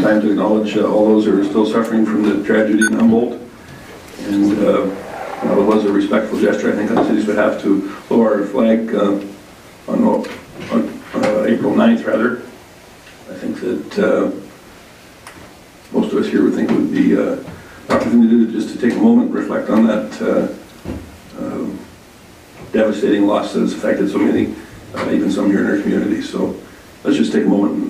some time to acknowledge all those who are still suffering from the tragedy in Humboldt. And it was a respectful gesture, I think, on the city's behalf to lower our flag on April 9th, rather. I think that most of us here would think it would be an opportunity to do, just to take a moment, reflect on that devastating loss that has affected so many, even some here in our community. So let's just take a moment.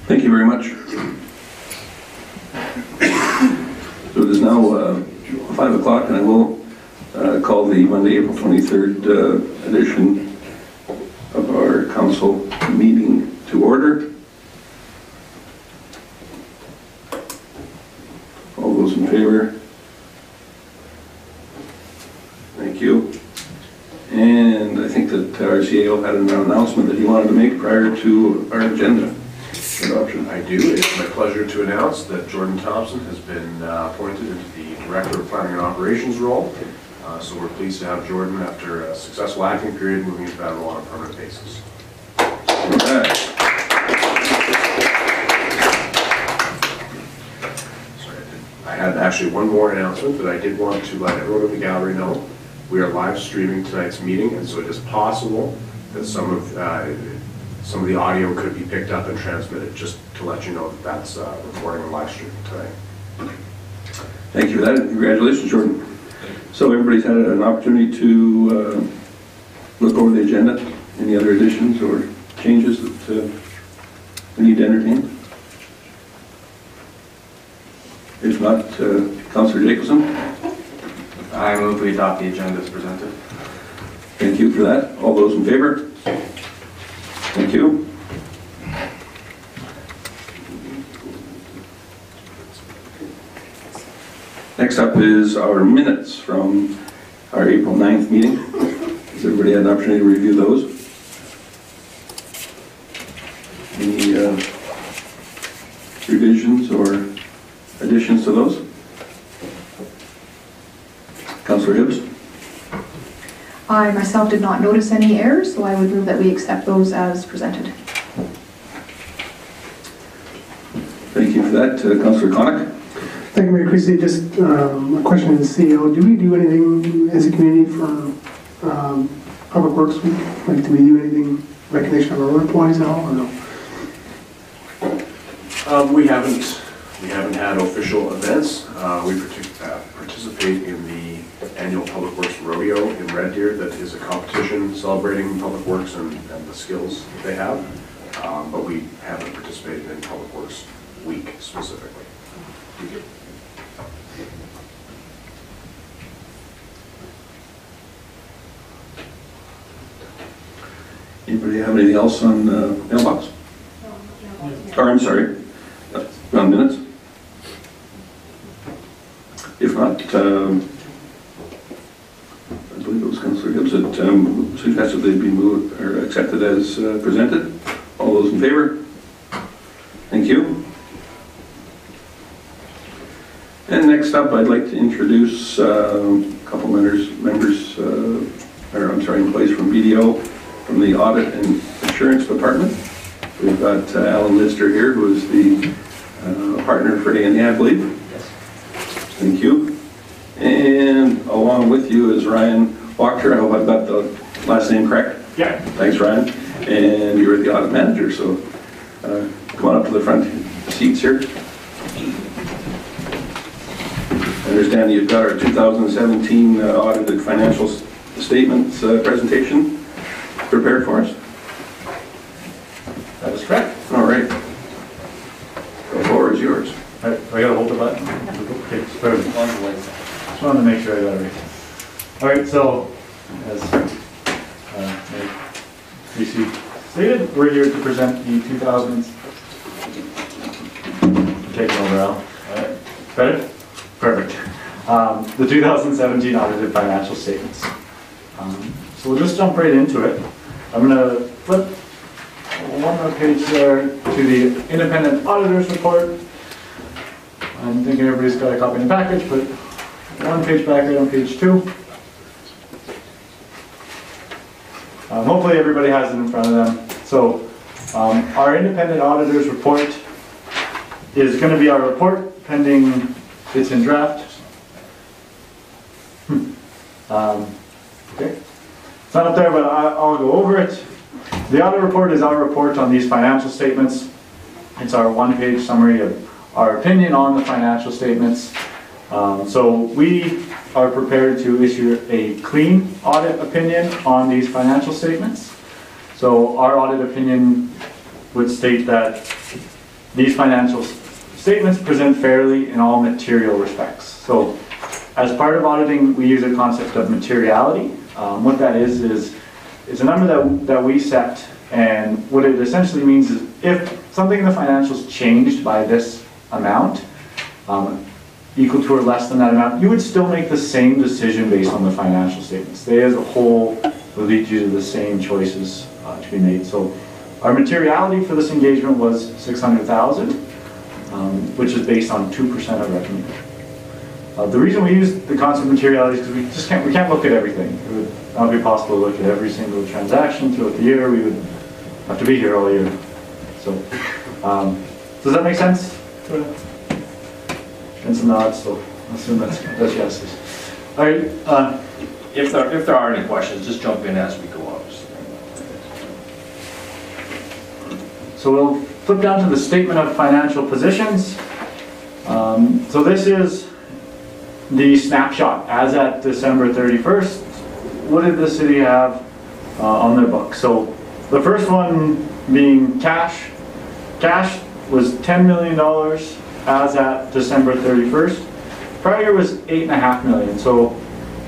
Thank you very much. So it is now 5 o'clock, and I will call the Monday, April 23rd edition of our council meeting to order. All those in favor? Thank you. And I think that our CAO had an announcement that he wanted to make prior to our agenda adoption. I do. It's my pleasure to announce that Jordan Thompson has been appointed into the Director of Planning and Operations role. So we're pleased to have Jordan, after a successful acting period, moving into that role on a permanent basis. Okay. Sorry, I had actually one more announcement that I did want to let everyone in the gallery know. We are live streaming tonight's meeting, and so it is possible that some of the audio could be picked up and transmitted, just to let you know that that's recording and live streaming today. Thank you for that. Congratulations, Jordan. So everybody's had an opportunity to look over the agenda. Any other additions or changes that we need to entertain? If not, Councillor Jacobson? I move we adopt the agenda as presented. Thank you for that. All those in favor? Thank you. Next up is our minutes from our April 9th meeting. Has everybody had an opportunity to review those? Any revisions or additions to those? Councillor Hibbs? I myself did not notice any errors, so I would move that we accept those as presented. Thank you for that. Councillor Connick? Thank you, Mayor Christie. Just a question to the CEO. Do we do anything as a community for Public Works Week? Like, do we do anything recognition of our road employees at all, or no? We haven't had official events. We participate in the annual Public Works Rodeo in Red Deer. That is a competition celebrating Public Works and the skills that they have. But we haven't participated in Public Works Week specifically. Thank you. Anybody have anything else on mailbox? Or I'm sorry, on minutes? If not, I believe it was Councillor Hibbs that suggested they be moved or accepted as presented. All those in favor? Thank you. And next up, I'd like to introduce a couple employees from BDO, from the Audit and Assurance Department. We've got Alan Lister here, who is the partner for A&E, I believe. Yes. Thank you. And along with you is Ryan Wachter. I hope I've got the last name correct. Yeah. Thanks, Ryan. And you're the audit manager, so come on up to the front seats here. I understand you've got our 2017 audited financial statements presentation prepared for us. That is correct. All right. The floor is yours. All right, do I gotta hold the button? Okay, perfect. Just wanted to make sure I got everything. All right, so as Tracy stated, we're here to present the 2000s. Taking over, Al. All right, ready? Perfect. The 2017 audited financial statements. So we'll just jump right into it. I'm gonna flip one more page there to the independent auditor's report. I'm thinking everybody's got a copy in the package, but one page back right on page 2. Hopefully everybody has it in front of them. So our independent auditor's report is going to be our report pending it's in draft. Okay, it's not up there, but I'll go over it. The audit report is our report on these financial statements. It's our one-page summary of our opinion on the financial statements. So we are prepared to issue a clean audit opinion on these financial statements. So our audit opinion would state that these financial statements present fairly in all material respects. So as part of auditing, we use a concept of materiality. What that is it's a number that we set, and what it essentially means is if something in the financials changed by this amount, equal to or less than that amount, you would still make the same decision based on the financial statements. They as a whole will lead you to the same choices to be made. So our materiality for this engagement was $600,000, which is based on 2% of revenue. The reason we use the concept of materiality is because we can't look at everything. It would not be possible to look at every single transaction throughout the year. We would have to be here all year. So does that make sense? And some nods, so I assume that's yeses. All right. If there are any questions, just jump in as we go on. So we'll flip down to the statement of financial positions. So this is the snapshot as at December 31st. What did the city have on their books? So the first one being cash. Cash was $10 million as at December 31st. Prior year was $8.5 million. So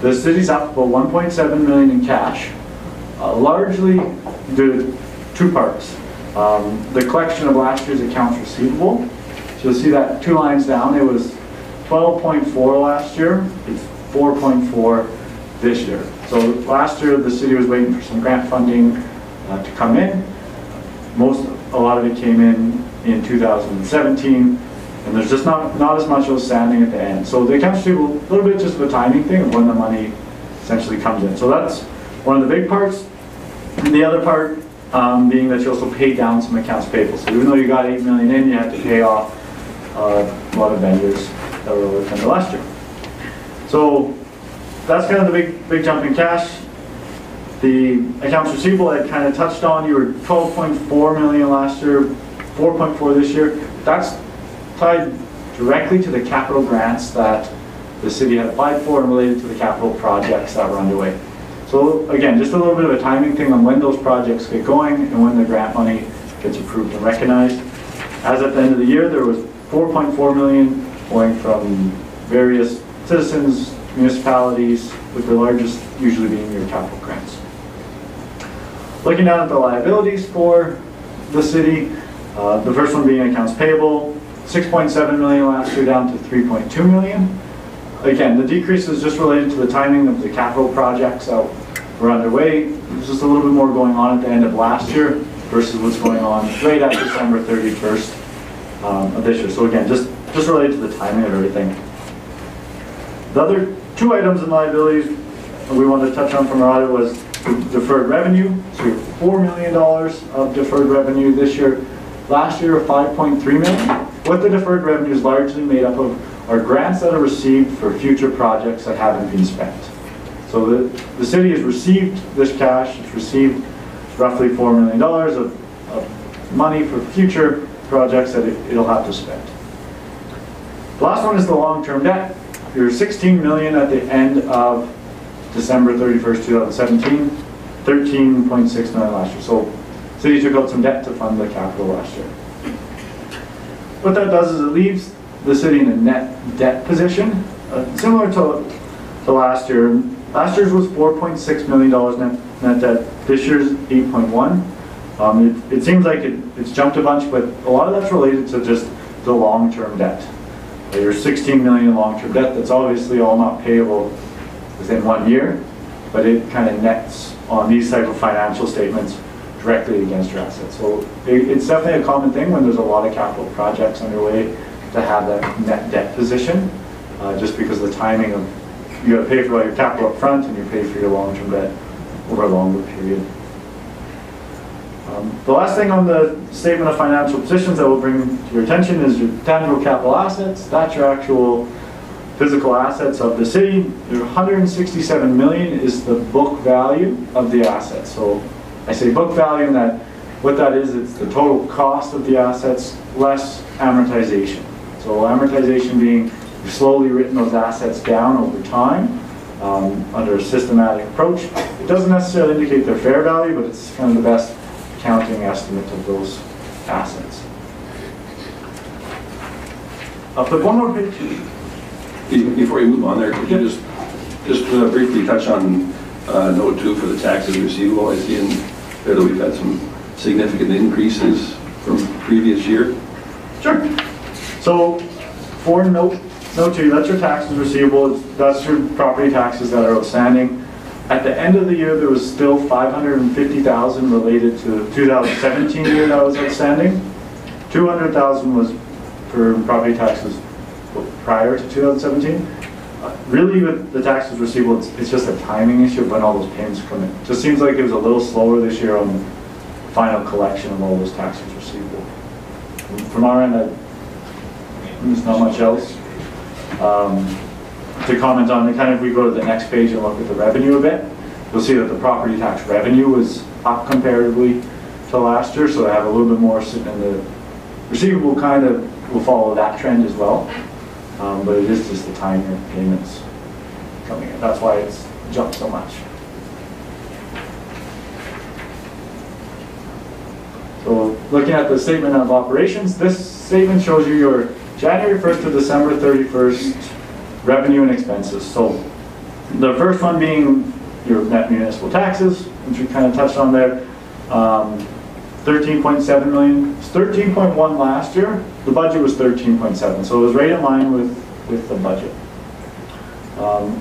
the city's up about $1.7 million in cash, largely due to two parts. The collection of last year's accounts receivable. So you'll see that 2 lines down. It was 12.4 last year. It's 4.4 this year. So last year the city was waiting for some grant funding to come in. A lot of it came in 2017. And there's just not as much outstanding at the end. So the accounts receivable, a little bit just of a timing thing of when the money essentially comes in. So that's one of the big parts. And the other part being that you also pay down some accounts payable. So even though you got $8 million in, you had to pay off a lot of vendors that were over the last year. So that's kind of the big jump in cash. The accounts receivable I kind of touched on. You were $12.4 million last year, 4.4 this year. That's tied directly to the capital grants that the city had applied for and related to the capital projects that were underway. So again, just a little bit of a timing thing on when those projects get going and when the grant money gets approved and recognized. As at the end of the year, there was $4.4 million going from various citizens, municipalities, with the largest usually being your capital grants. Looking down at the liabilities for the city, the first one being accounts payable, $6.7 million last year down to $3.2 million. Again, the decrease is just related to the timing of the capital projects that were underway. There's just a little bit more going on at the end of last year versus what's going on right at December 31st of this year. So again, just related to the timing of everything. The other 2 items in liabilities we wanted to touch on from our audit was deferred revenue. So we have $4 million of deferred revenue this year. Last year, $5.3 million. what the deferred revenue is largely made up of are grants that are received for future projects that haven't been spent. So the city has received this cash, it's received roughly $4 million of money for future projects that it'll have to spend. The last one is the long-term debt. You're $16 million at the end of December 31st, 2017, $13.6 million last year. So the city took out some debt to fund the capital last year. What that does is it leaves the city in a net debt position, similar to last year. Last year's was $4.6 million net debt. This year's 8.1. It seems like it's jumped a bunch, but a lot of that's related to just the long-term debt. There's $16 million long-term debt that's obviously all not payable within 1 year, but it kind of nets on these type of financial statements directly against your assets. So it's definitely a common thing when there's a lot of capital projects underway to have that net debt position, just because of the timing of, you got to pay for all your capital up front and you pay for your long-term debt over a longer period. The last thing on the statement of financial positions that will bring to your attention is your tangible capital assets. That's your actual physical assets of the city. Your $167 million is the book value of the assets. So I say book value in that what that is, it's the total cost of the assets less amortization. So amortization being you've slowly written those assets down over time under a systematic approach. It doesn't necessarily indicate their fair value, but it's kind of the best accounting estimate of those assets. I'll put one more page. Before you move on there, could you just briefly touch on note 2 for the taxes receivable? I see in there that we've had some significant increases from previous year. Sure. So for note 2, that's your taxes receivable. That's your property taxes that are outstanding. At the end of the year, there was still $550,000 related to the 2017 year that was outstanding. $200,000 was for property taxes prior to 2017. Really, with the taxes receivable, it's just a timing issue of when all those payments come in. It just seems like it was a little slower this year on the final collection of all those taxes receivable. From our end, there's not much else to comment on. And if we go to the next page and look at the revenue a bit, you'll see that the property tax revenue was up comparatively to last year, so they have a little bit more sitting in the receivable, will follow that trend as well. But it is just the timing of payments coming in. That's why it's jumped so much. So looking at the statement of operations, this statement shows you your January 1st to December 31st revenue and expenses. So the first one being your net municipal taxes, which we kind of touched on there. 13.7 million. It's 13.1 last year. The budget was 13.7, so it was right in line with the budget.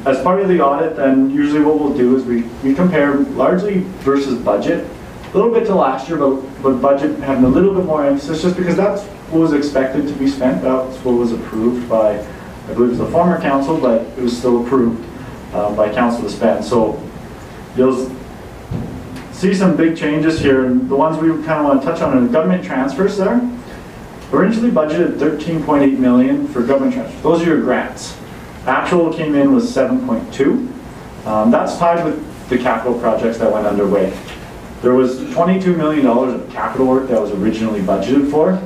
As part of the audit, then usually what we'll do is we compare largely versus budget, a little bit to last year, but budget having a little bit more emphasis, just because that's what was expected to be spent. That's what was approved by, I believe it was the former council, but it was still approved by council to spend. So you'll see some big changes here, and the ones we kind of want to touch on are the government transfers there. Originally budgeted $13.8 million for government transfers. Those are your grants. Actual came in was 7.2. That's tied with the capital projects that went underway. There was $22 million of capital work that was originally budgeted for.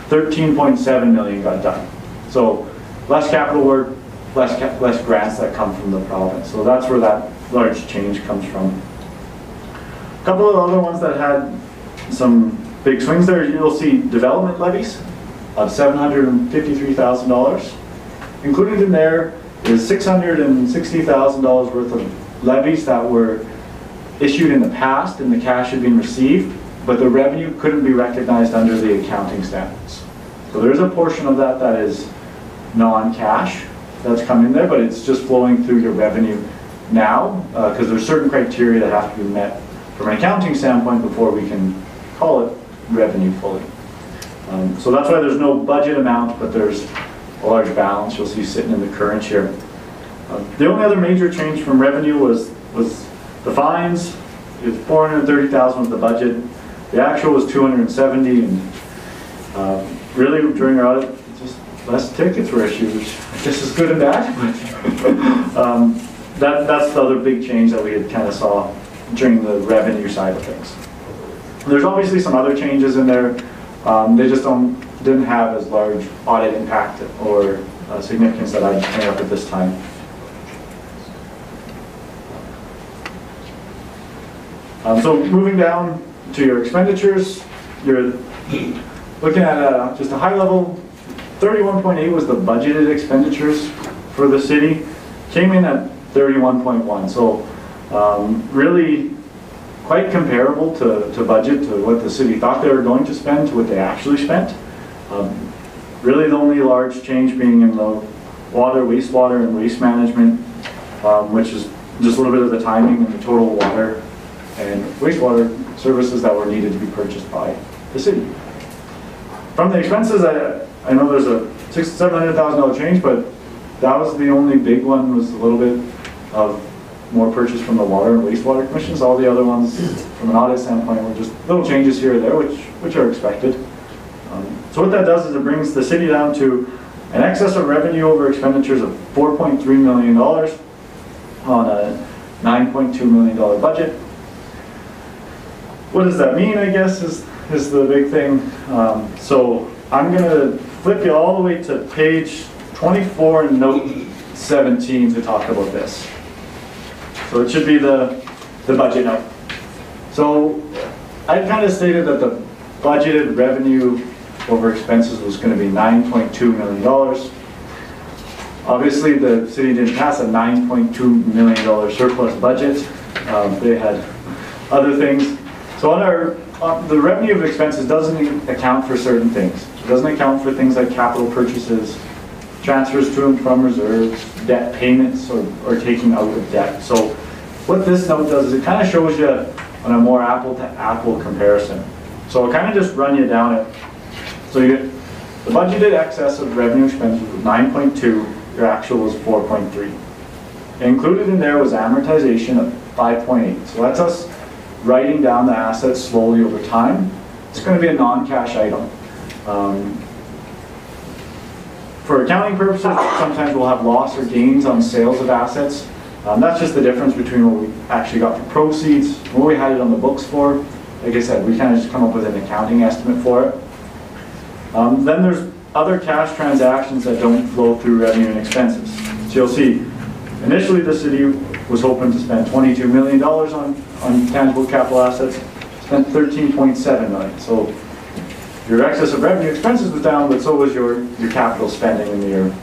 $13.7 million got done. So less capital work, less grants that come from the province. So that's where that large change comes from. A couple of other ones that had some big swings there, you'll see development levies of $753,000. Included in there is $660,000 worth of levies that were issued in the past and the cash had been received, but the revenue couldn't be recognized under the accounting standards. So there's a portion of that that is non-cash that's come in there, but it's just flowing through your revenue now, because there's certain criteria that have to be met from an accounting standpoint before we can call it revenue fully. So that's why there's no budget amount, but there's a large balance you'll see sitting in the current year. The only other major change from revenue was the fines. It's $430,000 was the budget. The actual was $270,000, and really during our audit, just less tickets were issued, which I guess is good and bad. But that's the other big change that we had kind of saw during the revenue side of things. There's obviously some other changes in there. They just didn't have as large audit impact or significance that I'd bring up at this time. So moving down to your expenditures, you're looking at just a high level. 31.8 was the budgeted expenditures for the city. Came in at 31.1. So really quite comparable to budget, to what the city thought they were going to spend to what they actually spent. Really the only large change being in the water, wastewater, and waste management, which is just a little bit of the timing and the total water and wastewater services that were needed to be purchased by the city. From the expenses, I know there's a $700,000 change, but that was the only big one, was a little bit of more purchase from the water and wastewater commissions. All the other ones, from an audit standpoint, were just little changes here or there, which are expected. So what that does is it brings the city down to an excess of revenue over expenditures of $4.3 million on a $9.2 million budget. What does that mean, I guess, is the big thing. So I'm going to flip you all the way to page 24 and note 17 to talk about this. So it should be the budget note. So I kind of stated that the budgeted revenue over expenses was going to be $9.2 million. Obviously the city didn't pass a $9.2 million surplus budget. They had other things. So on the revenue of expenses doesn't account for certain things. It doesn't account for things like capital purchases, transfers to and from reserves, debt payments, or taking out of debt. So what this note does is it kind of shows you on a more apple-to-apple comparison. So I'll kind of just run you down it. So you get the budgeted excess of revenue expenses was 9.2, your actual was 4.3. Included in there was amortization of 5.8. So that's us writing down the assets slowly over time. It's going to be a non-cash item. For accounting purposes, sometimes we'll have loss or gains on sales of assets. That's just the difference between what we actually got for proceeds, what we had it on the books for. Like I said, we kind of just come up with an accounting estimate for it. Then there's other cash transactions that don't flow through revenue and expenses. So you'll see, initially the city was hoping to spend $22 million on tangible capital assets, spent $13.7 million. So your excess of revenue expenses was down, but so was your capital spending in the year.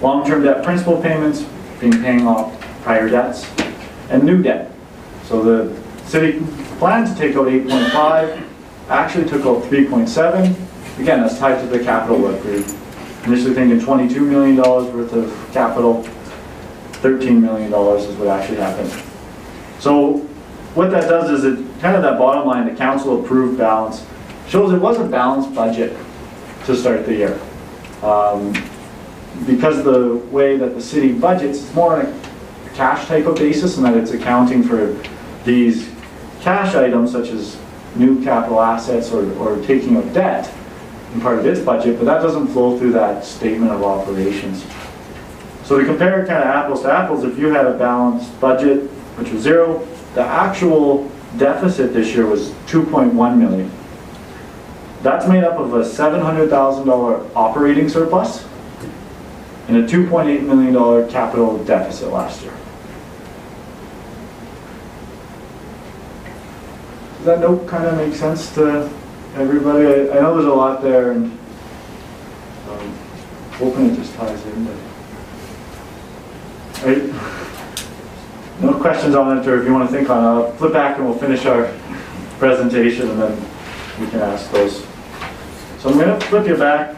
Long-term debt principal payments, paying off prior debts, and new debt. So the city planned to take out 8.5, actually took out 3.7. Again, that's tied to the capital work. We were initially thinking $22 million worth of capital, $13 million is what actually happened. So what that does is it kind of that bottom line, the council approved balance, shows it was a balanced budget to start the year. Because the way that the city budgets, it's more on a cash type of basis, and that it's accounting for these cash items such as new capital assets or taking out debt in part of its budget, but that doesn't flow through that statement of operations. So to compare kind of apples to apples, if you had a balanced budget, which was 0, the actual deficit this year was $2.1 million. That's made up of a $700,000 operating surplus and a $2.8 million capital deficit last year. Does that note kind of make sense to everybody? I know there's a lot there, and hoping it just ties in. But no questions on it, or if you want to think on it, I'll flip back and we'll finish our presentation, and then we can ask those. So I'm going to flip you back.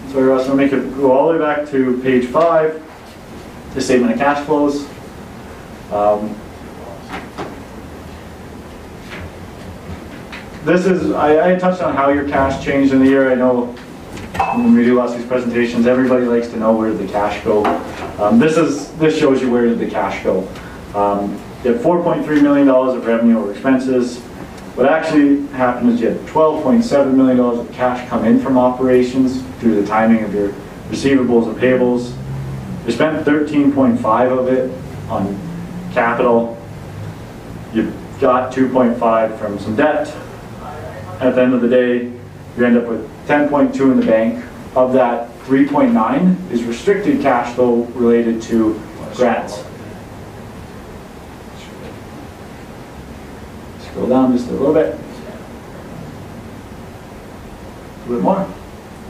Sorry, Ross, I'm going to make it go all the way back to page 5, the statement of cash flows. This is, I touched on how your cash changed in the year. I know when we do lots of these presentations, everybody likes to know where did the cash go. This shows you where did the cash go. You have $4.3 million of revenue over expenses. What actually happened is you had $12.7 million of cash come in from operations through the timing of your receivables and payables. You spent 13.5 of it on capital. You got 2.5 from some debt. At the end of the day, you end up with 10.2 in the bank. Of that, 3.9 is restricted cash flow related to grants. Scroll down just a little bit. A bit more.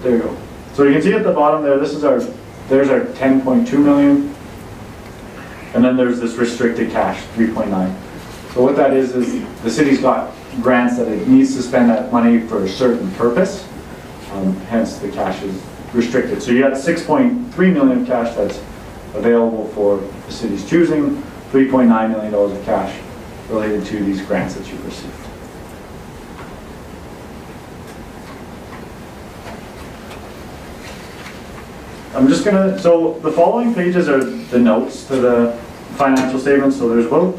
There you go. So you can see at the bottom there, there's our 10.2 million. And then there's this restricted cash, 3.9. So what that is the city's got grants that it needs to spend that money for a certain purpose. Hence the cash is restricted. So you got 6.3 million of cash that's available for the city's choosing, $3.9 million of cash related to these grants that you've received. I'm just gonna, so the following pages are the notes to the financial statements. So there's about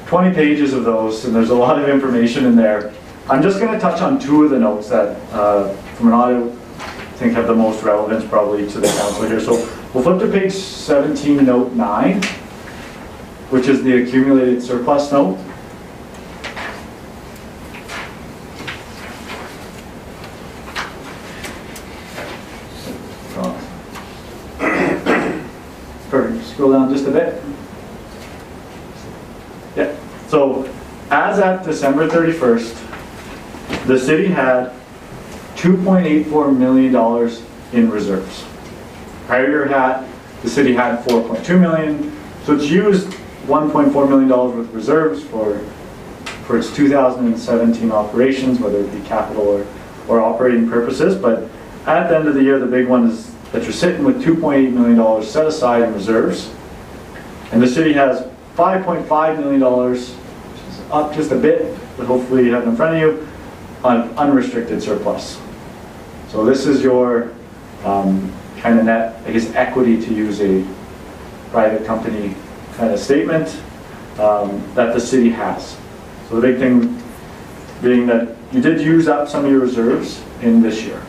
20 pages of those, and there's a lot of information in there. I'm just gonna touch on two of the notes that, from an audit, I think have the most relevance probably to the council here. So we'll flip to page 17, note 9, which is the accumulated surplus note. Perfect, scroll down just a bit. Yeah, so as at December 31st, the city had $2.84 million in reserves. Prior year the city had $4.2 million, so it's used $1.4 million worth of reserves for its 2017 operations, whether it be capital or operating purposes. But at the end of the year, the big one is that you're sitting with $2.8 million set aside in reserves, and the city has $5.5 million, which is up just a bit, but hopefully you have it in front of you, on unrestricted surplus. So this is your kind of net, I guess, equity, to use a private company kind of statement, that the city has. So the big thing being that you did use up some of your reserves in this year.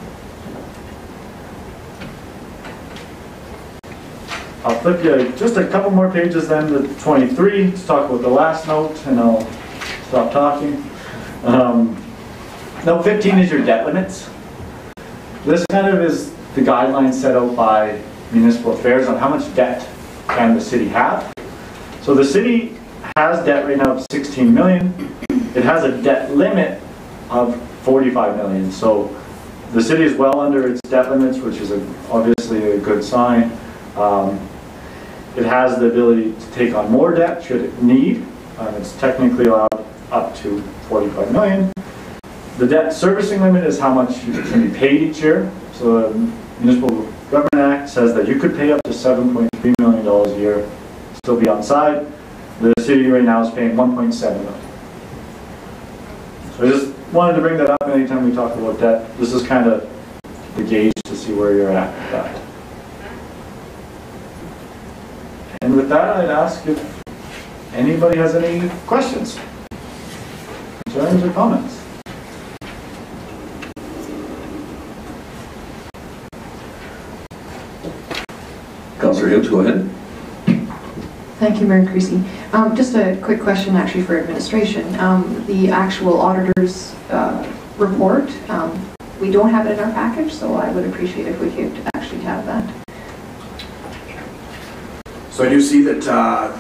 I'll flip you just a couple more pages then to 23 to talk about the last note, and I'll stop talking. Note 15 is your debt limits. This kind of is the guidelines set out by municipal affairs on how much debt can the city have. So the city has debt right now of 16 million. It has a debt limit of 45 million. So the city is well under its debt limits, which is obviously a good sign. It has the ability to take on more debt should it need. It's technically allowed up to 45 million. The debt servicing limit is how much you can be paid each year. So the Municipal Government Act says that you could pay up to $7.3 million a year, still be on side. The city right now is paying 1.7 million. So I just wanted to bring that up anytime we talk about debt. This is kind of the gauge to see where you're at with that. And with that, I'd ask if anybody has any questions, concerns, or comments. Councillor Hibbs, go ahead. Thank you, Mayor Creasy. Just a quick question actually for administration. The actual auditor's report, we don't have it in our package, so I would appreciate if we could actually have that. So I do see that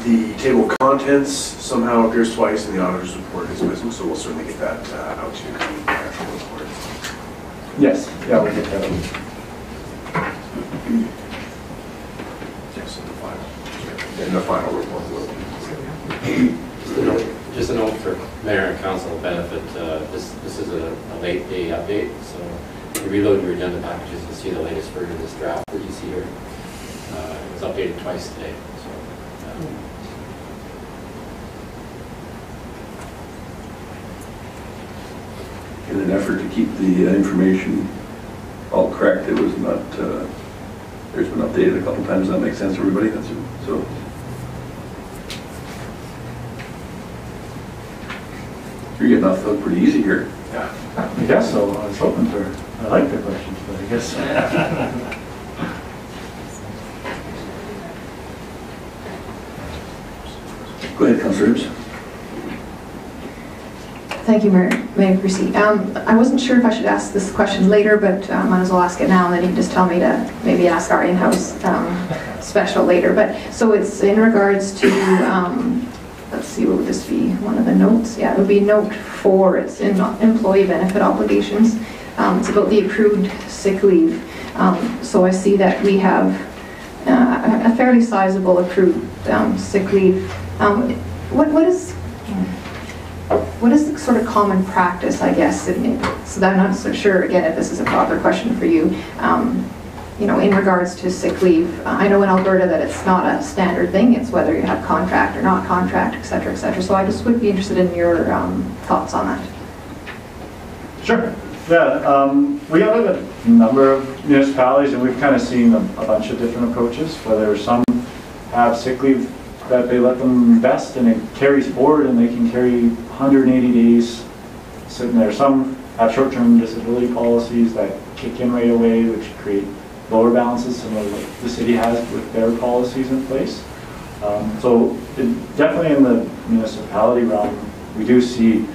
the table of contents somehow appears twice and the auditor's report is missing, so we'll certainly get that out to you in the actual report. Yes, yeah, we'll get that out. Yes, in the final. In the final report will be. Just a note for Mayor and Council benefit, this is a late day update, so if you reload your agenda packages, you'll see the latest version of this draft that you see here. It was updated twice today. So, In an effort to keep the information all correct, it was not, there's been updated a couple times. That makes sense, everybody? That's so. You're getting off the hook pretty easy here. I guess so. I was hoping for, I like the questions, but I guess. Go ahead, Councillor Hibbs. Thank you, Mayor Creasy. I wasn't sure if I should ask this question later, but might as well ask it now, and then you can just tell me to maybe ask our in-house special later. But so it's in regards to, let's see, what would this be? One of the notes? Yeah, it would be note 4. It's in employee benefit obligations. It's about the accrued sick leave. So I see that we have a fairly sizable accrued sick leave. What is the sort of common practice, I guess, so that I'm not so sure, again, if this is a proper question for you, you know, in regards to sick leave. I know in Alberta that it's not a standard thing, it's whether you have contract or not contract, et cetera, so I just would be interested in your thoughts on that. Sure. Yeah, we have a number of municipalities, and we've kind of seen a bunch of different approaches, whether some have sick leave that they let them vest and it carries forward and they can carry 180 days sitting there. Some have short-term disability policies that kick in right away, which create lower balances, similar to what the city has with their policies in place. So definitely in the municipality realm, we do see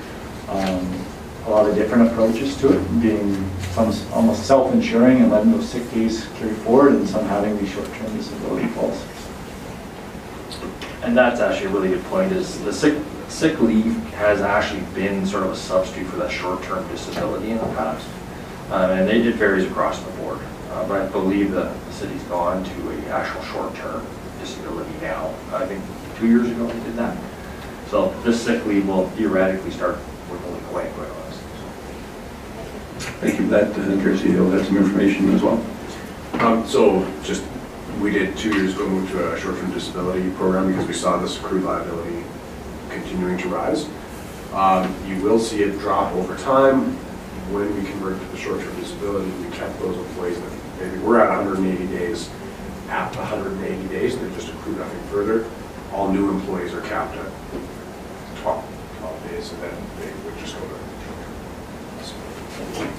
a lot of different approaches to it, being some almost self-insuring and letting those sick days carry forward, and some having these short-term disability policies. And that's actually a really good point, is the sick leave has actually been sort of a substitute for that short-term disability in the past. And it varies across the board. But I believe that the city's gone to an actual short-term disability now. I think 2 years ago they did that. So this sick leave will theoretically start wiggling away, quite honestly. Thank you for that. Tracy, you'll have some information as well. We did 2 years ago move to a short-term disability program because we saw this accrued liability continuing to rise. You will see it drop over time. When we convert to the short-term disability, we kept those employees that maybe we're at 180 days. At 180 days, they've just accrued nothing further. All new employees are capped at 12 days, and then they would just go to short-term.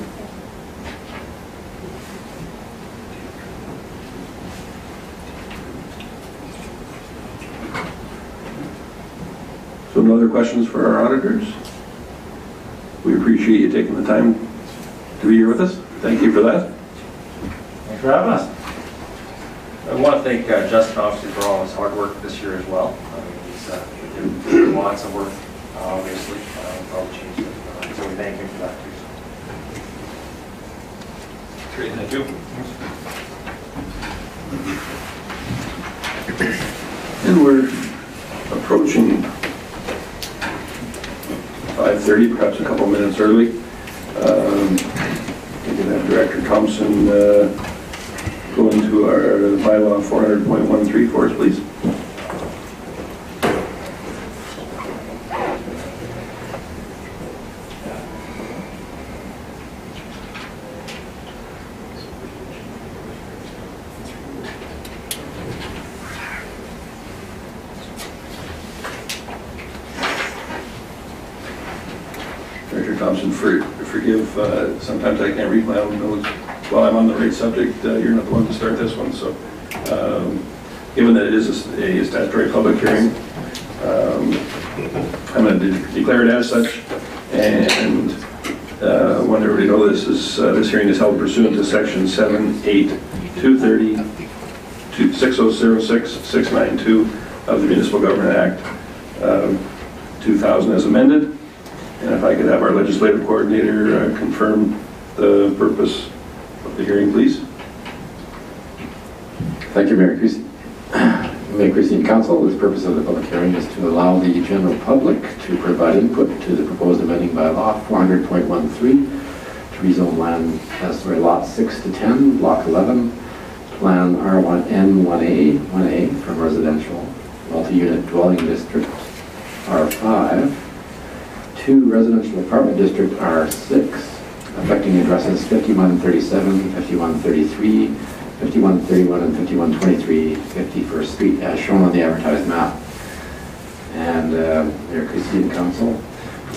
So no other questions for our auditors? We appreciate you taking the time to be here with us. Thank you for that. Thanks for having us. I want to thank Justin, obviously, for all his hard work this year as well. I mean, he's did lots of work, obviously, probably changed it. So we thank him for that too. Great, thank you. And we're approaching 5:30, perhaps a couple minutes early. We can have Director Thompson go into our bylaw 400.13 for us, please. Director Thompson, forgive, sometimes I can't read my own notes while I'm on the right subject. You're not the one to start this one, so given that it is a statutory public hearing, I'm going to declare it as such, and want everybody to know this hearing is held pursuant to section 7(8)230 to 6006-692 of the Municipal Government Act 2000 as amended. And if I could have our legislative coordinator confirm the purpose of the hearing, please. Thank you, Mayor Creasy. Mayor Creasy and Council, the purpose of the public hearing is to allow the general public to provide input to the proposed amending bylaw 400.13 to rezone land necessary lots 6 to 10, block 11, plan R1N1A from residential multi-unit dwelling district R5 to residential apartment district R6, affecting addresses 5137, 5133, 5131, and 5123 51st Street as shown on the advertised map. And Mayor Creasy and Council,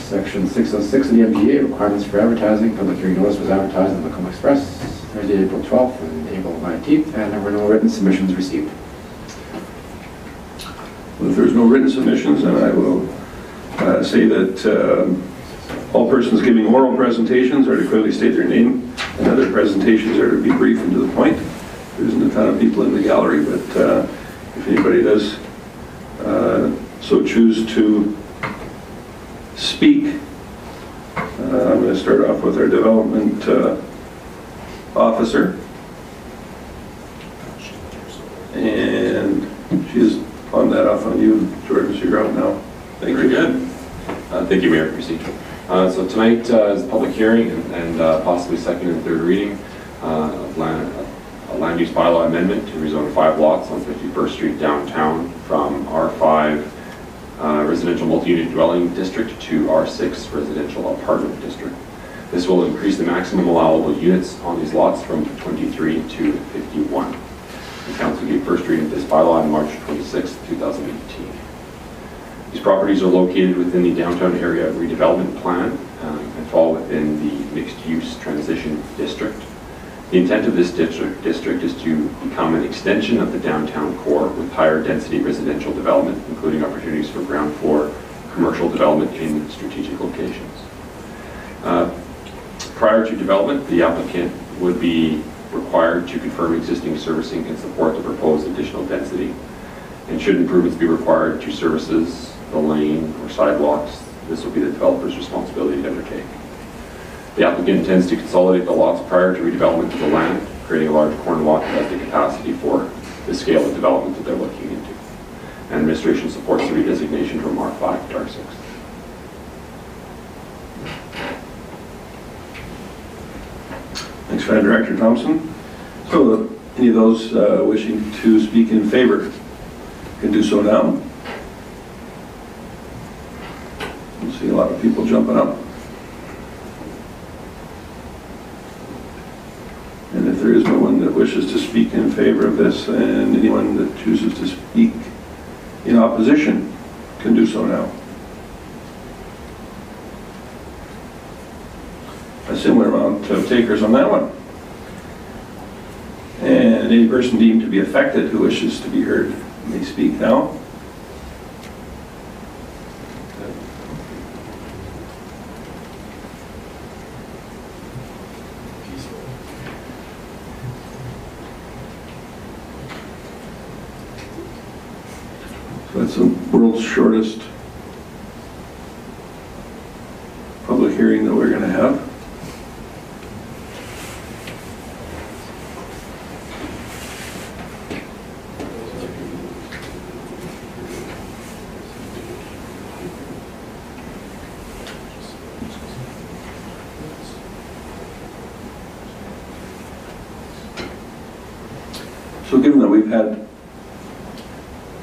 Section 606 of the MGA, requirements for advertising. Public hearing notice was advertised in the Macomb Express Thursday, April 12th and April 19th, and there were no written submissions received. Well, if there's no written submissions, then I will say that all persons giving oral presentations are to clearly state their name, and other presentations are to be brief and to the point. There isn't a ton of people in the gallery, but if anybody does so choose to speak, I'm going to start off with our development officer. And she is on that off on you, Jordan, so you're out now. Thank you. Very good. Thank you, Mayor Christie. So tonight is a public hearing and possibly second and third reading of a land use bylaw amendment to rezone 5 lots on 51st Street downtown from R5 residential multi-unit dwelling district to R6 residential apartment district. This will increase the maximum allowable units on these lots from 23 to 51. The council gave first reading of this bylaw on March 26, 2018. These properties are located within the downtown area redevelopment plan and fall within the mixed-use transition district. The intent of this district is to become an extension of the downtown core with higher density residential development, including opportunities for ground floor commercial development in strategic locations. Prior to development, the applicant would be required to confirm existing servicing and support the proposed additional density. And should improvements be required to services, the lane, or sidewalks, this will be the developer's responsibility to undertake. The applicant intends to consolidate the lots prior to redevelopment of the land, creating a large corner lot that has the capacity for the scale of development that they're looking into. And administration supports the redesignation from R5 to R6. Thanks for that, Director Thompson. So, any of those wishing to speak in favor can do so now. I see a lot of people jumping up. And if there is no one that wishes to speak in favor of this, and anyone that chooses to speak in opposition can do so now. A similar amount of takers on that one. And any person deemed to be affected who wishes to be heard may speak now. So that's the world's shortest public hearing that we're going to have. So given that we've had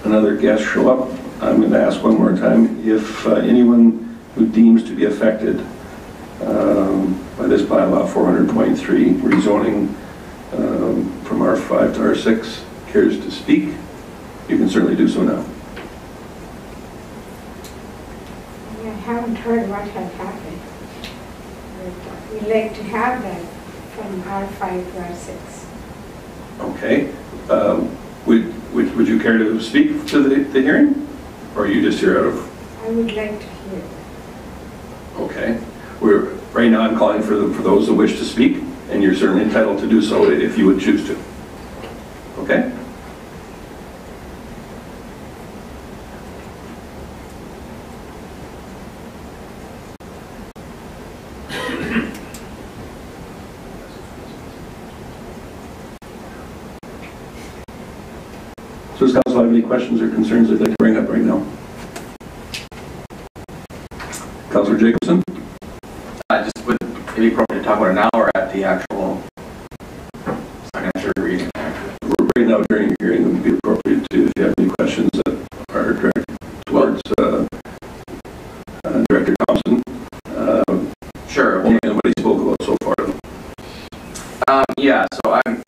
another guest show up, I'm going to ask one more time if anyone who deems to be affected by this bylaw 400.3 rezoning from R5 to R6 cares to speak, you can certainly do so now. I haven't heard what has happened. We'd like to have that from R5 to R6. Okay. Would you care to speak to the hearing? Or are you just here out of... I would like to hear. Okay. Right now I'm calling for those that wish to speak, and you're certainly entitled to do so if you would choose to. Okay? So does council have any questions or concerns they'd like to bring up right now? Councilor Jacobson? Just would it be appropriate to talk about it now or at the actual second and third reading? Right now during your hearing it would be appropriate to, if you have any questions that are directed towards Director Thompson. Sure. Only what he spoke about so far. Yeah, so I'm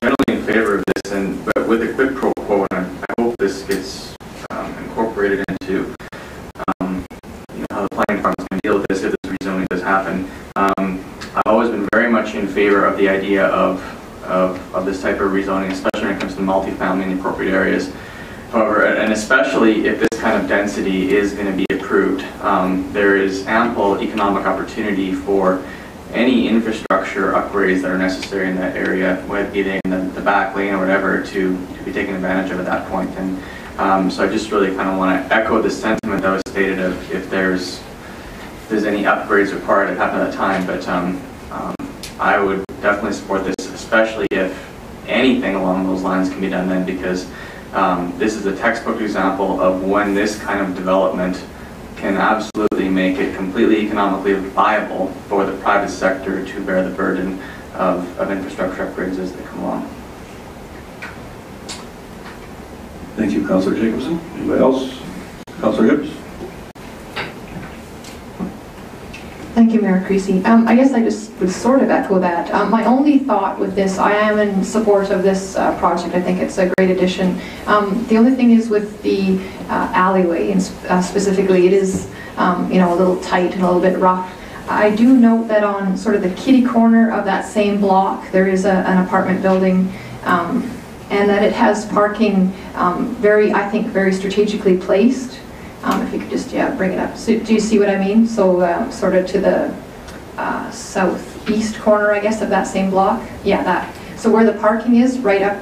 generally in favor of this, but with a quid pro quo, and I hope this gets incorporated into how the planning department the idea of this type of rezoning, especially when it comes to multifamily in appropriate areas. However, and especially if this kind of density is going to be approved, there is ample economic opportunity for any infrastructure upgrades that are necessary in that area, whether it be in the back lane or whatever, to be taken advantage of at that point. And so I just really kind of want to echo the sentiment that was stated of if there's any upgrades required at that time. But I would definitely support this, especially if anything along those lines can be done then, because this is a textbook example of when this kind of development can absolutely make it completely economically viable for the private sector to bear the burden of infrastructure upgrades as they come along. Thank you, Councillor Jacobson. Anybody else? Councillor Hibbs? Thank you, Mayor Creasy. I guess I just would sort of echo that. My only thought with this, I am in support of this project. I think it's a great addition. The only thing is with the alleyway, and specifically, it is a little tight and a little bit rough. I do note that on sort of the kitty corner of that same block, there is an apartment building, and that it has parking I think, very strategically placed. If you could just, bring it up. So, do you see what I mean? So sort of to the southeast corner, I guess, of that same block. Yeah, that. So where the parking is, right up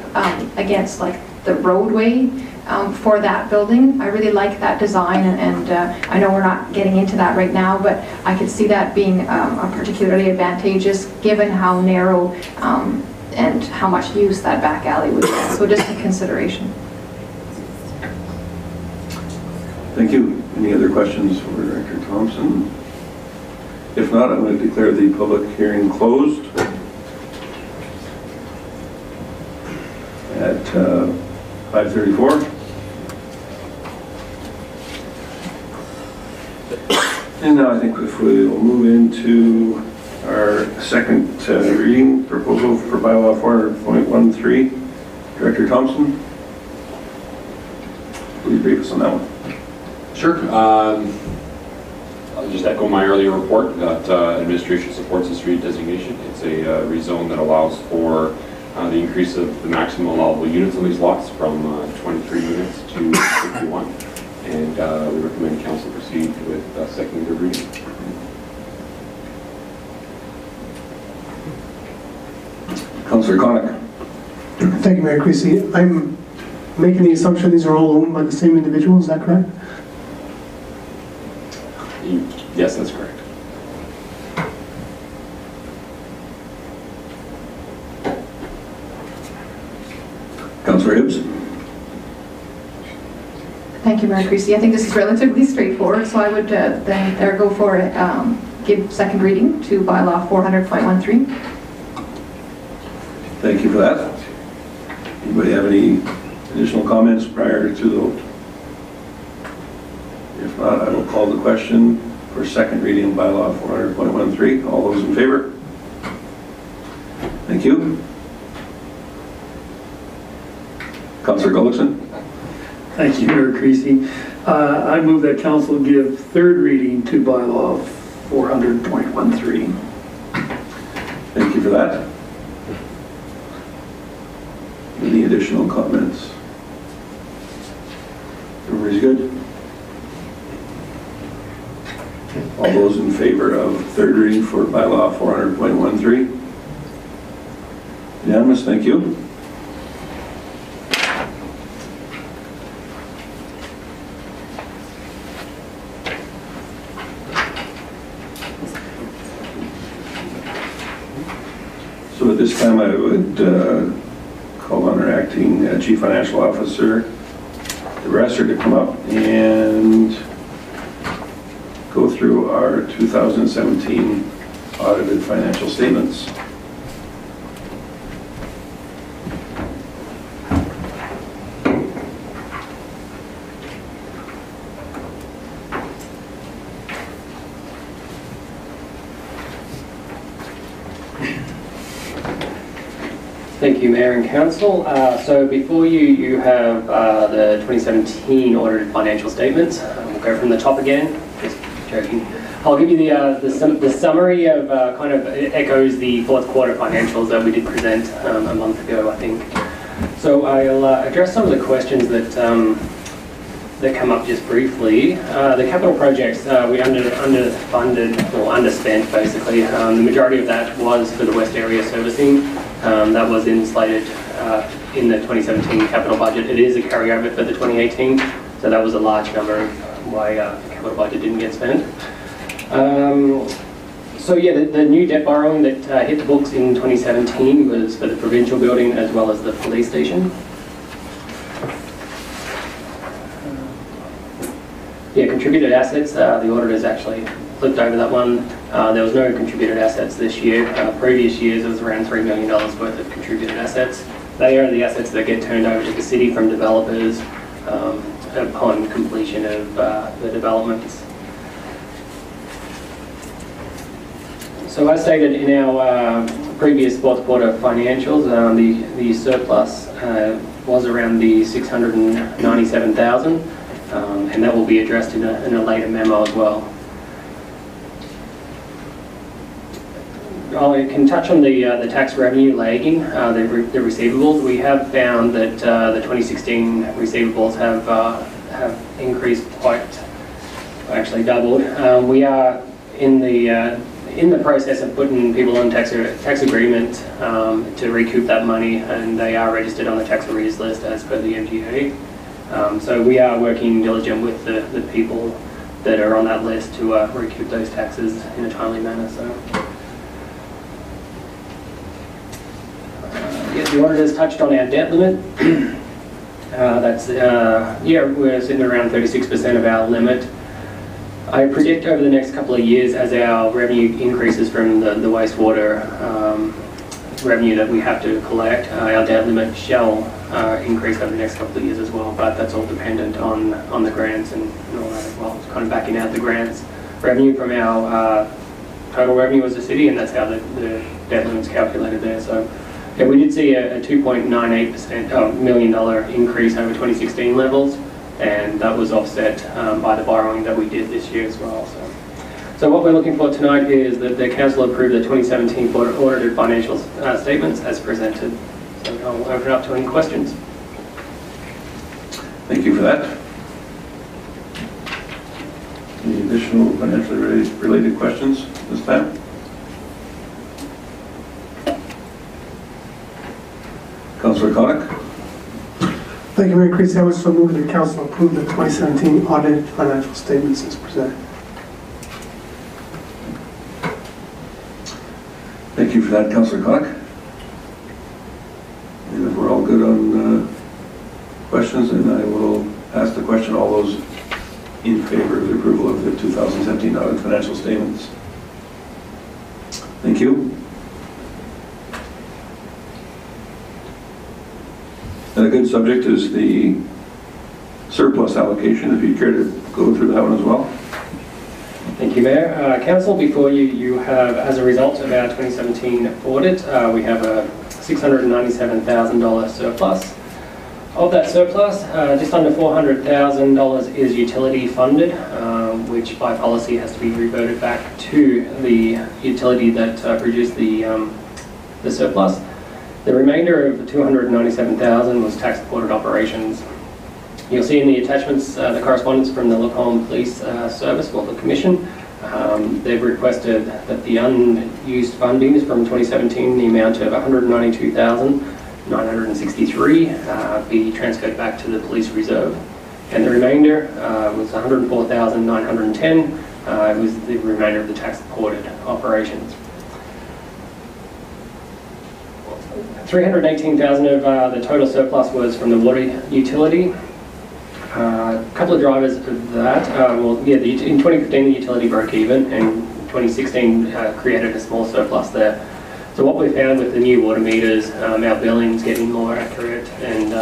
against like the roadway for that building. I really like that design, and I know we're not getting into that right now, but I could see that being particularly advantageous given how narrow and how much use that back alley would get. So just a consideration. Thank you. Any other questions for Director Thompson? If not, I'm going to declare the public hearing closed at 5:34. And now I think if we'll move into our second reading, proposal for bylaw 400.13. Director Thompson, please brief us on that one. Sure. I'll just echo my earlier report that administration supports this redesignation. It's a rezone that allows for the increase of the maximum allowable units on these lots from 23 units to 51. And we recommend council proceed with second and third reading. Councillor Connick. Thank you, Mayor Creasy. I'm making the assumption these are all owned by the same individual, is that correct? Yes, that's correct. Councillor Hibbs. Thank you, Mayor Creasy. I think this is relatively straightforward, so I would then there go for it. Give second reading to bylaw 400.13. Thank you for that. Anybody have any additional comments prior to the vote? If not, I will call the question for second reading bylaw 400.13. All those in favor? Thank you. Councillor Gullickson. Thank you, Mayor Creasy. I move that council give third reading to bylaw 400.13. Thank you for that. Any additional comments? Everybody's good? All those in favor of third reading for bylaw 400.13? Unanimous, thank you. So at this time I would call on our acting Chief Financial Officer, DeBresser, to come up and go through our 2017 audited financial statements. Thank you, Mayor and Council. So before you have the 2017 audited financial statements. We'll go from the top again. Just joking. I'll give you the summary of kind of it echoes the fourth quarter financials that we did present a month ago, I think. So I'll address some of the questions that that come up just briefly. The capital projects, we underfunded or underspent basically. The majority of that was for the West Area servicing. That was slated in the 2017 capital budget. It is a carryover for the 2018, so that was a large number of why the capital budget didn't get spent. So yeah, the new debt borrowing that hit the books in 2017 was for the provincial building as well as the police station. Yeah, contributed assets, the auditors actually flipped over that one. There was no contributed assets this year. Previous years, it was around $3 million worth of contributed assets. They are the assets that get turned over to the city from developers upon completion of the developments. So as stated in our previous fourth quarter financials, the surplus was around the $697,000, and that will be addressed in a later memo as well. I can touch on the tax revenue lagging, the receivables. We have found that the 2016 receivables have increased actually doubled. We are in the process of putting people on tax agreement to recoup that money, and they are registered on the tax arrears list as per the MGA. So we are working diligent with the people that are on that list to recoup those taxes in a timely manner. So. The auditors touched on our debt limit. We're sitting around 36% of our limit. I predict over the next couple of years, as our revenue increases from the wastewater revenue that we have to collect, our debt limit shall increase over the next couple of years as well, but that's all dependent on the grants and all that as well. It's kind of backing out the grants revenue from our total revenue as a city, and that's how the debt limit's calculated there. So. Yeah, we did see a $2.98 million increase over 2016 levels, and that was offset by the borrowing that we did this year as well. So what we're looking for tonight is that the council approve the 2017 audited financial statements as presented. So I'll open up to any questions. Thank you for that. Any additional financially related questions this time? Councillor Connick. Thank you, Mayor Creasy. I would so move that the council approve the 2017 audited financial statements as presented. Thank you for that, Councillor Connick. And if we're all good on questions, then I will ask the question. All those in favor of the approval of the 2017 audited financial statements? Thank you. And a good subject is the surplus allocation, if you care to go through that one as well. Thank you, Mayor. Council, before you have, as a result of our 2017 audit, we have a $697,000 surplus. Of that surplus, just under $400,000 is utility funded, which by policy has to be reverted back to the utility that produced the surplus. The remainder of the $297,000 was tax supported operations. You'll see in the attachments the correspondence from the Lacombe Police Service, or the Commission. They've requested that the unused fundings from 2017, the amount of $192,963, be transferred back to the police reserve. And the remainder was $104,910, was the remainder of the tax supported operations. $318,000 of the total surplus was from the water utility. A couple of drivers of that. In 2015 the utility broke even, and 2016 created a small surplus there. So what we found with the new water meters, our billing's getting more accurate, and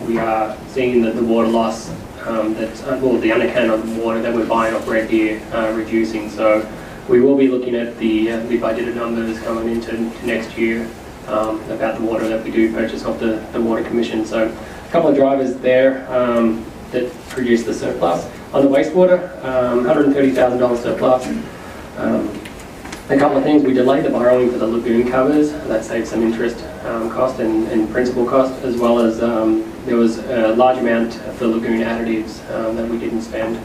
we are seeing that the water loss, the unaccounted water that we're buying off Red Deer reducing. So we will be looking at the budgeted numbers coming into next year. About the water that we do purchase off the Water Commission. So a couple of drivers there that produce the surplus. On the wastewater, $130,000 surplus. A couple of things, we delayed the borrowing for the lagoon covers. That saved some interest cost and principal cost, as well as there was a large amount for lagoon additives that we didn't spend.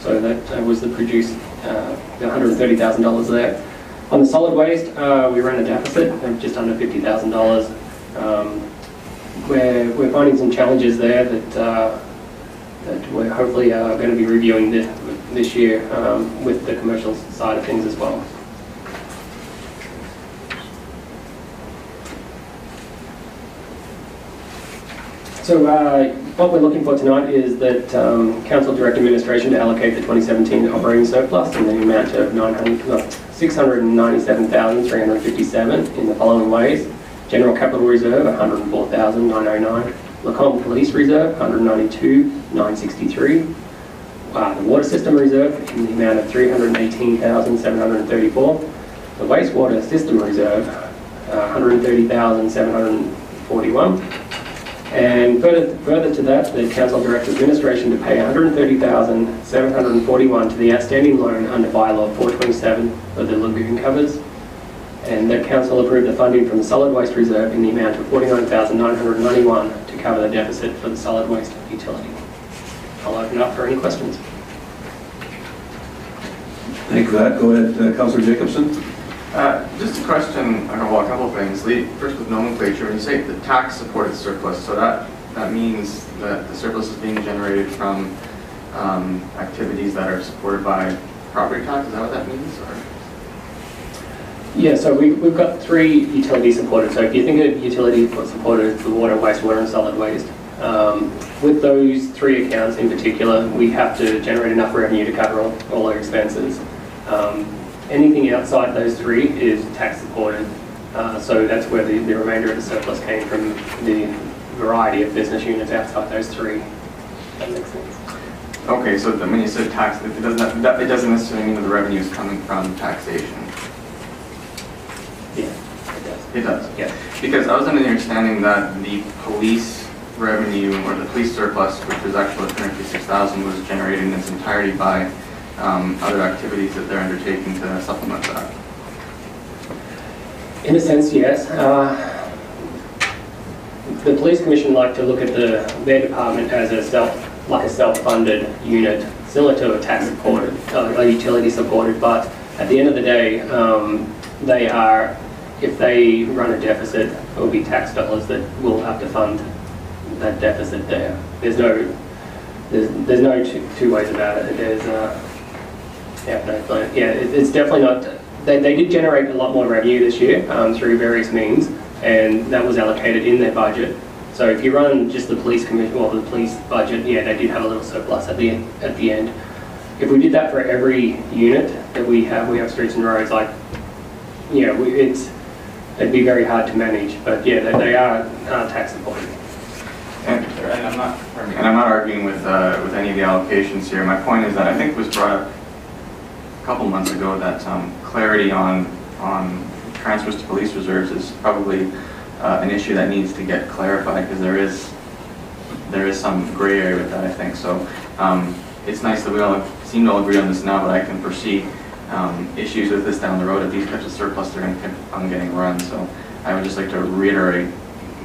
So that was the produce, the $130,000 there. On the solid waste, we ran a deficit of just under $50,000. We're finding some challenges there that we're hopefully going to be reviewing this year with the commercial side of things as well. So what we're looking for tonight is that Council direct administration to allocate the 2017 operating surplus in the amount of $697,357 in the following ways. General Capital Reserve, $104,909. Lacombe Police Reserve, $192,963. The Water System Reserve in the amount of $318,734. The Wastewater System Reserve, $130,741. And further to that, the Council directs administration to pay $130,741 to the outstanding loan under bylaw 427 for the lagoon covers. And the Council approved the funding from the Solid Waste Reserve in the amount of $49,991 to cover the deficit for the solid waste utility. I'll open up for any questions. Thank you for that. Go ahead, Councillor Jacobson. Just a question, well, a couple of things. First with nomenclature, when you say the tax-supported surplus, so that means that the surplus is being generated from activities that are supported by property tax, is that what that means? Or? Yeah, so we've got 3 utility supported. So if you think of utility supported, the water, wastewater and solid waste, with those 3 accounts in particular, we have to generate enough revenue to cover all our expenses. Anything outside those 3 is tax supported, so that's where the remainder of the surplus came from, the variety of business units outside those 3. That makes sense. Okay, so when you said tax, it doesn't necessarily mean that the revenue is coming from taxation. Yeah, it does. It does? Yeah. Because I was under the understanding that the police revenue, or the police surplus, which was actually $356,000, was generated in its entirety by other activities that they're undertaking to supplement that. In a sense, yes. The Police Commission like to look at their department as a self-funded unit, similar to a tax-supported, a utility-supported. But at the end of the day, if they run a deficit, it will be tax dollars that will have to fund that deficit there. There's no two ways about it. It's definitely not. They did generate a lot more revenue this year through various means, and that was allocated in their budget. So if you run just the police commission or the police budget, yeah, they did have a little surplus at the end. If we did that for every unit that we have streets and roads, like, yeah, it'd be very hard to manage. But yeah, they are tax supported. And I'm not arguing with any of the allocations here. My point is that I think it was brought up a couple months ago that clarity on transfers to police reserves is probably an issue that needs to get clarified, because there is some gray area with that, I think. So it's nice that we all seem to all agree on this now, but I can foresee issues with this down the road if these types of surplus are going to keep on getting run. So I would just like to reiterate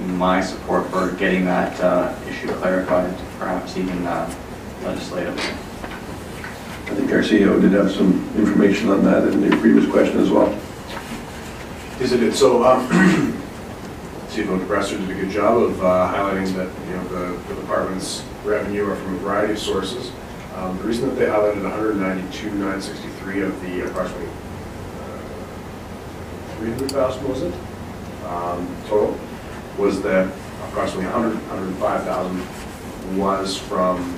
my support for getting that issue clarified, perhaps even legislatively. I think our CEO did have some information on that in the previous question as well. So, CFO DeBresser did a good job of highlighting that the department's revenue are from a variety of sources. The reason that they highlighted $192,963 of the approximately $300,000 was it total, was that approximately $105,000 was from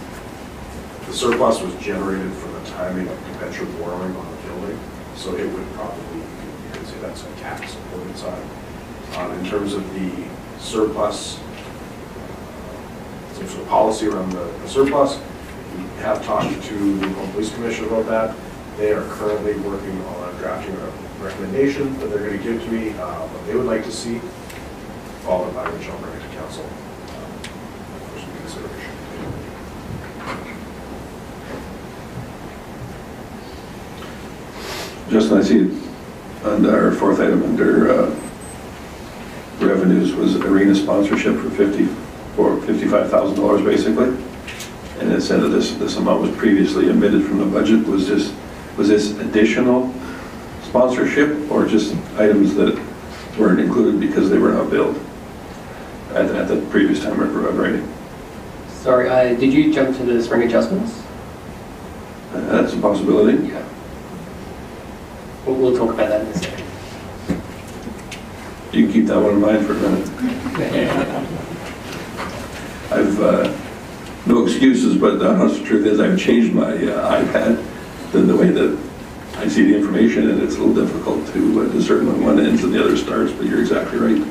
the surplus was generated from the timing of conventional borrowing on the building, so it would probably, you could say that's a tax supported side. In terms of the surplus, some sort of policy around the surplus, we have talked to the local police commission about that. They are currently working on drafting a recommendation that they're going to give to me, what they would like to see, followed by which I'll bring it to council for some consideration. Justin, I see on our fourth item under revenues was arena sponsorship for $55,000 basically. And it said that this amount was previously omitted from the budget. Was this additional sponsorship or just items that weren't included because they were not billed at the previous time of writing? Sorry, did you jump to the spring adjustments? That's a possibility. Yeah. We'll talk about that in a second. You can keep that one in mind for a minute. I've, no excuses, but the honest truth is I've changed my iPad the way that I see the information, and it's a little difficult to discern when one ends and the other starts, but you're exactly right.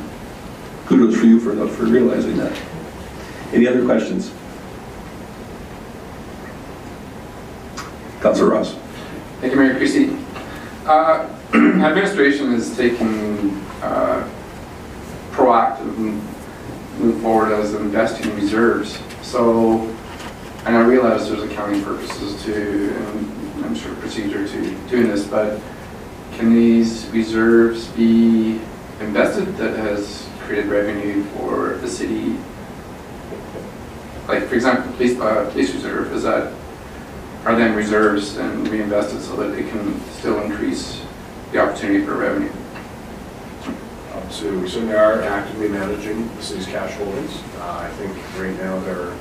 Kudos for you for realizing that. Any other questions? Councillor Ross. Thank you, Mayor Creasy. Administration is taking proactive move forward as investing in reserves. So, and I realize there's accounting purposes to, and I'm sure procedure to doing this, but can these reserves be invested that has created revenue for the city? Like, for example, police reserve, are then reserves and reinvested so that they can still increase the opportunity for revenue? So we certainly are actively managing the city's cash holdings. I think right now they're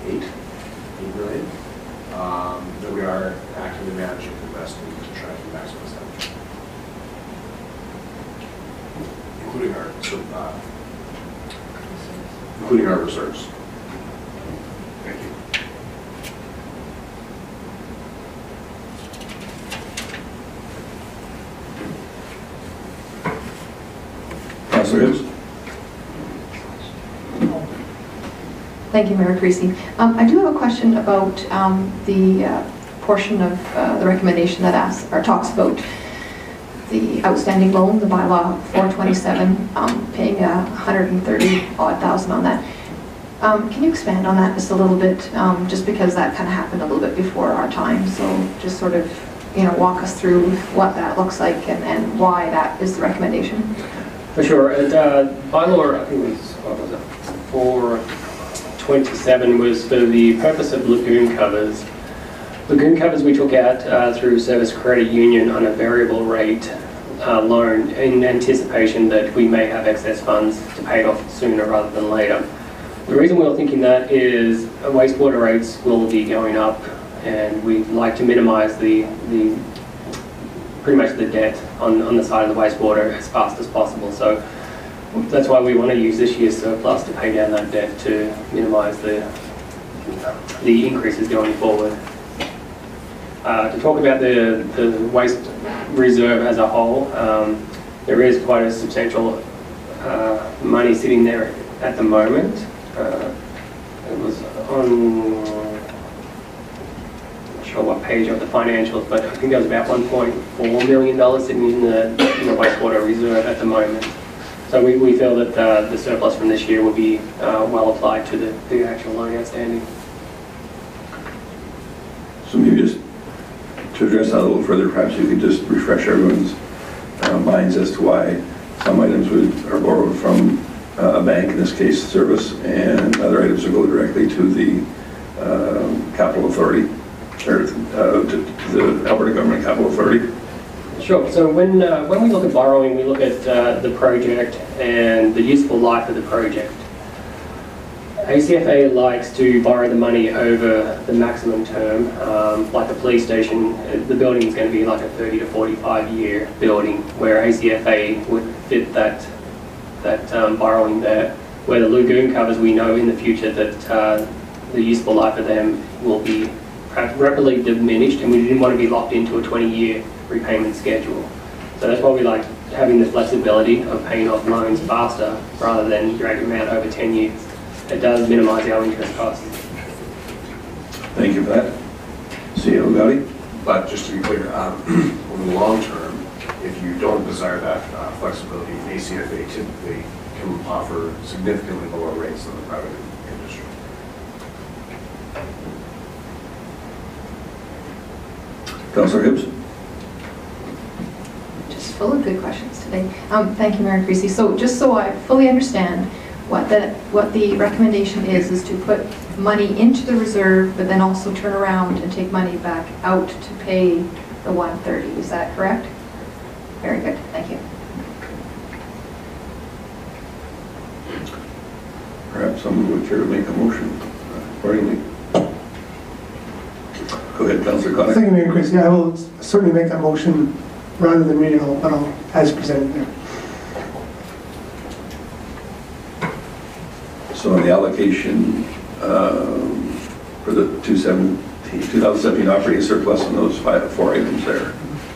8 million that we are actively managing and investing to try to maximize that, including our reserves. Thank you. Councillor Hibbs. Thank you, Mayor Creasy. I do have a question about the portion of the recommendation that talks about the outstanding loan, the bylaw 427, paying $130,000 on that. Can you expand on that just a little bit? Just because that kind of happened a little bit before our time, so just sort of, walk us through what that looks like and why that is the recommendation. For sure. Bylaw, I think it was, what was it, 427 was for the purpose of lagoon covers. Lagoon covers we took out through Service Credit Union on a variable rate loan in anticipation that we may have excess funds to pay it off sooner rather than later. The reason we were thinking that is wastewater rates will be going up, and we'd like to minimise pretty much the debt on the side of the wastewater as fast as possible. So that's why we want to use this year's surplus to pay down that debt to minimise the increases going forward. To talk about the waste reserve as a whole, there is quite a substantial money sitting there at the moment. It was on, I'm not sure what page of the financials, but I think there was about $1.4 million sitting in the wastewater reserve at the moment. So we feel that the surplus from this year will be well applied to the actual loan outstanding. So maybe just to address that a little further, perhaps you could just refresh everyone's minds as to why some items are borrowed from a bank, in this case Service, and other items will go directly to the Capital Authority, or to the Alberta Government Capital Authority. Sure. So when we look at borrowing, we look at the project and the useful life of the project. ACFA likes to borrow the money over the maximum term. Like the police station, the building is going to be like a 30 to 45 year building, where ACFA would fit that borrowing there. Where the lagoon covers, we know in the future that the useful life of them will be rapidly diminished, and we didn't want to be locked into a 20-year repayment schedule. So that's why we like having the flexibility of paying off loans faster rather than dragging them out over 10 years. It does minimise our interest costs. Thank you for that. CEO Gotti? But just to be clear, over the long term, if you don't desire that flexibility, ACFA typically can offer significantly lower rates than the private industry. Councillor Hibbs? full of good questions today. Thank you, Mayor Creasy. So just so I fully understand, what the recommendation is to put money into the reserve, but then also turn around and take money back out to pay the 130. Is that correct? Very good. Thank you. Perhaps someone would care to make a motion accordingly. Go ahead, Councillor Connick. Thank you, Mayor Christie. I will certainly make that motion rather than read it all, but I'll, as presented there. So on the allocation for the 2017 operating surplus on those four items there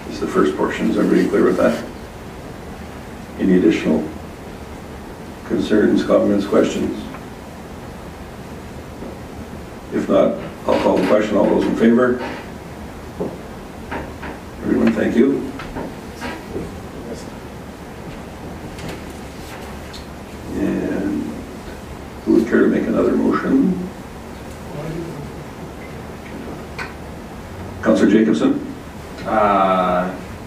is the first portion. Is everybody clear with that? Any additional concerns, comments, questions? If not, I'll call the question. All those in favor? Everyone, thank you. And who would care to make another motion? Councillor Jacobson?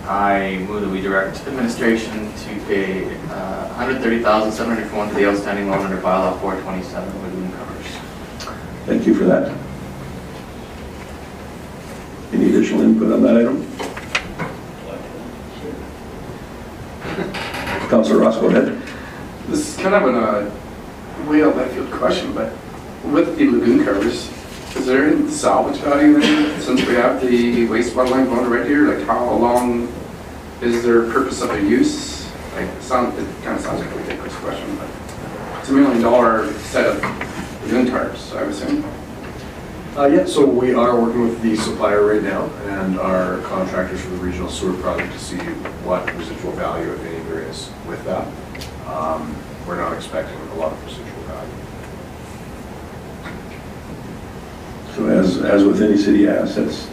I move that we direct administration to pay $130,741 to the outstanding loan under bylaw 427 lagoon covers. Thank you for that. Any additional input on that item? Councillor Ross, go ahead. This is kind of a way out left field question, but with the lagoon covers, is there any salvage value there since we have the wastewater line going right here? Like how long is their purpose of their use? Like it kind of sounds like a ridiculous question, but it's $1 million set of lagoon tarps, I would assume. Yeah, so we are working with the supplier right now and our contractors for the regional sewer project to see what residual value, if any, there is with that. We're not expecting a lot of residual value. So as with any city assets,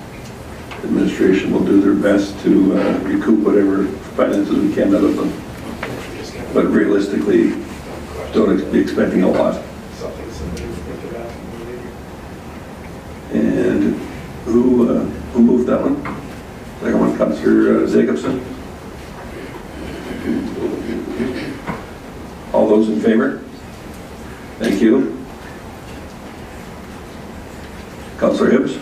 administration will do their best to recoup whatever finances we can out of them. But realistically, don't be expecting a lot. And who moved that one? Second one, Councillor Jacobson. All those in favor? Thank you. Councillor Hibbs.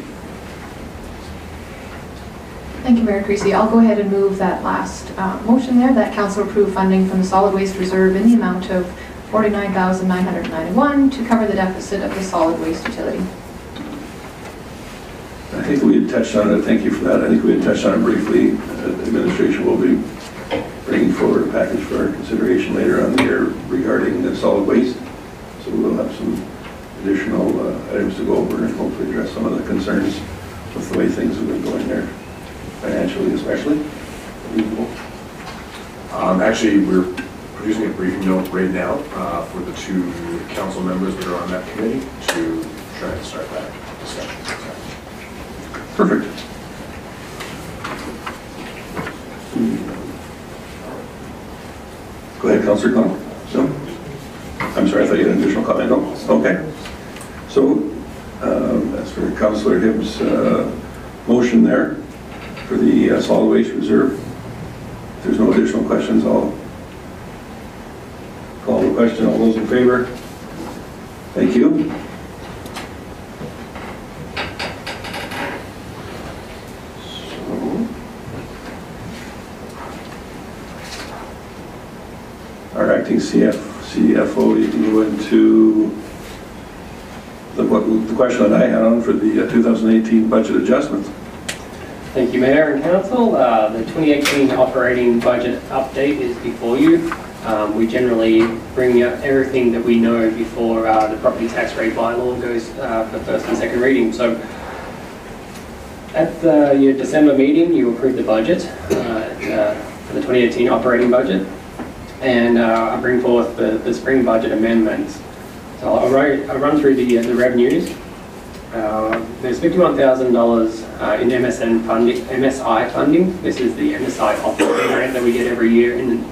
Thank you, Mayor Creasy. I'll go ahead and move that last motion there, that council approve funding from the solid waste reserve in the amount of $49,991 to cover the deficit of the solid waste utility. I think we had touched on it. Thank you for that. I think we had touched on it briefly. The administration will be bringing forward a package for our consideration later on the year regarding the solid waste. So we'll have some additional items to go over and hopefully address some of the concerns with the way things have been going there, financially especially. Actually, we're producing a briefing note right now for the two council members that are on that committee to try to start that discussion. Perfect. Go ahead, Councillor Connell. No? I'm sorry, I thought you had an additional comment. No? Okay. So, as for Councillor Hibbs' motion there for the solid waste reserve, if there's no additional questions, I'll call the question. All those in favor? Thank you. Our acting CFO, you can go into the question that I had on for the 2018 budget adjustments. Thank you, Mayor and Council. The 2018 operating budget update is before you. We generally bring out everything that we know before the property tax rate bylaw goes for first and second reading. So at your December meeting, you approved the budget for the 2018 operating budget. And I bring forth the spring budget amendments. So I'll run through the revenues. There's $51,000 in MSI funding. This is the MSI operating grant that we get every year, in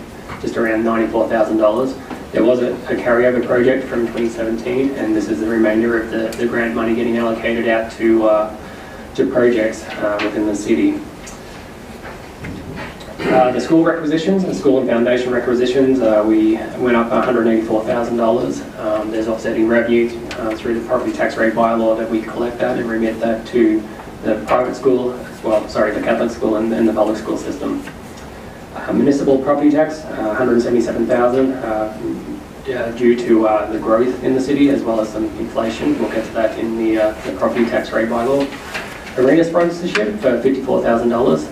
just around $94,000. There was a carryover project from 2017, and this is the remainder of the grant money getting allocated out to projects within the city. The school requisitions, the school and foundation requisitions, we went up $184,000. There's offsetting revenue through the property tax rate bylaw that we collect that and remit that to the private school, the Catholic school and the public school system. Municipal property tax, $177,000 due to the growth in the city as well as some inflation. We'll get to that in the property tax rate bylaw. Arena sponsorship for $54,000.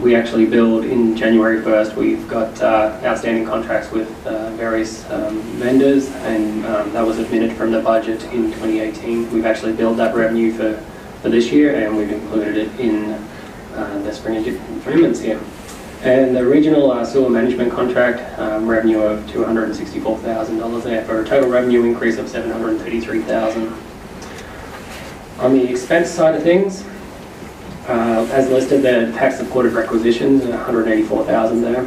We actually billed in January 1st. We've got outstanding contracts with various vendors, and that was admitted from the budget in 2018. We've actually billed that revenue for this year, and we've included it in the spring agreements here. And the regional sewer management contract revenue of $264,000 there for a total revenue increase of $733,000. On the expense side of things, as listed, the tax-supported requisitions, $184,000 there.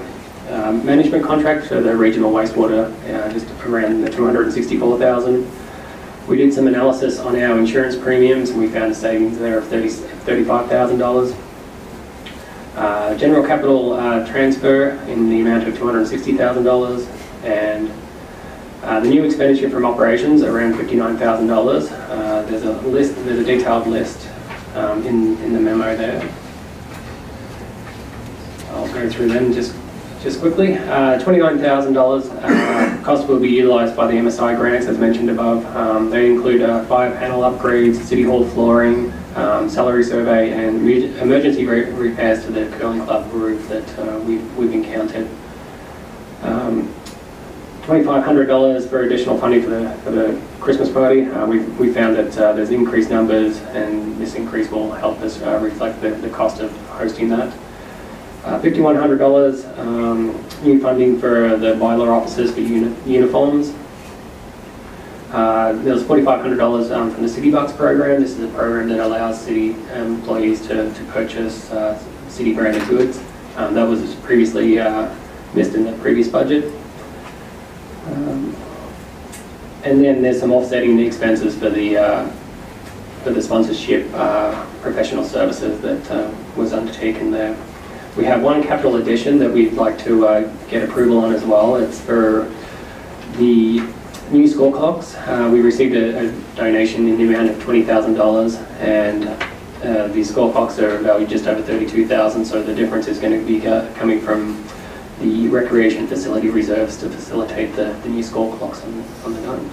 Management contract for the regional wastewater, just around the $264,000. We did some analysis on our insurance premiums, and we found a savings there of $35,000. General capital transfer in the amount of $260,000, and the new expenditure from operations around $59,000. There's a detailed list in the memo there. I'll go through them just quickly. $29,000 cost will be utilised by the MSI grants as mentioned above. They include fire panel upgrades, city hall flooring, salary survey, and emergency repairs to the curling club roof that we've encountered. $2,500 for additional funding for the Christmas party. We found that there's increased numbers, and this increase will help us reflect the cost of hosting that. $5,100 new funding for the boiler officers for uniforms. There was $4,500 from the City Bucks program. This is a program that allows city employees to purchase city branded goods. That was previously missed in the previous budget. And then there's some offsetting the expenses for the sponsorship professional services that was undertaken there. We have one capital addition that we'd like to get approval on as well. It's for the new score clocks. We received a donation in the amount of $20,000, and these score clocks are valued just over $32,000, so the difference is going to be coming from the recreation facility reserves to facilitate the new score clocks on the dome.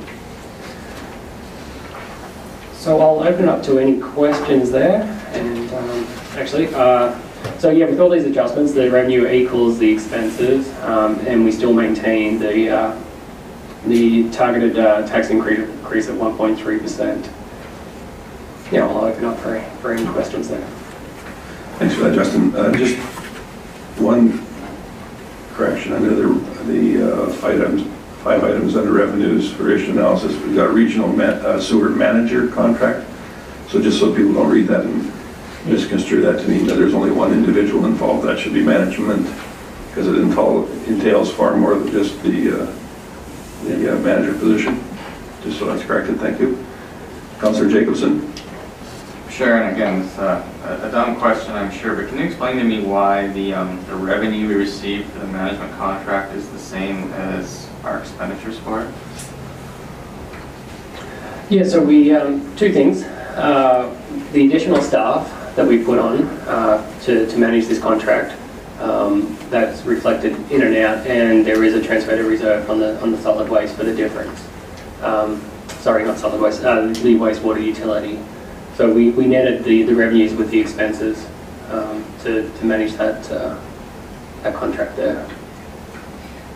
So I'll open up to any questions there, and so yeah, with all these adjustments, the revenue equals the expenses, and we still maintain the targeted tax increase at 1.3%. Yeah, I'll open up for any questions there. Thanks for that, Justin. Just one correction under the 5 items under revenues for issue analysis. We've got regional sewer manager contract. So just so people don't read that and misconstrue that to mean that there's only one individual involved, that should be management, because it entails far more than just the manager position. Just so that's corrected, thank you. Councillor Jacobson. Sure, and again, it's a dumb question, I'm sure, but can you explain to me why the revenue we received for the management contract is the same as our expenditures for it? Yeah, so we, two things. The additional staff that we put on to manage this contract, that's reflected in and out, and there is a transfer to reserve on the solid waste for the difference. Sorry, not solid waste, the wastewater utility. So we netted the revenues with the expenses to manage that contract there.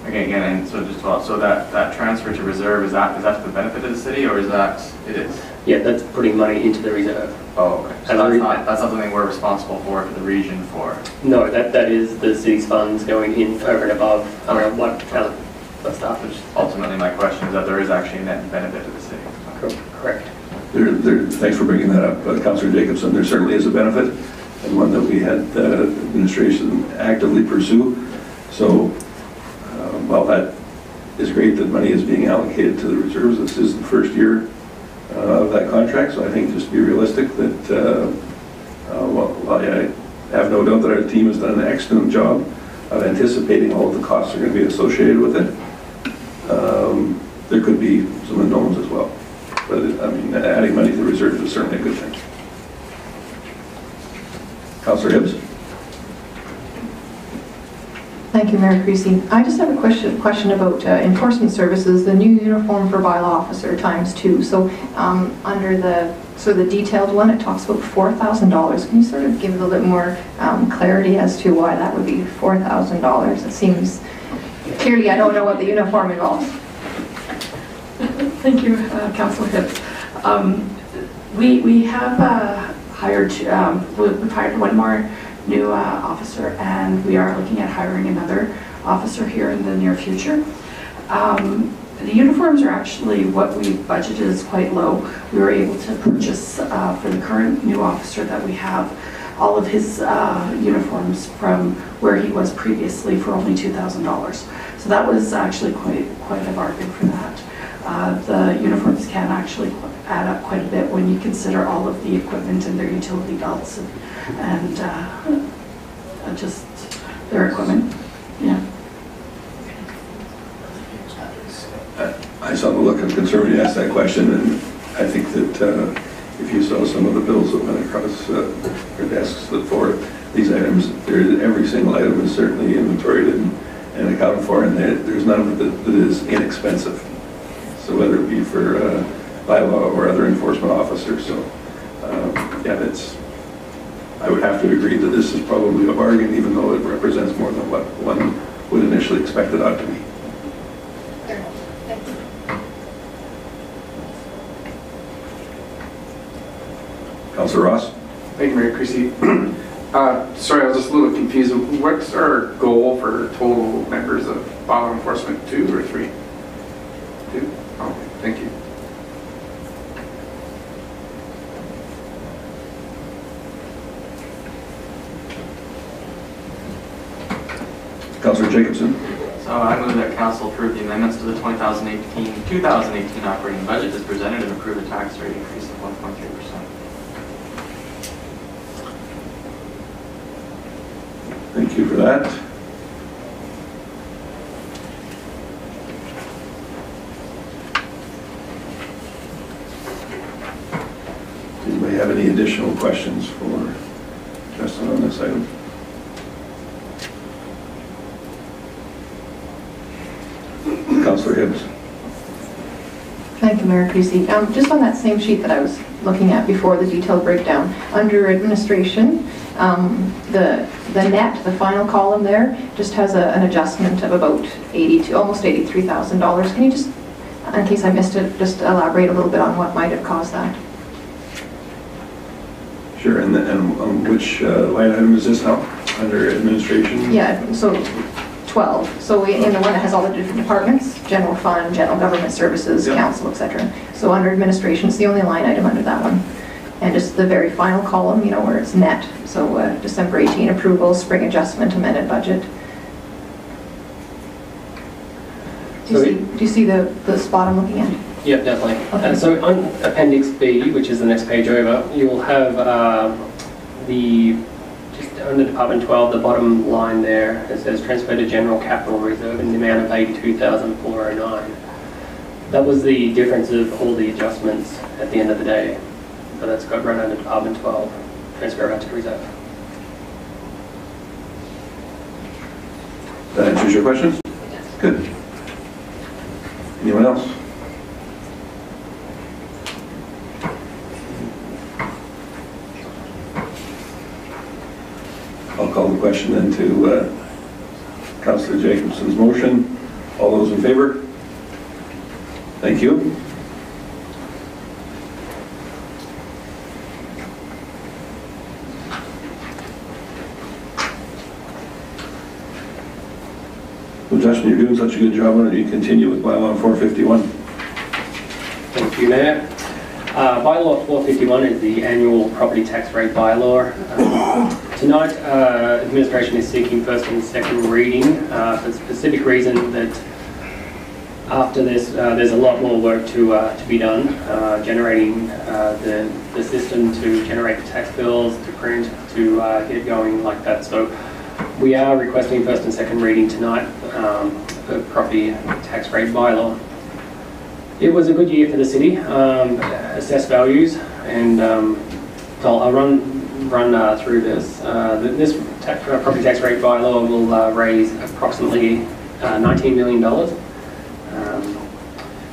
Okay, again, and so just so that transfer to reserve, is that for the benefit of the city, or is that it is? Yeah, that's putting money into the reserve. Oh, okay. So that's not something we're responsible for the region for? No, that is the city's funds going in over and above what the staff is. Ultimately, my question is that there is actually a net benefit to the city. Correct. Thanks for bringing that up, Councillor Jacobson. There certainly is a benefit, and one that we had administration actively pursue. So, while that is great that money is being allocated to the reserves, this is the first year of that contract. So I think just to be realistic that, I have no doubt that our team has done an excellent job of anticipating all of the costs that are going to be associated with it. There could be some unknowns as well. But, I mean, adding money to reserves is certainly a good thing. Councillor Hibbs? Thank you, Mayor Creasy. I just have a question about enforcement services, the new uniform for bylaw officer ×2. So under the detailed one, it talks about $4,000. Can you sort of give a little bit more clarity as to why that would be $4,000? It seems, clearly I don't know what the uniform involves. Thank you, Councillor Hibbs. We have we've hired one more new officer, and we are looking at hiring another officer here in the near future. The uniforms are actually what we budgeted is quite low. We were able to purchase for the current new officer that we have all of his uniforms from where he was previously for only $2,000. So that was actually quite a bargain for that. The uniforms can actually add up quite a bit when you consider all of the equipment and their utility belts and just their equipment. Yeah. I saw the look of concern when you asked that question, and I think that if you saw some of the bills that went across your desks for these items, every single item is certainly inventoried and accounted for, and there's none of it that is inexpensive. So whether it be for bylaw or other enforcement officers, so yeah, I would have to agree that this is probably a bargain, even though it represents more than what one would initially expect it ought to be. Councillor Ross? Thank you, Mayor Creasy. Sorry, I was just a little confused. What's our goal for total members of bylaw enforcement, 2 or 3? 2? Oh, thank you. Councillor Jacobson? So I move that council approve the amendments to the 2018 operating budget as presented and approve a tax rate increase of 1.3%. Thank you for that. Does anybody have any additional questions for Justin on this item? Councillor Hibbs. Thank you, Mayor Creasy. Just on that same sheet that I was looking at before, the detailed breakdown, under administration, the net, the final column there, just has an adjustment of about almost $83,000. Can you just, in case I missed it, just elaborate a little bit on what might have caused that? Sure, and which line item is this now? Under administration? Yeah, so 12. So in the one that has all the different departments, general fund, general government services, yep. Council, etc. So under administration, it's the only line item under that one. And just the very final column, where it's net. So December 18 approval, spring adjustment, amended budget. Do you see the spot I'm looking at? Yep, definitely. Okay. So on Appendix B, which is the next page over, you will have just under Department 12, the bottom line there, it says transfer to general capital reserve in the amount of $82,409. That was the difference of all the adjustments at the end of the day. So that's got run under Department 12, transfer out to reserve. That answers your questions? Yes. Good. Anyone else? I'll call the question then to Councillor Jacobson's motion. All those in favor? Thank you. Well, Justin, you're doing such a good job on it. You continue with bylaw 451. Thank you, Mayor. Bylaw 451 is the annual property tax rate bylaw. Tonight, administration is seeking first and second reading for the specific reason that after this, there's a lot more work to be done, generating the system to generate the tax bills, to print, to get going like that. So We are requesting first and second reading tonight for property tax rate bylaw. It was a good year for the city, assessed values, and so I'll run through this. This property tax rate bylaw will raise approximately $19 million.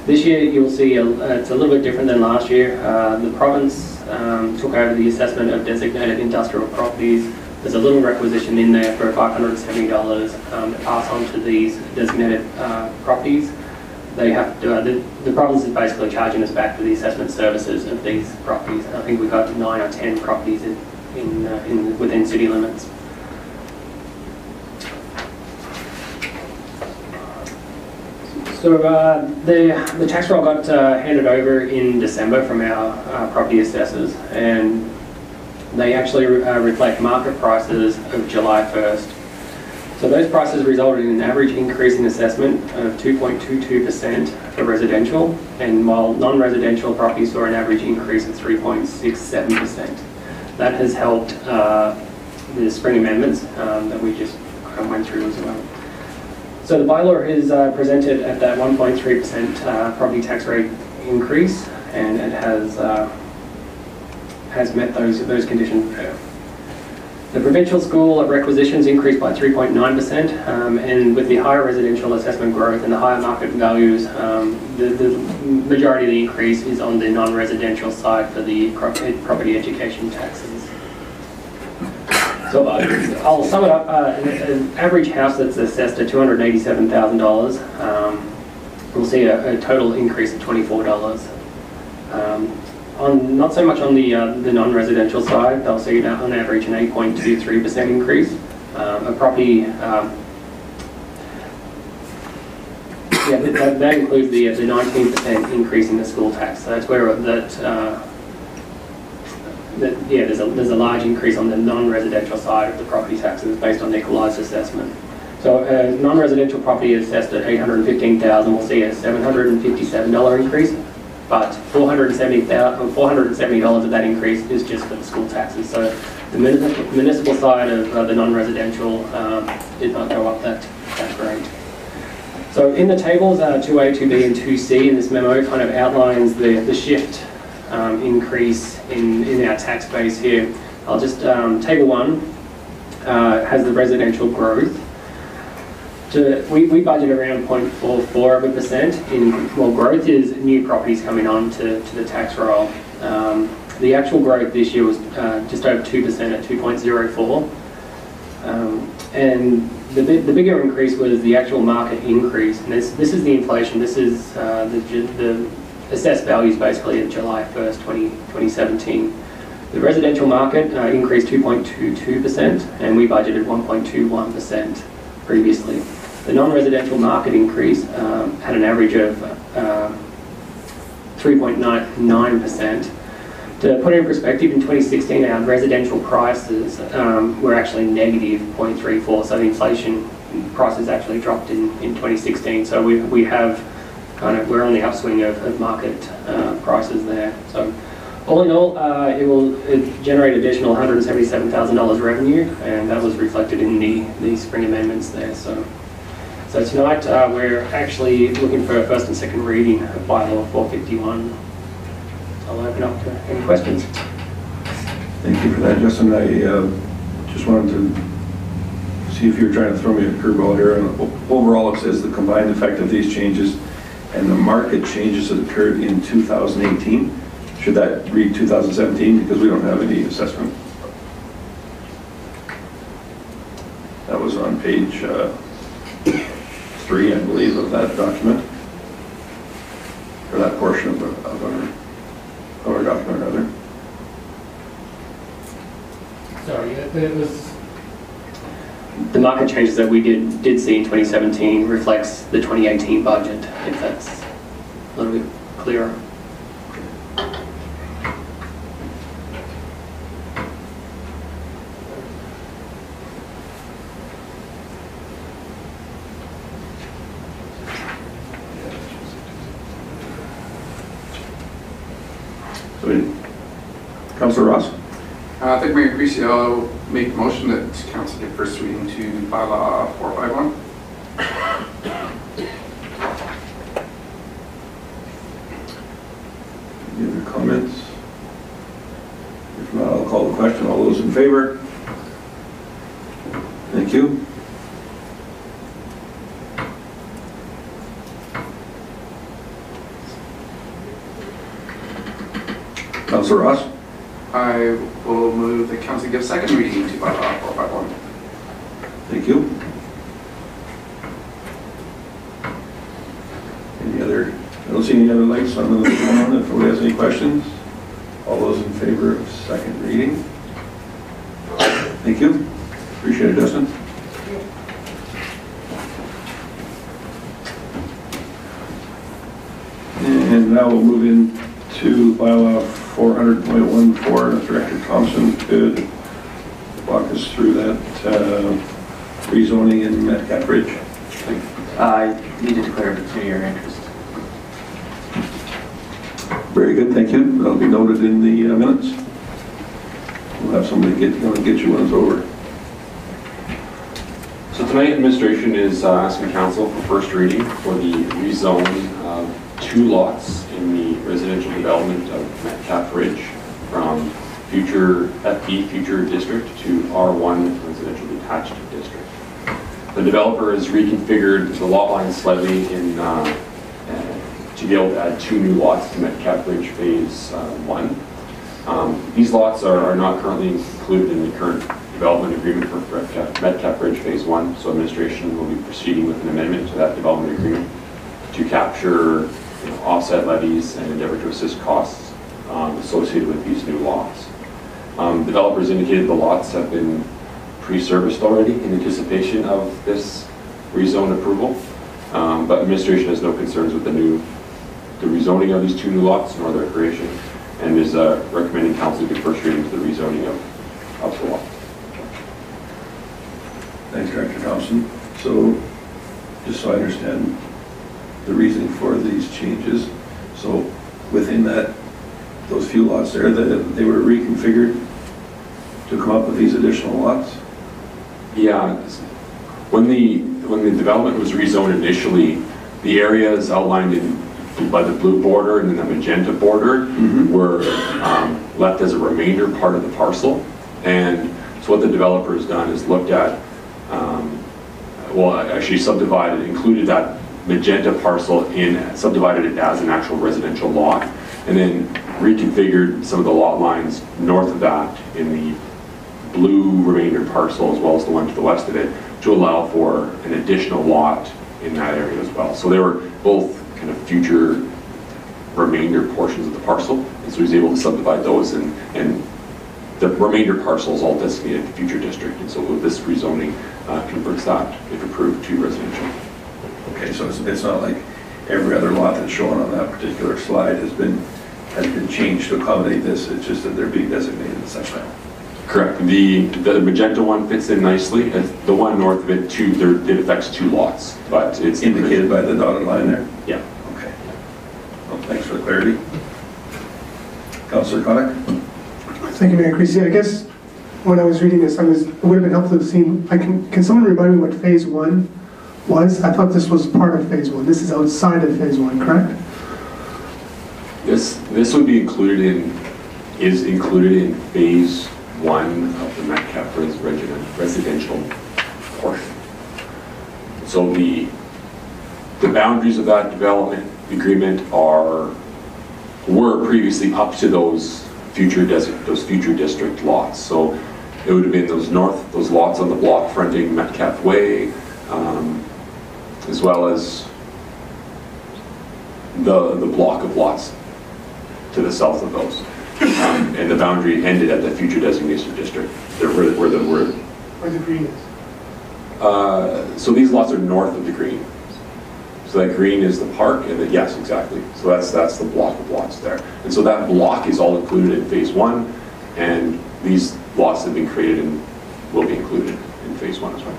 This year you'll see it's a little bit different than last year. The province took over the assessment of designated industrial properties. There's a little requisition in there for $570 to pass on to these designated properties. They have to, the province is basically charging us back for the assessment services of these properties. I think we've got 9 or 10 properties within city limits. So the tax roll got handed over in December from our property assessors, and they actually reflect market prices of July 1st. So those prices resulted in an average increase in assessment of 2.22% for residential, and while non-residential properties saw an average increase of 3.67%. That has helped the spring amendments that we just kind of went through as well. So the bylaw is presented at that 1.3% property tax rate increase, and it has met those conditions. The provincial school requisitions increased by 3.9%, and with the higher residential assessment growth and the higher market values, the majority of the increase is on the non-residential side for the property education taxes. So I'll sum it up. An average house that's assessed at $287,000 will see a total increase of $24. Not so much on the non-residential side, they'll see on average an 8.23% increase. A property, that includes the 19% increase in the school tax. So that's where there's a large increase on the non-residential side of the property taxes based on the equalised assessment. So a non-residential property assessed at $815,000 will see a $757 increase. But $470 of that increase is just for the school taxes. So the municipal side of the non-residential did not go up that great. So in the tables, 2A, 2B, and 2C in this memo kind of outlines the shift increase in our tax base here. I'll just, table 1 has the residential growth. We budget around 0.44%. Well, growth is new properties coming on to the tax roll. The actual growth this year was just over 2% at 2.04%. And the bigger increase was the actual market increase. And this is the inflation. This is the assessed values basically at July 1st, 2017. The residential market increased 2.22%, and we budgeted 1.21% previously. The non-residential market increase had an average of 3.99%. To put it in perspective, in 2016 our residential prices were actually negative 0.34, so the inflation prices actually dropped in 2016. So we have we're on the upswing of market prices there. So all in all, it will generate additional $177,000 revenue, and that was reflected in the spring amendments there. So tonight we're actually looking for a first and second reading of bylaw 451. I'll open up to any questions. Thank you for that, Justin. I just wanted to see if you're trying to throw me a curveball here. And overall, it says the combined effect of these changes and the market changes that occurred in 2018. Should that read 2017 because we don't have any assessment? That was on page 3, I believe, of that document, or that portion of our document, rather. Sorry, it was the market changes that we did see in 2017 reflects the 2018 budget, if that's a little bit clearer. Councillor Ross? Thank you, Mayor Creasy. I'll make a motion that council give first reading to bylaw 451. Any other comments? If not, I'll call the question. All those in favor? Thank you. Councillor Ross? I will move the council give second reading to bylaw 451. Thank you. Any other, I don't see any other lights on the one. If nobody has any questions, all those in favor of second reading? Thank you. Appreciate it, Justin. And now we'll move into bylaw 400.14. Director Thompson could walk us through that rezoning in Metcalf Ridge. I need to declare a two-year interest. Very good, thank you. That'll be noted in the minutes. We'll have somebody get you ones over. So tonight, administration is asking council for first reading for the rezone of 2 lots in the residential development of Metcalf Ridge from future FD future district to R1 residential detached district. The developer has reconfigured the lot line slightly to be able to add 2 new lots to Metcalf Ridge Phase 1. These lots are not currently included in the current development agreement for Metcalf Ridge Phase 1, so administration will be proceeding with an amendment to that development agreement to capture offset levies and endeavor to assist costs associated with these new lots. Developers indicated the lots have been pre-serviced already in anticipation of this rezone approval, but administration has no concerns with the rezoning of these 2 new lots nor their creation, and is recommending council give first reading to the rezoning of the lot. Thanks, Director Thompson. So, just so I understand the reasoning for these changes, so within those few lots there, they were reconfigured to come up with these additional lots? Yeah, when the development was rezoned initially, the areas outlined by the blue border and then the magenta border were left as a remainder part of the parcel. And so what the developer has done is looked at, subdivided, included that magenta parcel subdivided it as an actual residential lot, and then reconfigured some of the lot lines north of that in the blue remainder parcel, as well as the one to the west of it, to allow for an additional lot in that area as well. So they were both kind of future remainder portions of the parcel, and so he's able to subdivide those, and the remainder parcel is all designated future district, and so this rezoning converts that, if approved, to residential. Okay, so it's not like every other lot that's shown on that particular slide has been changed to accommodate this. It's just that they're being designated as such now. Correct. The magenta one fits in nicely. The one north of it, it affects 2 lots, but it's indicated by the dotted line there. Yeah. Okay. Well, thanks for the clarity. Councillor Connick. Thank you, Mayor Creasy. I guess when I was reading this, it would have been helpful to see. Can someone remind me what Phase 1 was? I thought this was part of Phase 1. This is outside of Phase 1, correct? This would be included in Phase 1 of the Metcalf Ridge residential portion. So the boundaries of that development agreement were previously up to those future district lots. So it would have been those lots on the block fronting Metcalf Way, as well as the block of lots to the south of those. And the boundary ended at the future designation district, where Where the green is. So these lots are north of the green. So that green is the park, and yes, exactly. So that's the block of lots there. And so that block is all included in Phase 1, and these lots have been created and will be included in Phase 1 as well.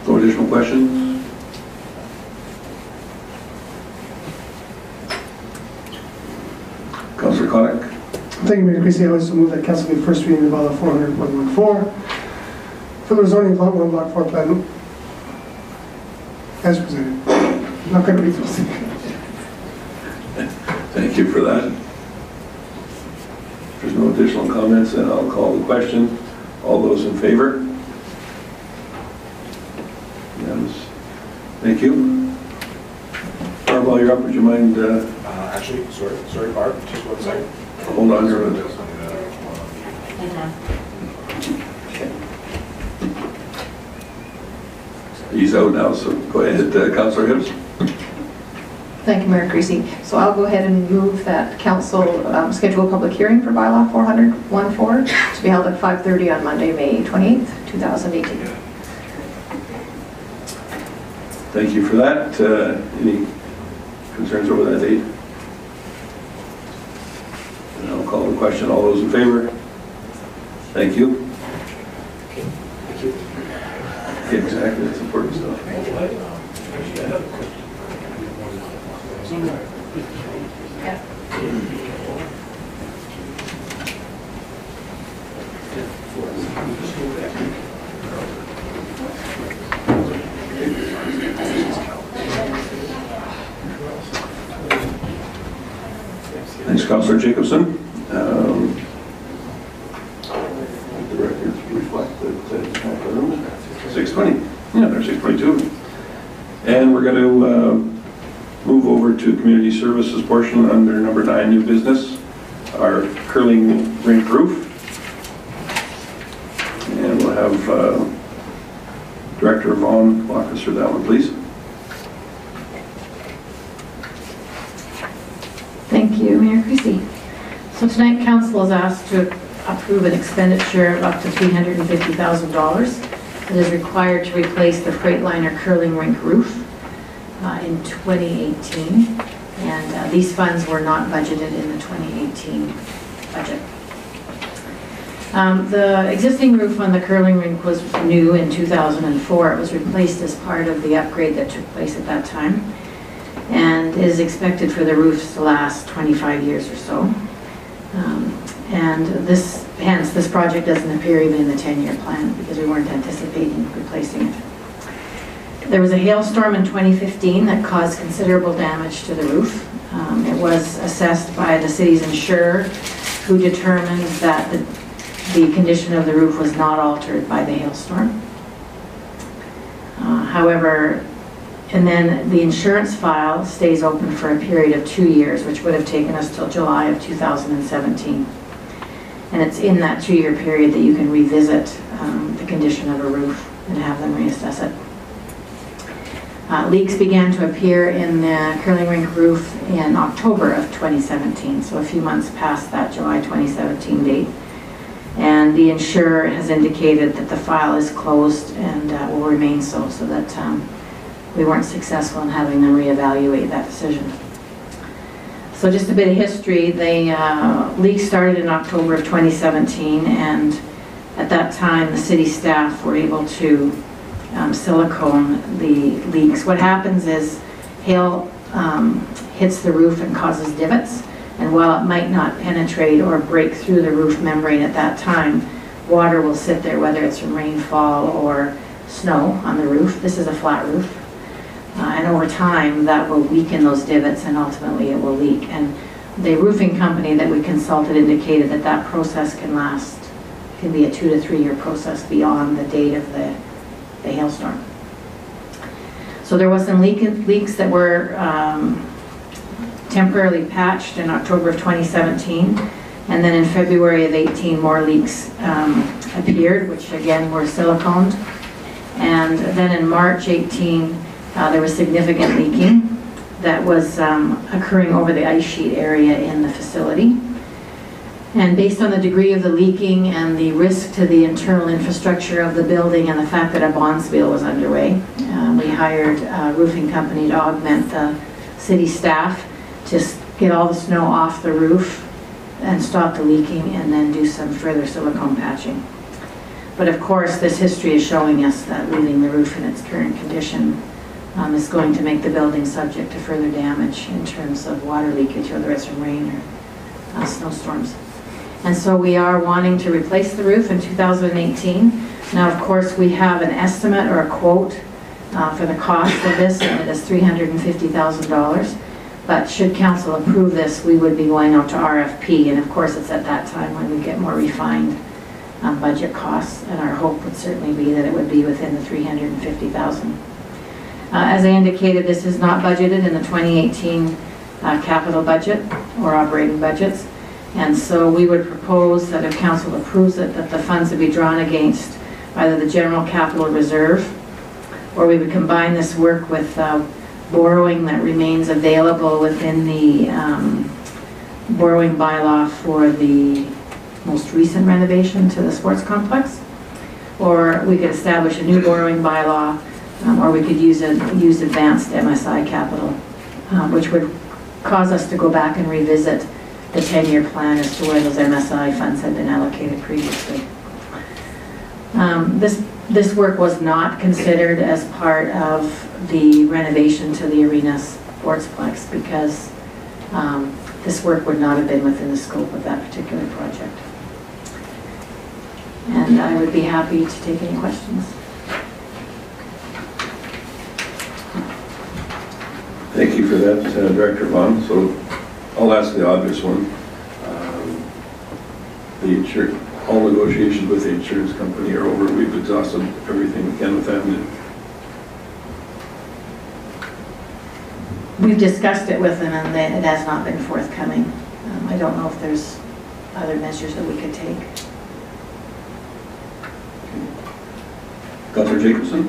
No additional questions? Councillor Konik? Thank you, Mayor Creasy. I also move that council give first reading of bylaw 400.14 for the rezoning of lot 1, block 4 plan as presented. I'm not going to read through this. Thank you for that. If there's no additional comments, then I'll call the question. All those in favor? Yes. Thank you. Barb, while you're up, would you mind... Actually, sorry, Barb, just 1 second. Hold on here. He's out now, so go ahead, Councillor Hibbs. Thank you, Mayor Creasy. So I'll go ahead and move that council schedule a public hearing for bylaw 400.14 to be held at 5:30 on Monday, May 28th, 2018. Thank you for that. Any concerns over that date? And I'll call the question. All those in favor? Thank you. Yeah, exactly. That's important stuff. Thanks, Councillor Jacobson. The records reflect that 6:20. Yeah, they're 6:22. And we're going to move over to community services portion under number 9, new business, our curling rink roof. And we'll have Director Vaughn walk us through that one, please. Thank you, Mayor Creasy. So tonight, council is asked to approve an expenditure of up to $350,000 that is required to replace the Freightliner curling rink roof in 2018. And these funds were not budgeted in the 2018 budget. The existing roof on the curling rink was new in 2004. It was replaced as part of the upgrade that took place at that time, and is expected for the roofs to last 25 years or so. Hence this project doesn't appear even in the 10-year plan because we weren't anticipating replacing it. There was a hailstorm in 2015 that caused considerable damage to the roof. It was assessed by the city's insurer, who determined that the condition of the roof was not altered by the hailstorm. However, and then the insurance file stays open for a period of 2 years, which would have taken us till July of 2017. And it's in that 2-year period that you can revisit the condition of a roof and have them reassess it. Leaks began to appear in the curling rink roof in October of 2017, so a few months past that July 2017 date. And the insurer has indicated that the file is closed and will remain so that we weren't successful in having them reevaluate that decision. So just a bit of history, the leak started in October of 2017, and at that time the city staff were able to silicone the leaks. What happens is hail hits the roof and causes divots, and while it might not penetrate or break through the roof membrane at that time, water will sit there, whether it's from rainfall or snow on the roof. This is a flat roof. And over time, that will weaken those divots and ultimately it will leak. And the roofing company that we consulted indicated that that process can be a 2 to 3 year process beyond the date of the hailstorm. So there was some leaks that were temporarily patched in October of 2017. And then in February of 18, more leaks appeared, which again were siliconed. And then in March 18, there was significant leaking that was occurring over the ice sheet area in the facility. And based on the degree of the leaking and the risk to the internal infrastructure of the building and the fact that a bond spill was underway, we hired a roofing company to augment the city staff to get all the snow off the roof and stop the leaking and then do some further silicone patching. But of course, this history is showing us that leaving the roof in its current condition is going to make the building subject to further damage in terms of water leakage, whether it's from rain or snowstorms. And so we are wanting to replace the roof in 2018. Now, of course, we have an estimate or a quote for the cost of this, and it is $350,000. But should council approve this, we would be going out to RFP, and of course, it's at that time when we get more refined budget costs, and our hope would certainly be that it would be within the $350,000. As I indicated, this is not budgeted in the 2018 capital budget or operating budgets, and so we would propose that if council approves it, that the funds would be drawn against either the general capital reserve, or we would combine this work with borrowing that remains available within the borrowing bylaw for the most recent renovation to the sports complex, or we could establish a new borrowing bylaw, or we could use advanced MSI capital, which would cause us to go back and revisit the 10-year plan as to where those MSI funds had been allocated previously. This work was not considered as part of the renovation to the arena sportsplex because this work would not have been within the scope of that particular project. And I would be happy to take any questions. Thank you for that, Director Vaughn. So I'll ask the obvious one. All negotiations with the insurance company are over. We've exhausted everything we can with them. We've discussed it with them, and it has not been forthcoming. I don't know if there's other measures that we could take. Councilor Jacobson?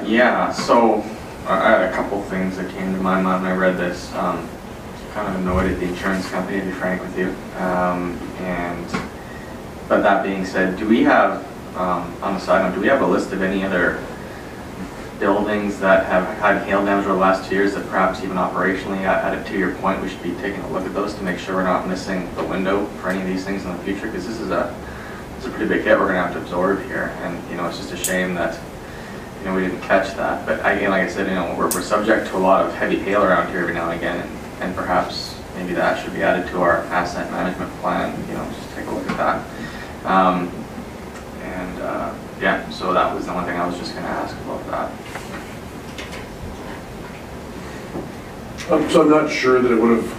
Yeah, so I had a couple things that came to my mind when I read this. Kind of annoyed at the insurance company, to be frank with you. But that being said, do we have, on the side note, do we have a list of any other buildings that have had hail damage over the last 2 years that perhaps even operationally, to your point, we should be taking a look at those to make sure we're not missing the window for any of these things in the future? Because this is a pretty big hit we're going to have to absorb here, and it's just a shame that we didn't catch that. But again, like I said, we're subject to a lot of heavy hail around here every now and again, and perhaps maybe that should be added to our asset management plan. Just take a look at that. Yeah, so that was the one thing I was just going to ask about that. So I'm not sure that it would have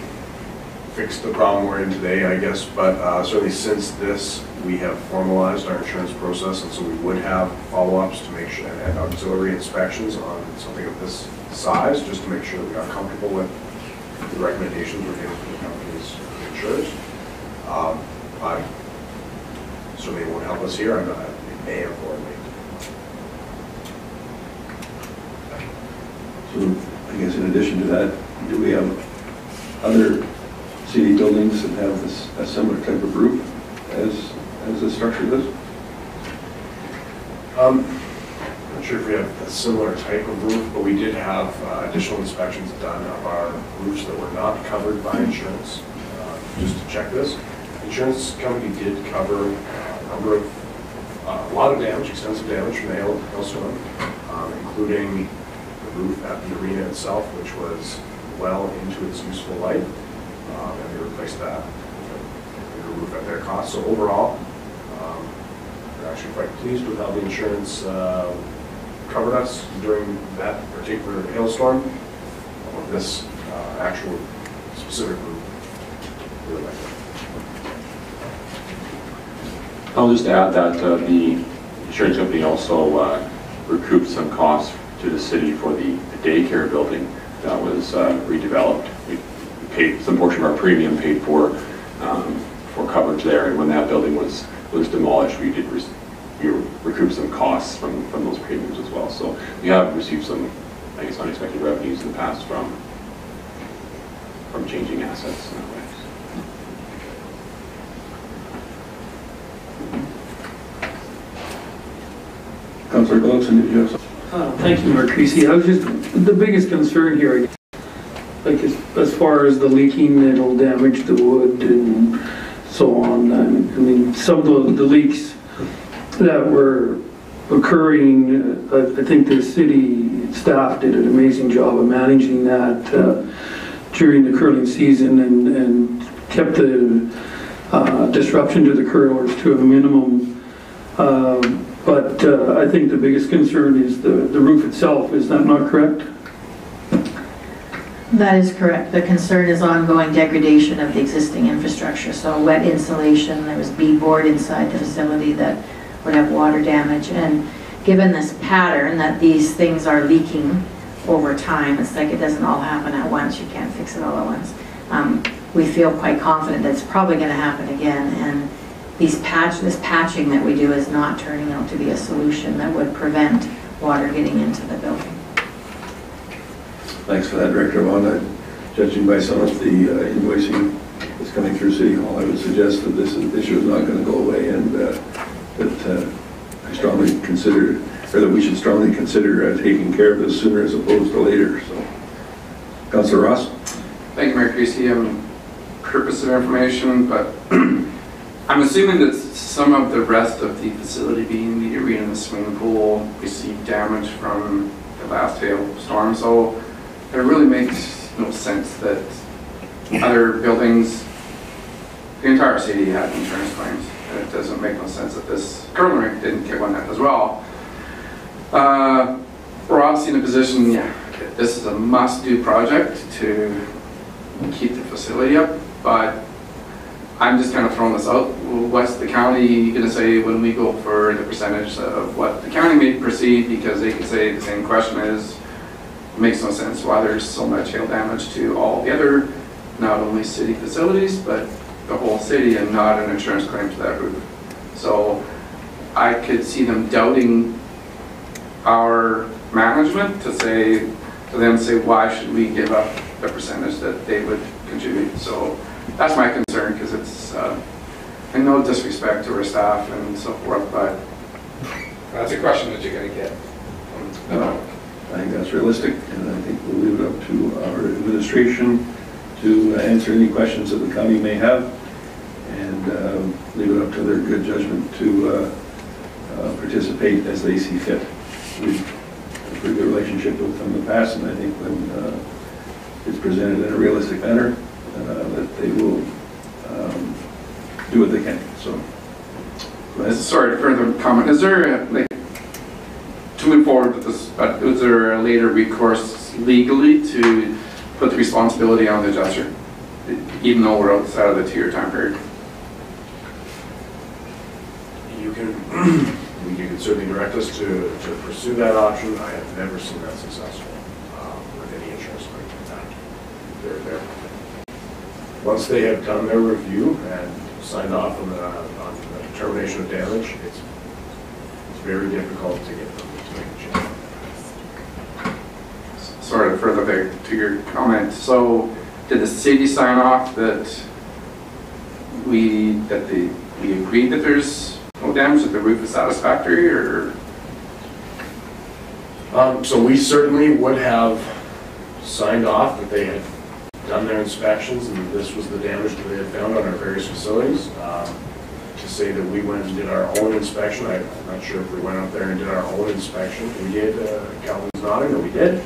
fixed the problem we're in today, I guess, but certainly since this, we have formalized our insurance process, and so we would have follow-ups to make sure, and auxiliary inspections on something of this size, just to make sure that we are comfortable with the recommendations we're getting from the company's insurers. But certainly it won't help us here. It may importantly. So I guess in addition to that, do we have other city buildings that have a similar type of roof as the structure does? I'm not sure if we have a similar type of roof, but we did have additional inspections done of our roofs that were not covered by insurance, just to check this. The insurance company did cover a lot of damage, extensive damage from the hailstorm, including the roof at the arena itself, which was well into its useful life, and they replaced that with a roof at their cost. So overall, we're actually quite pleased with how the insurance covered us during that particular hailstorm. This actual specific roof, really like that. I'll just add that the insurance company also recouped some costs to the city for the daycare building that was redeveloped. We paid some portion of our premium paid for coverage there, and when that building was demolished, we did recoup some costs from those premiums as well. So we have received some, I guess, unexpected revenues in the past from changing assets in that way. Councilor Gullickson, did you have something? Thank you, Mayor Creasy. I was just, the biggest concern here, like as far as the leaking, it'll damage the wood and so on. I mean, some of the leaks that were occurring, I think the city staff did an amazing job of managing that during the curling season and kept the disruption to the curlers to a minimum. But I think the biggest concern is the roof itself. Is that not correct? That is correct. The concern is ongoing degradation of the existing infrastructure. So wet insulation, there was beadboard inside the facility that would have water damage. And given this pattern that these things are leaking over time, it's like it doesn't all happen at once. You can't fix it all at once. We feel quite confident that it's probably going to happen again. And this patching that we do is not turning out to be a solution that would prevent water getting into the building. Thanks for that, Director Vaughn. Judging by some of the invoicing that's coming through City Hall, I would suggest that this issue is not going to go away, and that I strongly consider, or that we should strongly consider taking care of this sooner as opposed to later. So, Councillor Ross. Thank you, Mayor Creasy. Purpose of information, but I'm assuming that some of the rest of the facility, being the arena and the swimming pool, received damage from the last hailstorm. So it really makes no sense that other buildings, the entire city had insurance claims. And it doesn't make no sense that this curling rink didn't get one as well. We're obviously in a position, this is a must-do project to keep the facility up, but I'm just kind of throwing this out. What's the county going to say when we go for the percentage of what the county may perceive? Because they could say the same question is, it makes no sense why there's so much hail damage to all the other, not only city facilities, but the whole city, and not an insurance claim to that roof. So I could see them doubting our management to them say, why should we give up the percentage that they would contribute? So that's my concern, because it's, and no disrespect to our staff and so forth, but that's a question that you're going to get. I think that's realistic, and I think we'll leave it up to our administration to answer any questions that the county may have, and leave it up to their good judgment to participate as they see fit. We've had a pretty good relationship with them in the past, and I think when it's presented in a realistic manner, that they will do what they can. So, go ahead. Sorry, further comment. Is there, to move forward with this, but is there a later recourse legally to put the responsibility on the adjuster, even though we're outside of the 2-year time period? You can certainly direct us to pursue that option. I have never seen that successful with any insurance claim like that. They're once they have done their review and signed off on the determination of damage, it's very difficult to get them to make a change. Sorry to further back to your comment. So did the city sign off that we agreed that there's no damage, that the roof is satisfactory, or? So we certainly would have signed off that they had done their inspections and this was the damage that they had found on our various facilities. To say that we went and did our own inspection, I'm not sure if we went out there and did our own inspection. We did, Calvin's nodding that we did,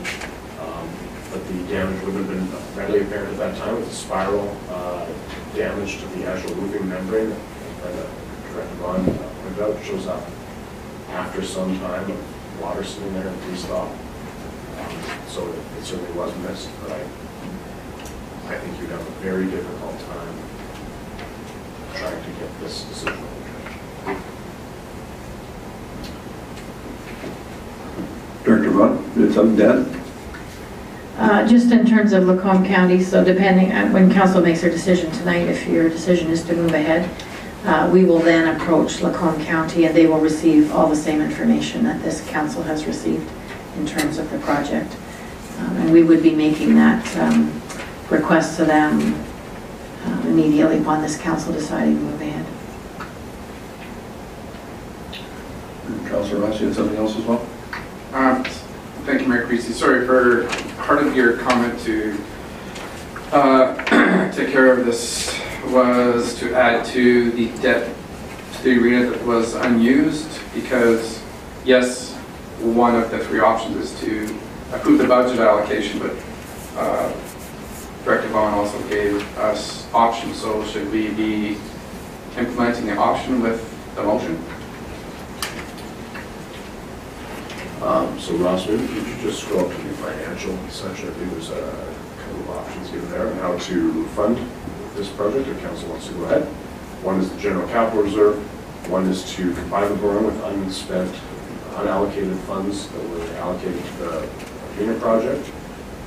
but the damage would have been readily apparent at that time. It's a spiral damage to the actual roofing membrane that Director Vaughn pointed out. It shows up after some time of water sitting there and pre-stop. So it certainly was missed, but I think you'd have a very difficult time trying to get this decision overturned. Director Vaughn, you had something to add? Just in terms of Lacombe County, so depending on when council makes their decision tonight, if your decision is to move ahead, we will then approach Lacombe County and they will receive all the same information that this council has received in terms of the project. And we would be making that request to them immediately upon this council deciding to move ahead. Councillor Ross, you had something else as well? Thank you, Mayor Creasy. Sorry for part of your comment to take care of this was to add to the debt to the arena that was unused, because yes, one of the three options is to approve the budget allocation, but Director Vaughn also gave us options, so should we be implementing the option with the motion? So Ross, maybe could you just scroll up to the financial section? I think there's a couple of options given there on how to fund this project, if council wants to go ahead. One is the general capital reserve. One is to combine the borrowing with unspent, unallocated funds that were allocated to the arena project.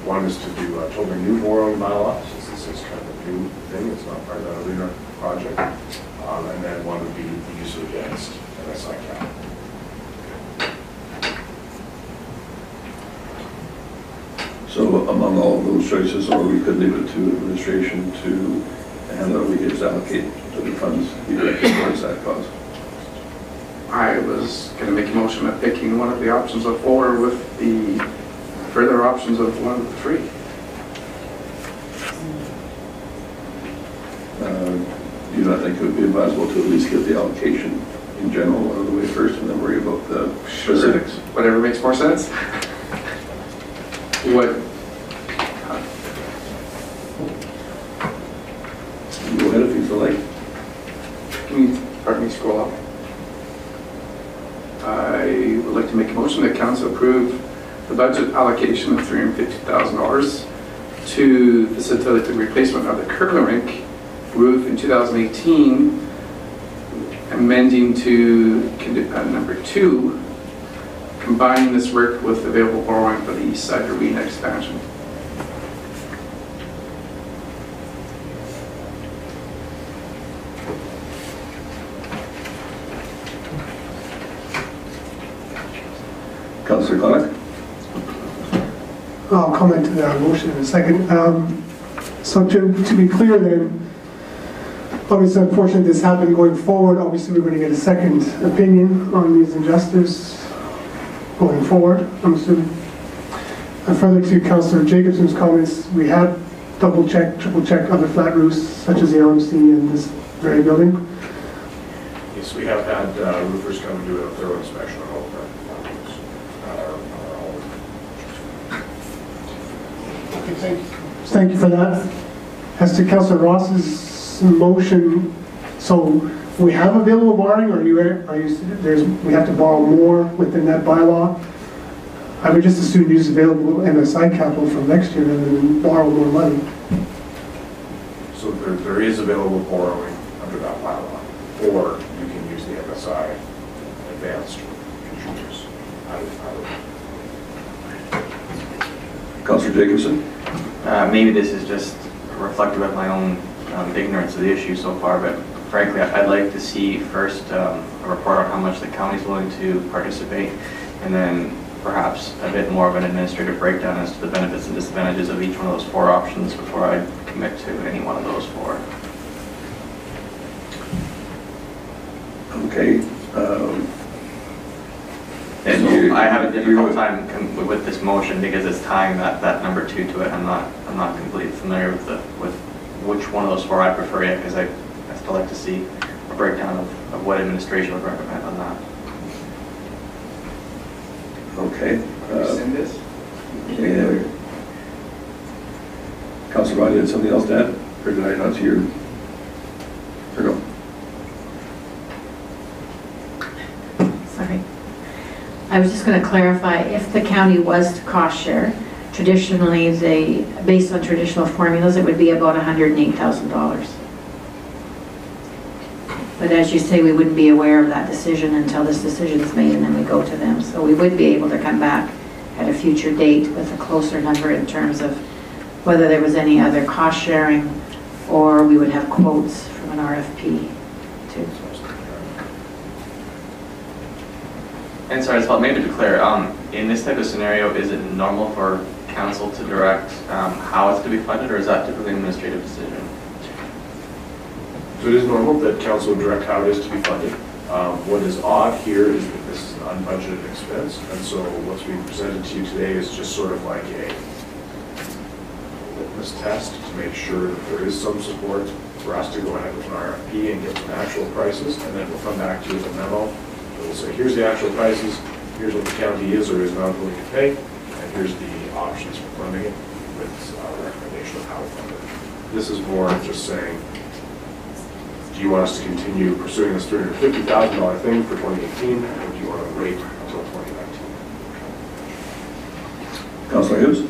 One is to do a totally new borrowing bylaw, since this is kind of a new thing, it's not part of that arena project. And then one would be the use of advanced MSI cap. So among all of those choices, or we could leave it to administration to handle, we just allocate the funds directly towards that cause. I was going to make a motion of picking one of the options of 4 with the further options of 1 of the 3. Do you not think it would be advisable to at least get the allocation in general out of the way first and then worry about the specifics? Whatever makes more sense. What? Go ahead if you feel like. Pardon me, scroll up. I would like to make a motion that council approve the budget allocation of $350,000 to facilitate the replacement of the curling rink roof in 2018, amending to number 2, combining this work with available borrowing for the East Side Arena expansion. Councillor Clark? I'll comment to that motion in a second. So to be clear then, obviously unfortunately this happened going forward. Obviously we're going to get a second opinion on these injustices going forward, I'm assuming. And further to Councillor Jacobson's comments, we have double-checked, triple-checked other flat roofs such as the RMC in this very building. Yes, we have had roofers come and do a thorough inspection on all of our roofs. Thank you for that. As to Councillor Ross's motion, so we have available borrowing, or we have to borrow more within that bylaw? I would just as soon use available MSI capital from next year than borrow more money. So there is available borrowing under that bylaw, or you can use the MSI advanced contributors. Councillor Jacobson? Maybe this is just reflective of my own ignorance of the issue so far, but frankly, I'd like to see first a report on how much the county's willing to participate, and then perhaps a bit more of an administrative breakdown as to the benefits and disadvantages of each one of those 4 options before I commit to any one of those 4. Okay. And so I have a difficult time with this motion because it's tying that number 2 to it. I'm not completely familiar with which one of those 4 I prefer yet, because I still like to see a breakdown of what administration would recommend on that. Okay. Send this? Yeah. Councillor Ryan, did something else to add? Or did I not see your? Or no? Sorry. I was just going to clarify, if the county was to cost share, traditionally, based on traditional formulas, it would be about $108,000. But as you say, we wouldn't be aware of that decision until this decision is made and then we go to them. So we would be able to come back at a future date with a closer number in terms of whether there was any other cost sharing, or we would have quotes from an RFP too. And sorry, maybe to be clear, in this type of scenario, is it normal for council to direct how it's to be funded, or is that typically an administrative decision? So it is normal that council would direct how it is to be funded. What is odd here is that this is an unbudgeted expense, and so what's being presented to you today is just sort of like a litmus test to make sure that there is some support for us to go ahead with an RFP and get some actual prices, and then we'll come back to you with a memo. We'll say, here's the actual prices, here's what the county is or is not willing to pay, and here's the options for funding it with a recommendation of how to fund it. This is more just saying, do you want us to continue pursuing this $350,000 thing for 2018, or do you want to wait until 2019? Councillor Hughes?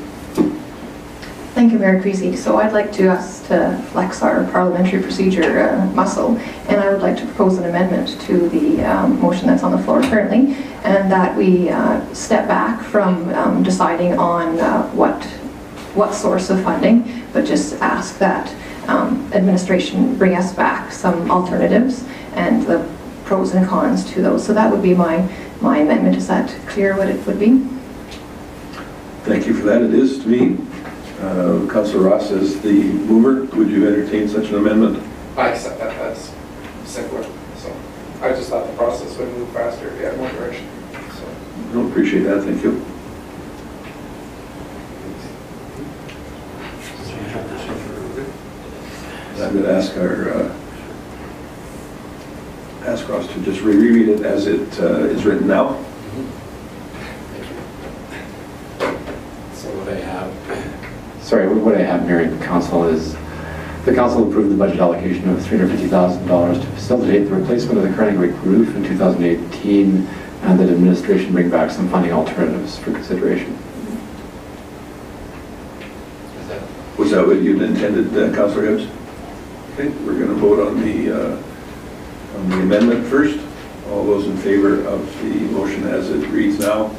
Thank you, Mayor Creasy. So I'd like to us to flex our parliamentary procedure muscle, and I would like to propose an amendment to the motion that's on the floor currently, and that we step back from deciding on what source of funding, but just ask that administration bring us back some alternatives and the pros and cons to those. So that would be my amendment. Is that clear what it would be? Thank you for that. It is to me. Councillor Ross is the mover. Would you entertain such an amendment? I accept that. That's simpler. So I just thought the process would move faster if you had more direction. So I don't appreciate that. Thank you. I'm going to ask Ross to just reread it as it is written now. What I have, Mayor and Council, is the Council approved the budget allocation of $350,000 to facilitate the replacement of the Kearney Creek roof in 2018, and that administration bring back some funding alternatives for consideration. Was that what you intended, Councillor Hibbs? Okay, we're going to vote on the amendment first. All those in favor of the motion as it reads now?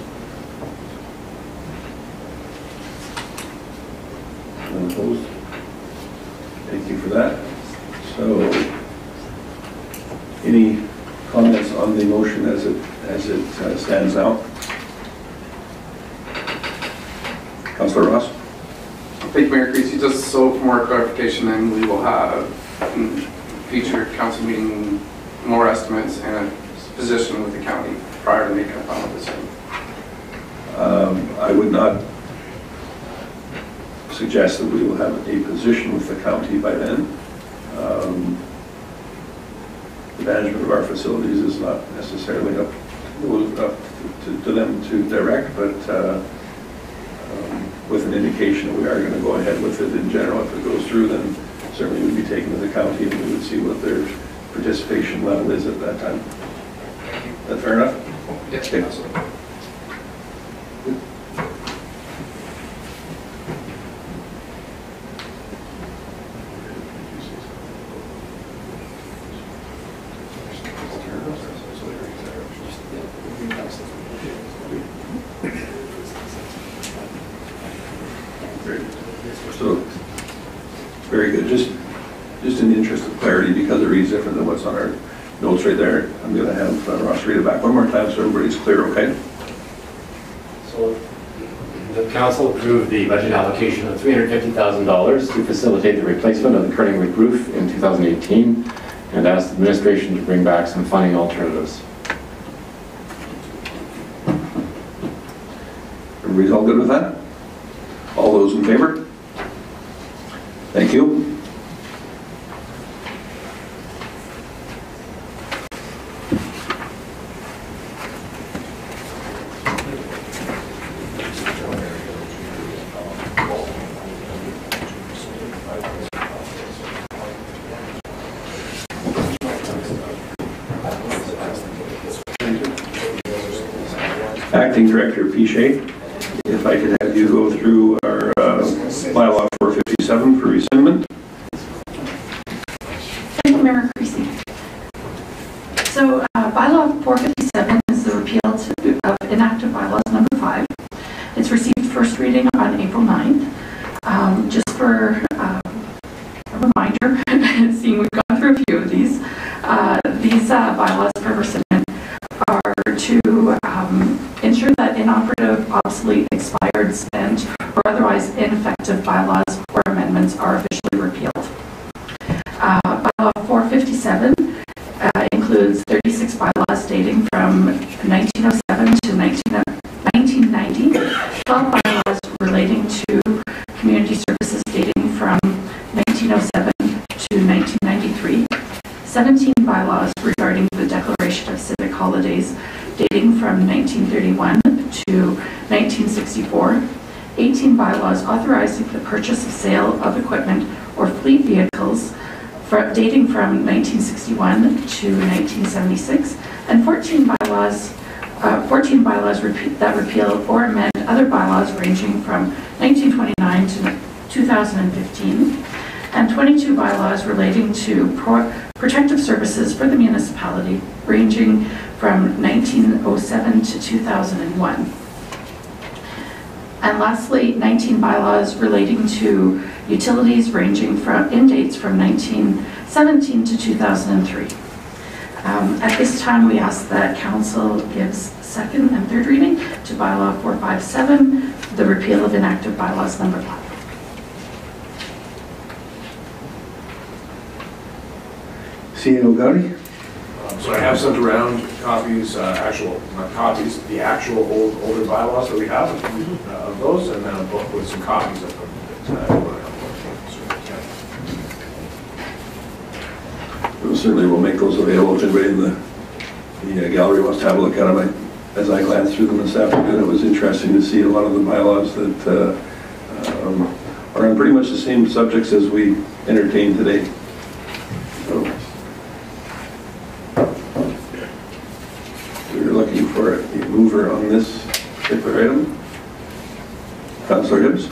None opposed? Thank you for that. So, any comments on the motion as it stands now? Councillor Ross? thank you, Mayor Creasy. Just so for more clarification, then we will have in future council meeting more estimates and a position with the county prior to making a final decision. I would not suggest that we will have a position with the county by then. The management of our facilities is not necessarily up to them to direct, but with an indication that we are going to go ahead with it in general. If it goes through, then certainly we'd be taken to the county and we would see what their participation level is at that time. Is that fair enough? Yes, okay. So, very good. Just in the interest of clarity, because it reads different than what's on our notes right there, I'm going to have Ross read it back one more time so everybody's clear, okay? So the council approved the budget allocation of $350,000 to facilitate the replacement of the Kearney Creek roof in 2018, and asked the administration to bring back some funding alternatives. Everybody's all good with that? All those in favor? Thank you. Acting Director Piche, if I could have you go through our bylaw 457 for rescindment. Thank you, Mayor Creasy. So bylaw 457 is the repeal of inactive bylaws number 5. It's received first reading on April 9th. Just for a reminder, seeing we've gone through a few of these bylaws for rescindment are to ensure that inoperative, obsolete, expired, spent, or otherwise ineffective bylaws or amendments are officially repealed. Bylaw 457 includes 36 bylaws dating from 1907 to 1990, 12 bylaws relating to community services dating from 1907 to 1990. 17 bylaws regarding the declaration of civic holidays dating from 1931 to 1964, 18 bylaws authorizing the purchase of sale of equipment or fleet vehicles dating from 1961 to 1976, and 14 bylaws that repeal or amend other bylaws ranging from 1929 to 2015, and 22 bylaws relating to protective services for the municipality ranging from 1907 to 2001. And lastly, 19 bylaws relating to utilities ranging in dates from 1917 to 2003. At this time, we ask that Council gives second and third reading to Bylaw 457, the repeal of inactive bylaws number 5. C.N. O'Goody? So I have sent around copies, not copies, the actual older bylaws that we have of those, and then a book with some copies of them. Certainly we'll make those available to everybody in the gallery wants to have a look at them. As I glanced through them this afternoon, it was interesting to see a lot of the bylaws that are on pretty much the same subjects as we entertained today. So, we're looking for a mover on this particular item. Councillor Hibbs.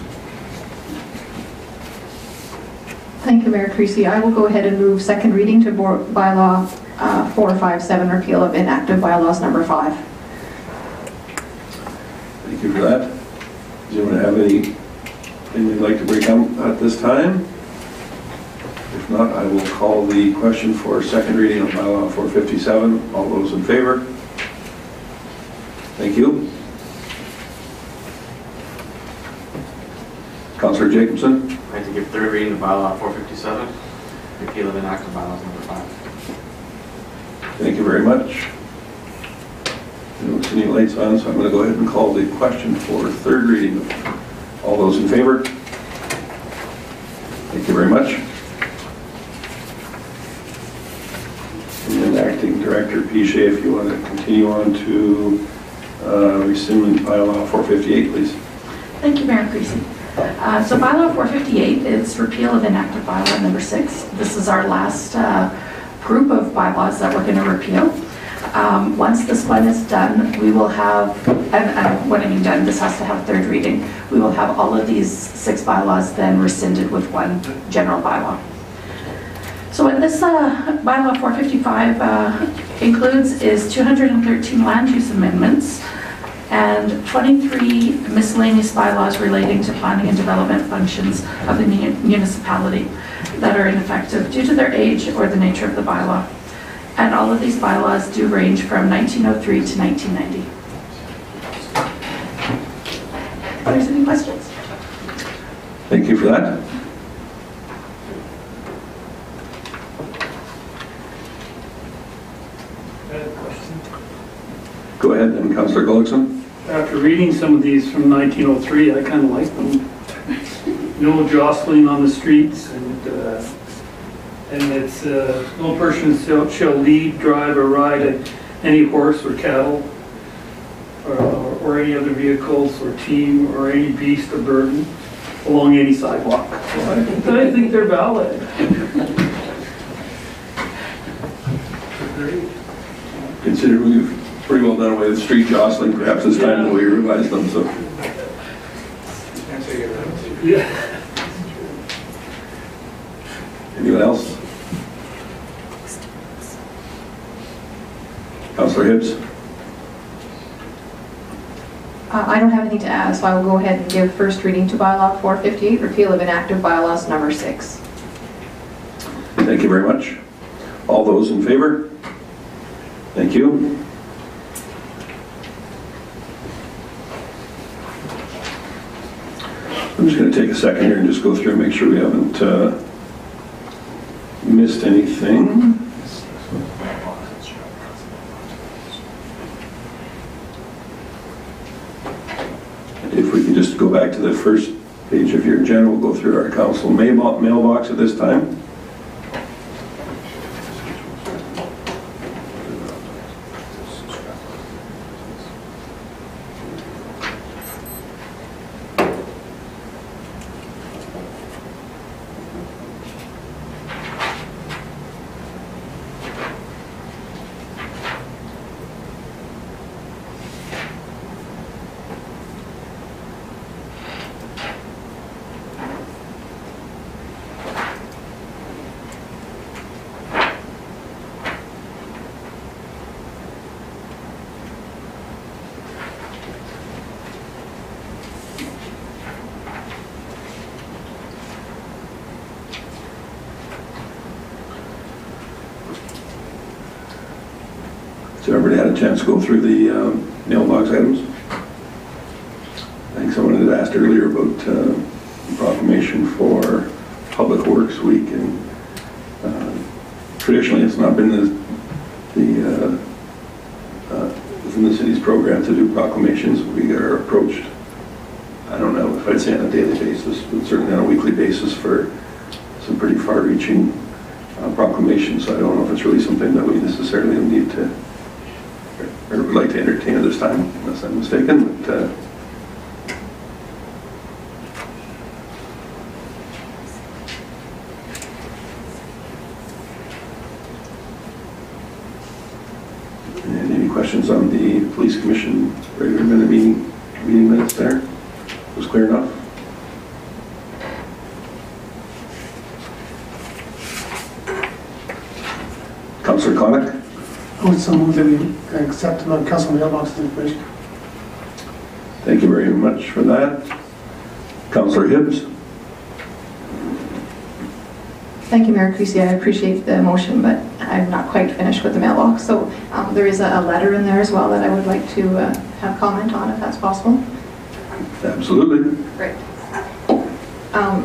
Thank you, Mayor Creasy. I will go ahead and move second reading to bylaw 457, repeal of inactive bylaws number 5. Thank you for that. Does anyone have anything they'd like to bring up at this time? If not, I will call the question for second reading on bylaw 457. All those in favor? Thank you. Councillor Jacobson. I'd like to give third reading to bylaw 457, repeal of inactive bylaws number 5. Thank you very much. I don't see any lights on, so I'm going to go ahead and call the question for third reading. All those in favor? Thank you very much. And then Acting Director Piche, if you want to continue on to rescind bylaw 458, please. Thank you, Mayor Creasy. So bylaw 458 is repeal of inactive bylaw number 6. This is our last group of bylaws that we're going to repeal. Once this one is done, we will have, and when I mean done, this has to have third reading, we will have all of these 6 bylaws then rescinded with one general bylaw. So what this bylaw 455 includes is 213 land use amendments and 23 miscellaneous bylaws relating to planning and development functions of the municipality that are ineffective due to their age or the nature of the bylaw. And all of these bylaws do range from 1903 to 1990. If there's any questions? Thank you for that. Go ahead, and Councillor Gullickson. After reading some of these from 1903, I kind of like them. No jostling on the streets, and it's no person shall lead, drive, or ride any horse or cattle, or any other vehicles or team or any beast or burden along any sidewalk. So I think they're valid. Considering we've pretty well done away with street jostling, perhaps it's time that we revise them. So. Yeah. Anyone else? Councillor Hibbs. I don't have anything to add, so I will go ahead and give first reading to bylaw 458, repeal of inactive bylaws number 6. Thank you very much. All those in favor? Thank you. I'm just going to take a second here and just go through and make sure we haven't missed anything. If we can just go back to the first page of your agenda, we'll go through our council mailbox at this time. So everybody had a chance to go through the mailbox items? I think someone had asked earlier about the proclamation for Public Works Week, and traditionally it's not been within the city's program to do proclamations. We are approached, I don't know if I'd say on a daily basis, but certainly on a weekly basis for some pretty far-reaching proclamations. So I don't know if it's really something that we necessarily need to, or would like to entertain at this time, unless I'm mistaken. But, and any questions on the Police Commission regular meeting minutes there? Was clear enough? Councillor Connick? I would so move that we accept non-council mailbox information. Thank you very much for that. Councillor Hibbs? Thank you, Mayor Creasy. I appreciate the motion, but I'm not quite finished with the mailbox. So there is a letter in there as well that I would like to have comment on, if that's possible. Absolutely. Great.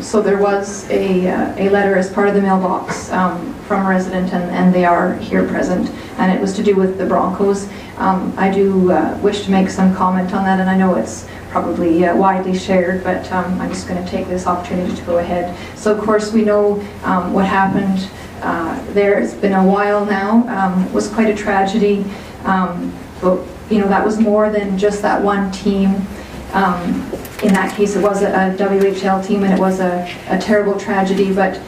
So there was a letter as part of the mailbox from a resident, and they are here present, and it was to do with the Broncos. I do wish to make some comment on that, and I know it's probably widely shared, but I'm just going to take this opportunity to go ahead. So of course we know what happened there. It's been a while now. It was quite a tragedy, but you know, that was more than just that one team. In that case, it was a WHL team, and it was a terrible tragedy, but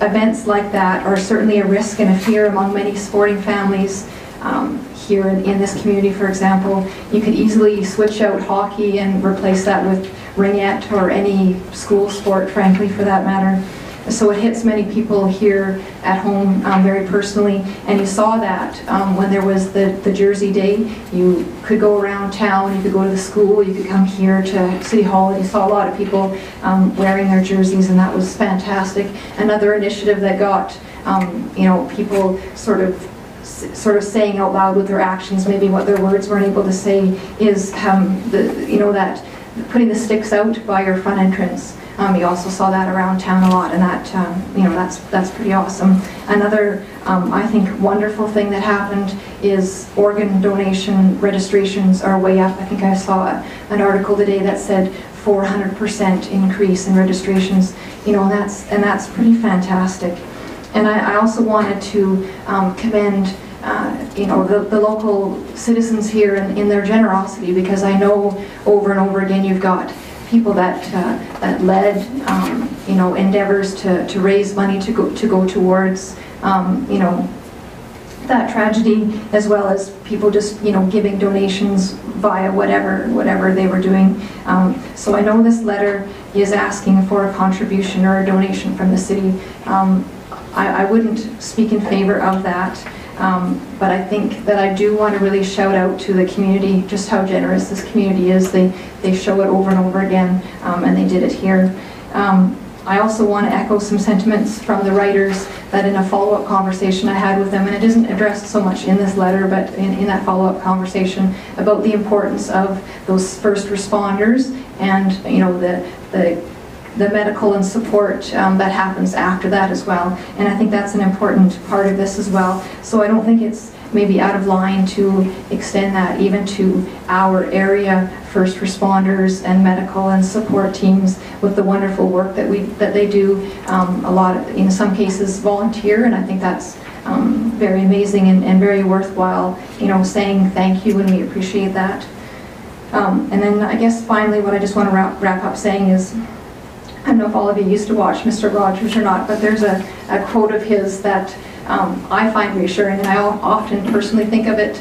events like that are certainly a risk and a fear among many sporting families. Here in this community, for example, you could easily switch out hockey and replace that with ringette or any school sport, frankly, for that matter. So it hits many people here at home very personally, and you saw that when there was the Jersey Day. You could go around town, you could go to the school, you could come here to City Hall, and you saw a lot of people wearing their jerseys, and that was fantastic. Another initiative that got you know, people sort of saying out loud with their actions maybe what their words weren't able to say is you know, that putting the sticks out by your front entrance. You also saw that around town a lot, and that you know, that's pretty awesome. Another I think wonderful thing that happened is organ donation registrations are way up. I think I saw an article today that said 400% increase in registrations. You know, and that's pretty fantastic. And I also wanted to commend you know, the local citizens here in their generosity, because I know over and over again you've got people that led you know, endeavors to raise money to go towards you know, that tragedy, as well as people just, you know, giving donations via whatever they were doing. So I know this letter is asking for a contribution or a donation from the city. I wouldn't speak in favor of that, but I think that I do want to really shout out to the community just how generous this community is. They show it over and over again, and they did it here. I also want to echo some sentiments from the writers that in a follow-up conversation I had with them, and it isn't addressed so much in this letter, but in that follow-up conversation about the importance of those first responders and, you know, the medical and support that happens after that as well. And I think that's an important part of this as well. So I don't think it's maybe out of line to extend that even to our area first responders and medical and support teams with the wonderful work that they do. A lot of, in some cases, volunteer, and I think that's very amazing and very worthwhile, you know, saying thank you, and we appreciate that. And then I guess finally what I just want to wrap up saying is, I don't know if all of you used to watch Mr. Rogers or not, but there's a quote of his that I find reassuring, and I often personally think of it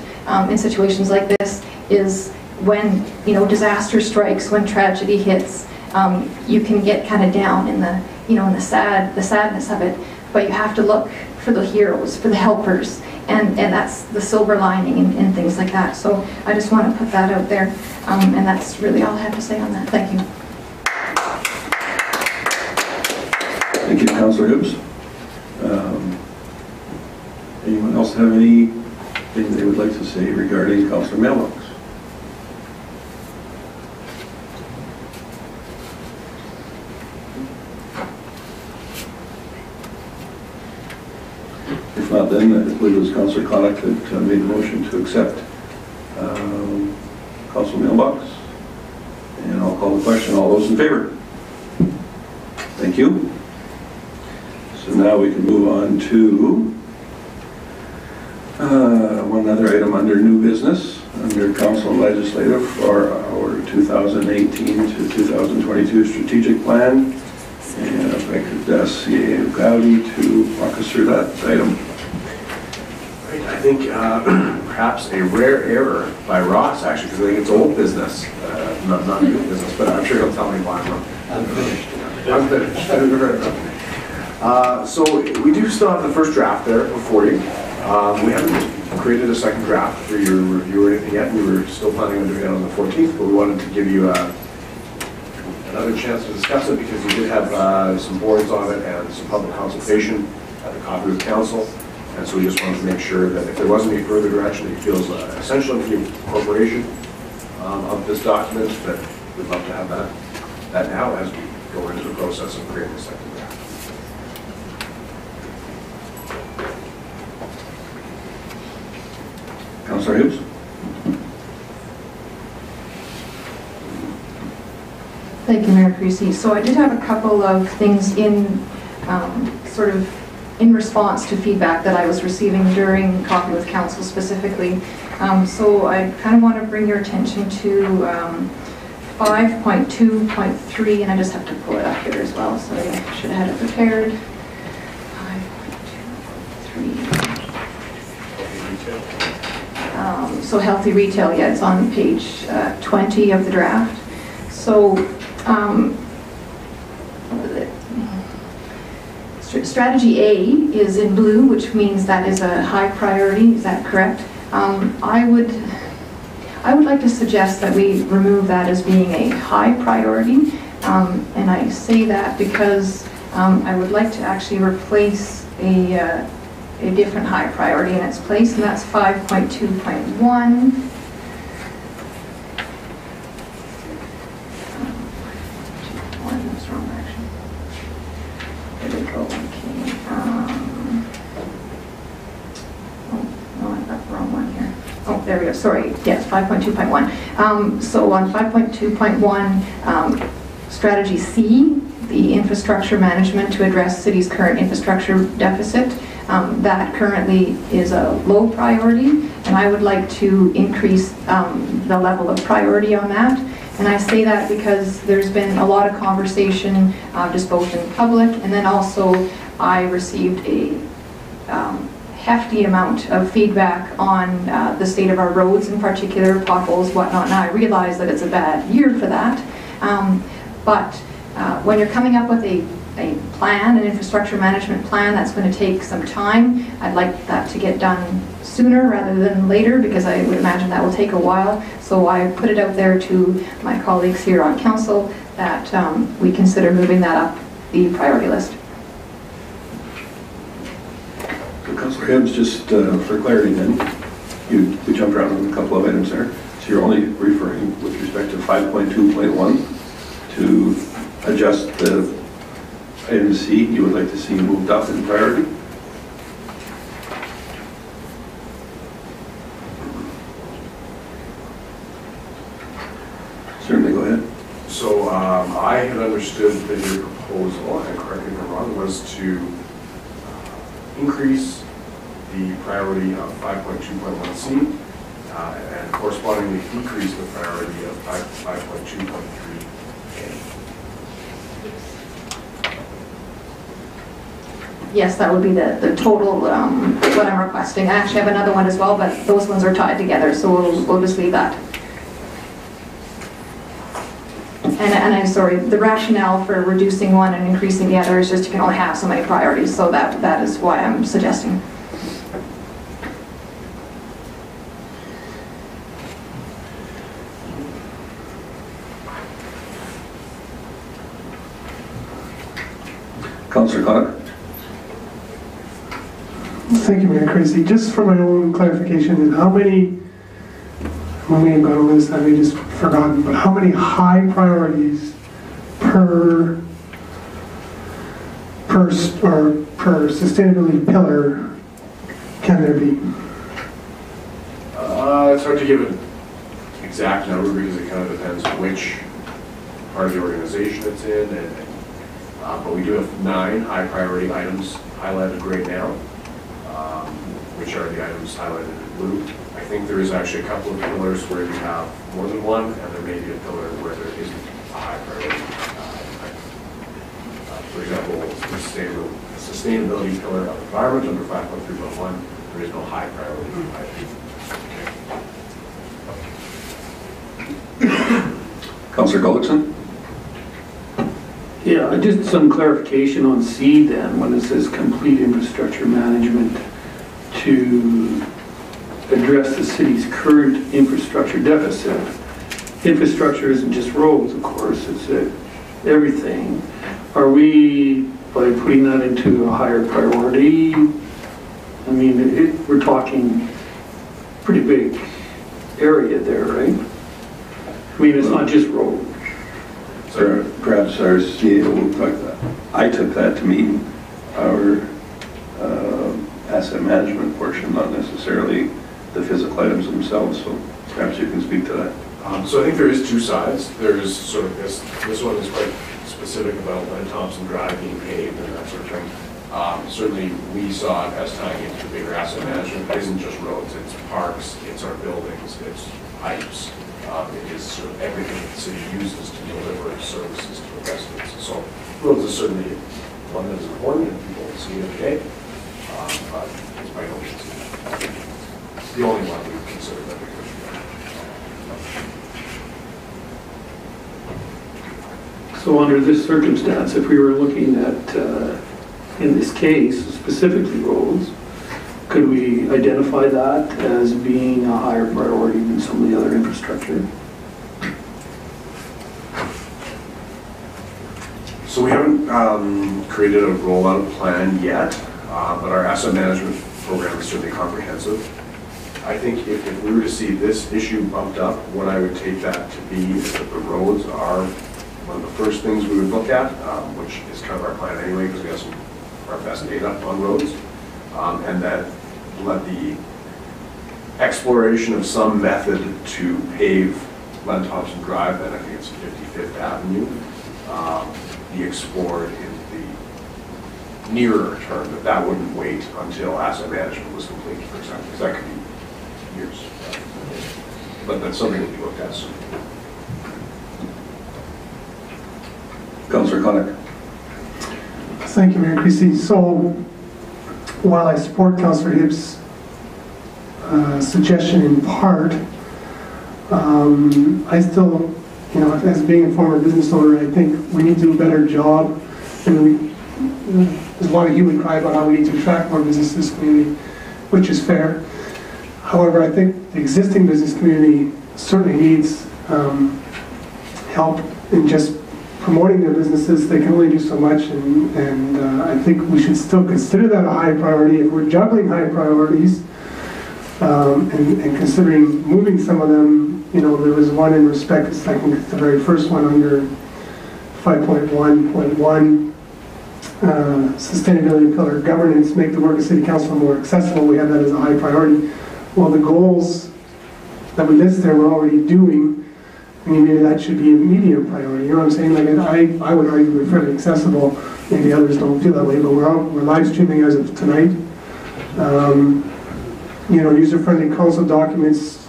in situations like this, is when, you know, disaster strikes, when tragedy hits, you can get kind of down in the, you know, in the sadness of it, but you have to look for the heroes, for the helpers, and that's the silver lining and things like that. So I just want to put that out there, and that's really all I have to say on that. Thank you. Thank you, Councillor Hibbs. Anyone else have any anything they would like to say regarding Councillor Mailbox? If not, then I believe it was Councillor Connick that made the motion to accept Council Mailbox. And I'll call the question. All those in favor? Thank you. So now we can move on to one other item under new business, under Council and Legislative for our 2018 to 2022 strategic plan. And if I could ask C.A. Gowdy to walk us through that item. Right, I think perhaps a rare error by Ross, actually, because I think it's old business, not new business, but I'm sure he'll tell me why I'm wrong. Unfinished. So we do still have the first draft there before you. We haven't created a second draft for your review or anything yet. We were still planning on doing it on the 14th, but we wanted to give you another chance to discuss it because you did have some boards on it and some public consultation at the Coffee with Council. And so we just wanted to make sure that if there was any further direction that you feel is essential for the incorporation of this document, that we'd love to have that now as we go into the process of creating a second draft. Councillor Hughes? Thank you, Mayor Creasy. So I did have a couple of things in sort of in response to feedback that I was receiving during Coffee with Council specifically. So I kind of want to bring your attention to 5.2.3, and I just have to pull it up here as well, so I should have had it prepared. 5.2.3. So healthy retail, yeah, it's on page 20 of the draft. So strategy A is in blue, which means that is a high priority. Is that correct? I would like to suggest that we remove that as being a high priority, and I say that because I would like to actually replace a different high priority in its place, and that's 5.2.1. There we go, sorry, yes, 5.2.1. So on 5.2.1, strategy C, the infrastructure management to address city's current infrastructure deficit, that currently is a low priority, and I would like to increase the level of priority on that. And I say that because there's been a lot of conversation, just both in public, and then also I received a hefty amount of feedback on the state of our roads, in particular, potholes, whatnot. Now I realize that it's a bad year for that, but when you're coming up with a plan, an infrastructure management plan, that's going to take some time. I'd like that to get done sooner rather than later, because I would imagine that will take a while. So I put it out there to my colleagues here on council that we consider moving that up the priority list. So Councillor Hibbs, just for clarity then, we jumped around on a couple of items there. So you're only referring with respect to 5.2.1 to adjust the item C, you would like to see moved up in priority? Certainly, go ahead. So I had understood that your proposal, and correct me if I'm wrong, was to increase the priority of 5.2.1C and correspondingly decrease the priority of 5.2.3A. Yes, that would be the total, what I'm requesting. I actually have another one as well, but those ones are tied together, so we'll just leave that. And I'm sorry, the rationale for reducing one and increasing the other is just you can only have so many priorities, so that is why I'm suggesting. Councillor Connick? Thank you, Mayor Creasy. Just for my own clarification, and how many, when we have gone over this, I may just forgotten, but how many high priorities per sustainability pillar can there be? It's hard to give an exact number because it kind of depends which part of the organization it's in, but we do have 9 high priority items highlighted right now, which are the items highlighted in blue. I think there is actually a couple of pillars where we have more than one, and there may be a pillar where there isn't a high priority. For example, the sustainability pillar of environment under 5.3.1, there is no high priority item. Councillor Gullickson? Yeah, just some clarification on C then, when it says complete infrastructure management to address the city's current infrastructure deficit. Infrastructure isn't just roads, of course, it's everything. Are we, by putting that into a higher priority, I mean, we're talking pretty big area there, right? I mean, it's not just road. Perhaps our CEO will talk that. I took that to mean our asset management portion, not necessarily the physical items themselves, so perhaps you can speak to that. So I think there is 2 sides. There is sort of this one is quite specific about Len Thompson Drive being paved and that sort of thing. Certainly we saw it as tying into bigger asset management. It isn't just roads, it's parks, it's our buildings, it's pipes. It is sort of everything that the city uses to deliver services to the residents. So roads is certainly one that is important and people see it every day, but it's by no means the only one we would consider that we could. So under this circumstance, if we were looking at, in this case, specifically roads, could we identify that as being a higher priority than some of the other infrastructure? So we haven't created a rollout plan yet, but our asset management program is certainly comprehensive. I think if we were to see this issue bumped up, what I would take that to be is that the roads are one of the first things we would look at, which is kind of our plan anyway, because we have some of our best data on roads, and that let the exploration of some method to pave Len Thompson Drive, and I think it's 55th Avenue, be explored in the nearer term, that wouldn't wait until asset management was complete, for example, because that could be years. But that's something that we looked at soon. Councillor Connick. Thank you, Mayor Creasy. So while I support Councillor Hibbs' suggestion in part, I still, as being a former business owner, I think we need to do a better job. And there's a lot of hue and cry about how we need to attract more business to this community, which is fair. However, I think the existing business community certainly needs help in just promoting their businesses. They can only do so much, and I think we should still consider that a high priority. If we're juggling high priorities and considering moving some of them, there was one in respect, I think it's the very first one under 5.1.1, sustainability pillar governance, make the work of city council more accessible. We have that as a high priority. Well, the goals that we list there we're already doing. I mean, maybe that should be a medium priority. You know what I'm saying? Like, I would argue we're fairly accessible. Maybe others don't feel that way, but we're live streaming as of tonight. User-friendly council documents.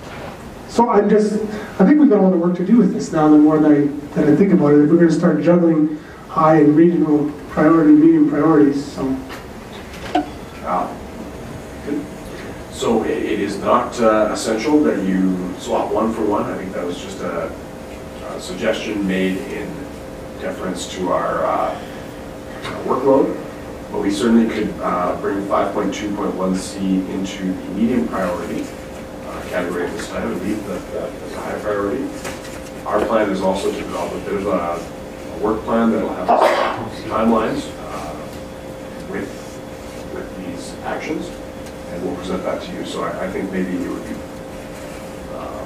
So I think we've got a lot of work to do with this now. The more that I think about it, if we're going to start juggling high and regional priority, medium priorities. So. So it is not essential that you swap one for one. I think that was just a suggestion made in deference to our workload. But we certainly could bring 5.2.1C into the medium priority category at this time and leave that as a high priority. Our plan is also to develop a bit of a work plan that will have timelines with these actions. and we'll present that to you. So I think maybe it would be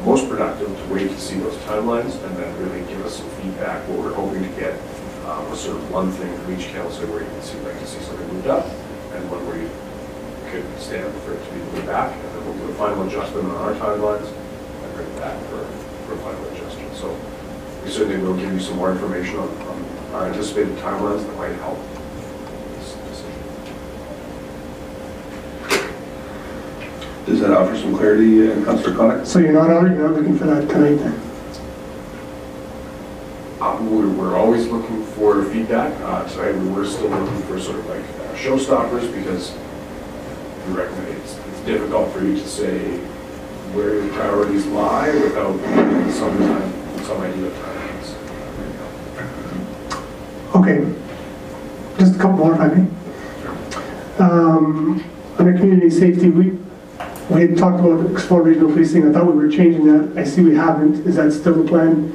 most productive to wait to see those timelines and then really give us some feedback. What we're hoping to get was sort of one thing from each council where you can see, like to see something moved up, and one where you could stand for it to be moved back, and then we'll do a final adjustment on our timelines and bring it back for a final adjustment. So we certainly will give you some more information on our anticipated timelines that might help this decision. Does that offer some clarity, Councillor Connick? So you're not looking for that tonight then? We're always looking for feedback. Tonight we were still looking for sort of like showstoppers, because we recognize it's difficult for you to say where your priorities lie without some idea of timelines. Okay, just a couple more if I may. Under community safety, we had talked about Explore Regional Policing. I thought we were changing that. I see we haven't. Is that still the plan?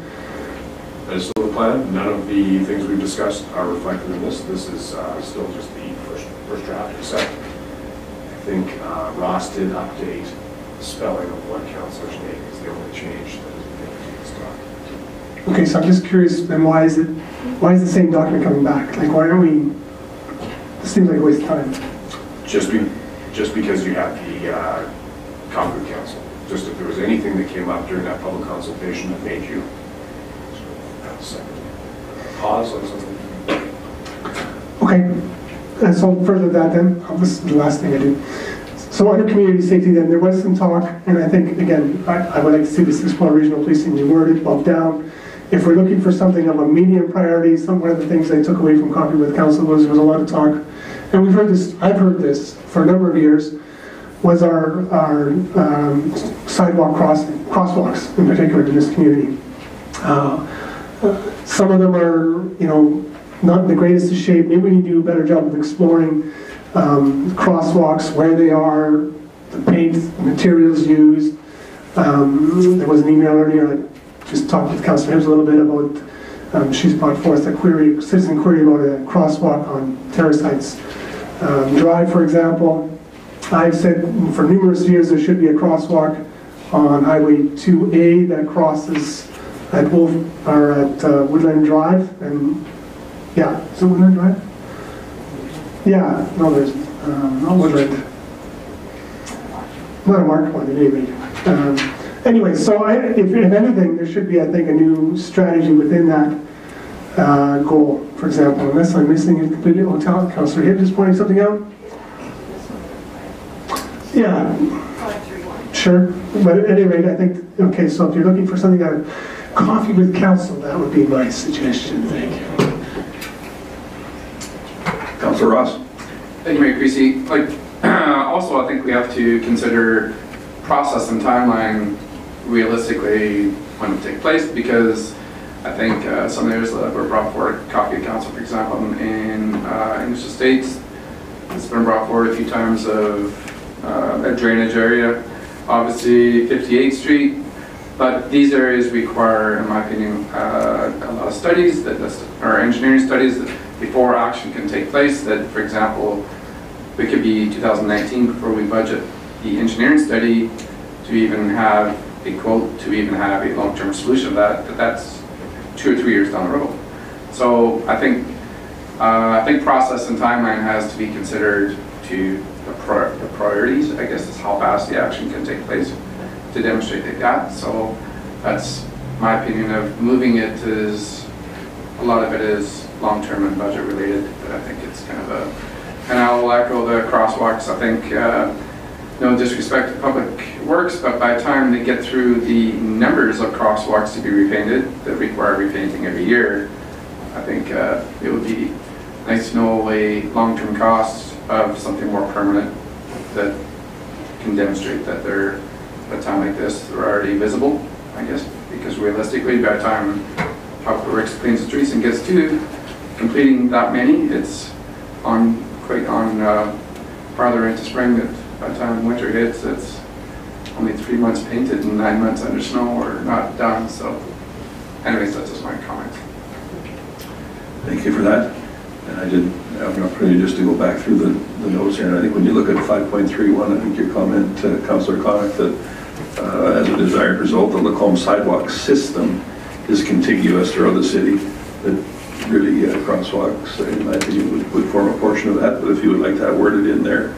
That is still the plan. None of the things we've discussed are reflected in this. This is still just the first draft, except I think Ross did update the spelling of one councillor's name. Is the only change that is made to this document. Okay, so I'm just curious, then why is the same document coming back? Like, why aren't we, this seems like a waste of time. Just because you have the Concord Council. Just if there was anything that came up during that public consultation that made you have a second pause on something. Okay, and so further that then, this is the last thing I do. So under community safety then, there was some talk, and I think, again, I would like to see this Explore Regional Policing reworded, bumped down. If we're looking for something of a medium priority, one of the things I took away from Coffee with Council was there was a lot of talk, and we've heard this, I've heard this for a number of years, was our sidewalk crosswalks in particular in this community. Some of them are, not in the greatest of shape. Maybe we need to do a better job of exploring crosswalks, where they are, the paint, materials used. There was an email earlier, I just talked with Councillor Hibbs a little bit about, she's brought forth a citizen query about a crosswalk on Terrace Heights Drive, for example. I've said for numerous years there should be a crosswalk on Highway 2A that crosses at Woodland Drive, and yeah, is it Woodland Drive? Yeah, no, there's not Woodland. Not a marked one, at any rate. Anyway, so if anything, there should be, I think, a new strategy within that goal. For example, unless I'm missing it completely. Oh, Councillor Hibbs is pointing something out. Yeah, sure. But at any rate, I think, okay, so if you're looking for something out of Coffee with Council, that would be my suggestion. Thank you. Councillor Ross. Thank you, Mayor Creasy. Also, I think we have to consider process and timeline realistically when it takes place, because I think some areas that were brought forward, Coffee with Council, for example, in English Estates, it's been brought forward a few times of a drainage area, obviously 58th Street, but these areas require, in my opinion, a lot of studies, or engineering studies, that before action can take place. That, for example, it could be 2019 before we budget the engineering study to even have a quote, to even have a long-term solution to that, but that's 2 or 3 years down the road. So I think process and timeline has to be considered to the priorities, I guess, is how fast the action can take place to demonstrate that. So that's my opinion of moving it. Is a lot of it is long-term and budget related, but I think it's kind of a, and I will echo the crosswalks. I think no disrespect to Public Works, but by the time they get through the numbers of crosswalks to be repainted that require repainting every year, I think it would be nice to know a long-term cost of something more permanent that can demonstrate that they're, at a time like this, they're already visible, I guess, because realistically, by the time Public Works cleans the streets and gets to completing that many, it's quite on farther into spring, that by the time winter hits, it's only 3 months painted and 9 months under snow or not done. So anyways, that's just my comment. Thank you for that. And I did have an opportunity just to go back through the notes here, and I think when you look at 5.31, I think your comment, Councillor Connick, that as a desired result, the Lacombe sidewalk system is contiguous throughout the city, that really crosswalks, in my opinion, would form a portion of that, but if you would like that worded in there,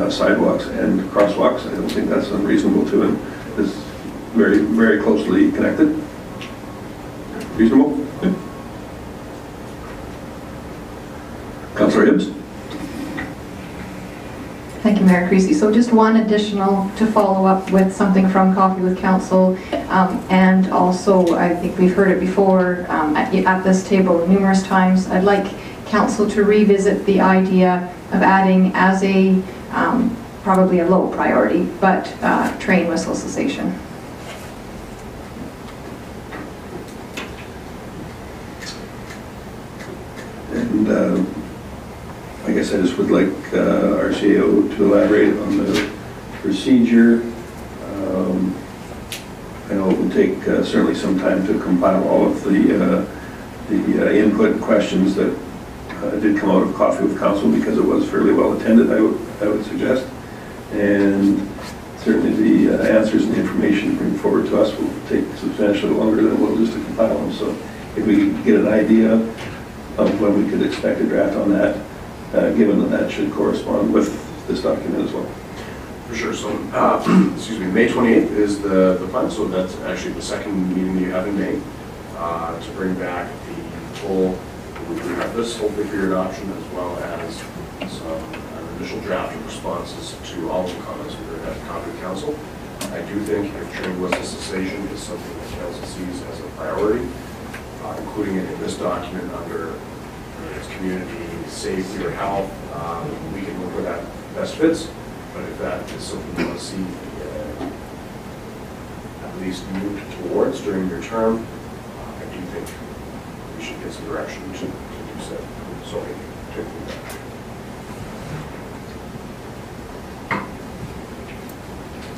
sidewalks and crosswalks, I don't think that's unreasonable to it. It's very, very closely connected. Reasonable? Yeah. Councillor Hibbs. Thank you, Mayor Creasy. So just one additional to follow up with something from Coffee with Council, and also I think we've heard it before at this table numerous times. I'd like Council to revisit the idea of adding as a probably a low priority, but train whistle cessation. And I guess I just would like our CAO to elaborate on the procedure. I know it will take certainly some time to compile all of the input questions that did come out of Coffee with Council, because it was fairly well attended, I would suggest. And certainly the answers and the information bring forward to us will take substantially longer than it will just to compile them. So if we could get an idea of when we could expect a draft on that, given that that should correspond with this document as well. For sure. So, excuse me, May 28th is the plan, so that's actually the second meeting that you have in May, to bring back the full, we have this hopefully for your adoption, as well as some initial draft of responses to all of the comments we heard at Coffee with Council. I do think if train whistle cessation is something that Council sees as a priority, including it in this document under community safety or health, we can look where that best fits. But if that is something you want to see at least moved towards during your term, I do think we should get some direction to do so. So I take that.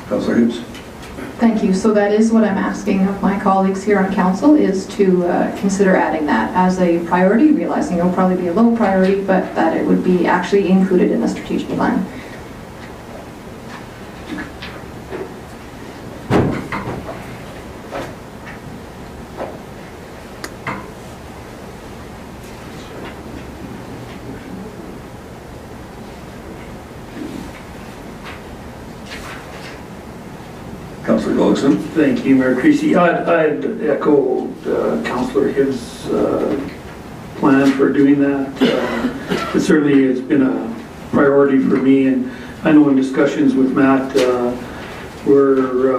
Councillor Hibbs. Thank you. So that is what I'm asking of my colleagues here on council, is to consider adding that as a priority, realizing it will probably be a low priority, but that it would be actually included in the strategic plan. Councillor Gullickson. Thank you, Mayor Creasy. I'd echo Councillor Hibbs' plan for doing that. It certainly has been a priority for me, and I know in discussions with Matt, we're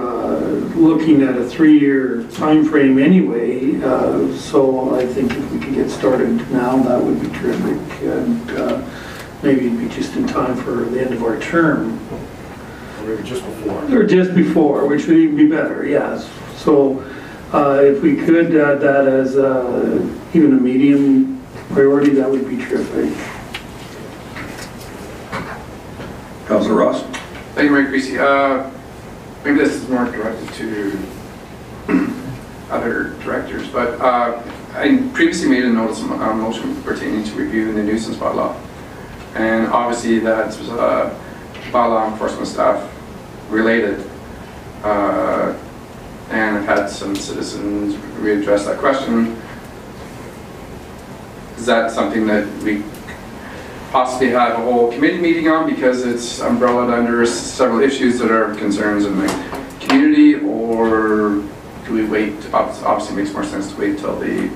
looking at a 3-year time frame anyway, so I think if we could get started now, that would be terrific, and maybe it'd be just in time for the end of our term. Or maybe just before. Or just before, which would even be better, yes. So if we could add that as even a medium priority, that would be terrific. Councillor Ross. Thank you, Mayor Creasy. Maybe this is more directed to other directors, but I previously made a motion pertaining to reviewing the nuisance bylaw. And obviously that's bylaw enforcement staff related. And I've had some citizens readdress that question. Is that something that we possibly have a whole committee meeting on because it's umbrellaed under several issues that are concerns in the community, or do we wait? Obviously it makes more sense to wait till the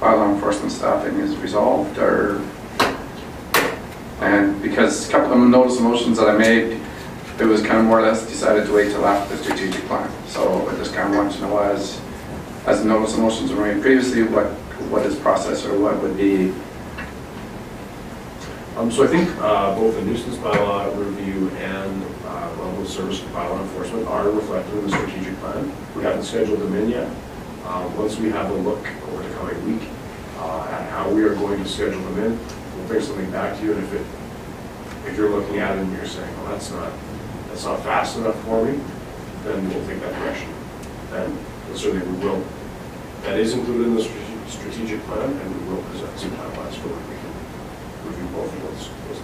bylaw enforcement staffing is resolved, and because a couple of notice of motions that I made, it was kind of more or less decided to wait till after the strategic plan. So I just kind of want to know, as the notice of motions were made previously, what is process, or what would be. So I think both the nuisance bylaw review and level of service bylaw enforcement are reflected in the strategic plan. We haven't scheduled them in yet. Once we have a look over the coming week at how we are going to schedule them in, we'll bring something back to you. And if you're looking at it and you're saying, well, that's not fast enough for me, then we'll take that direction. And certainly we will. That is included in the strategic plan, and we will present some timelines for when we can review both of those things.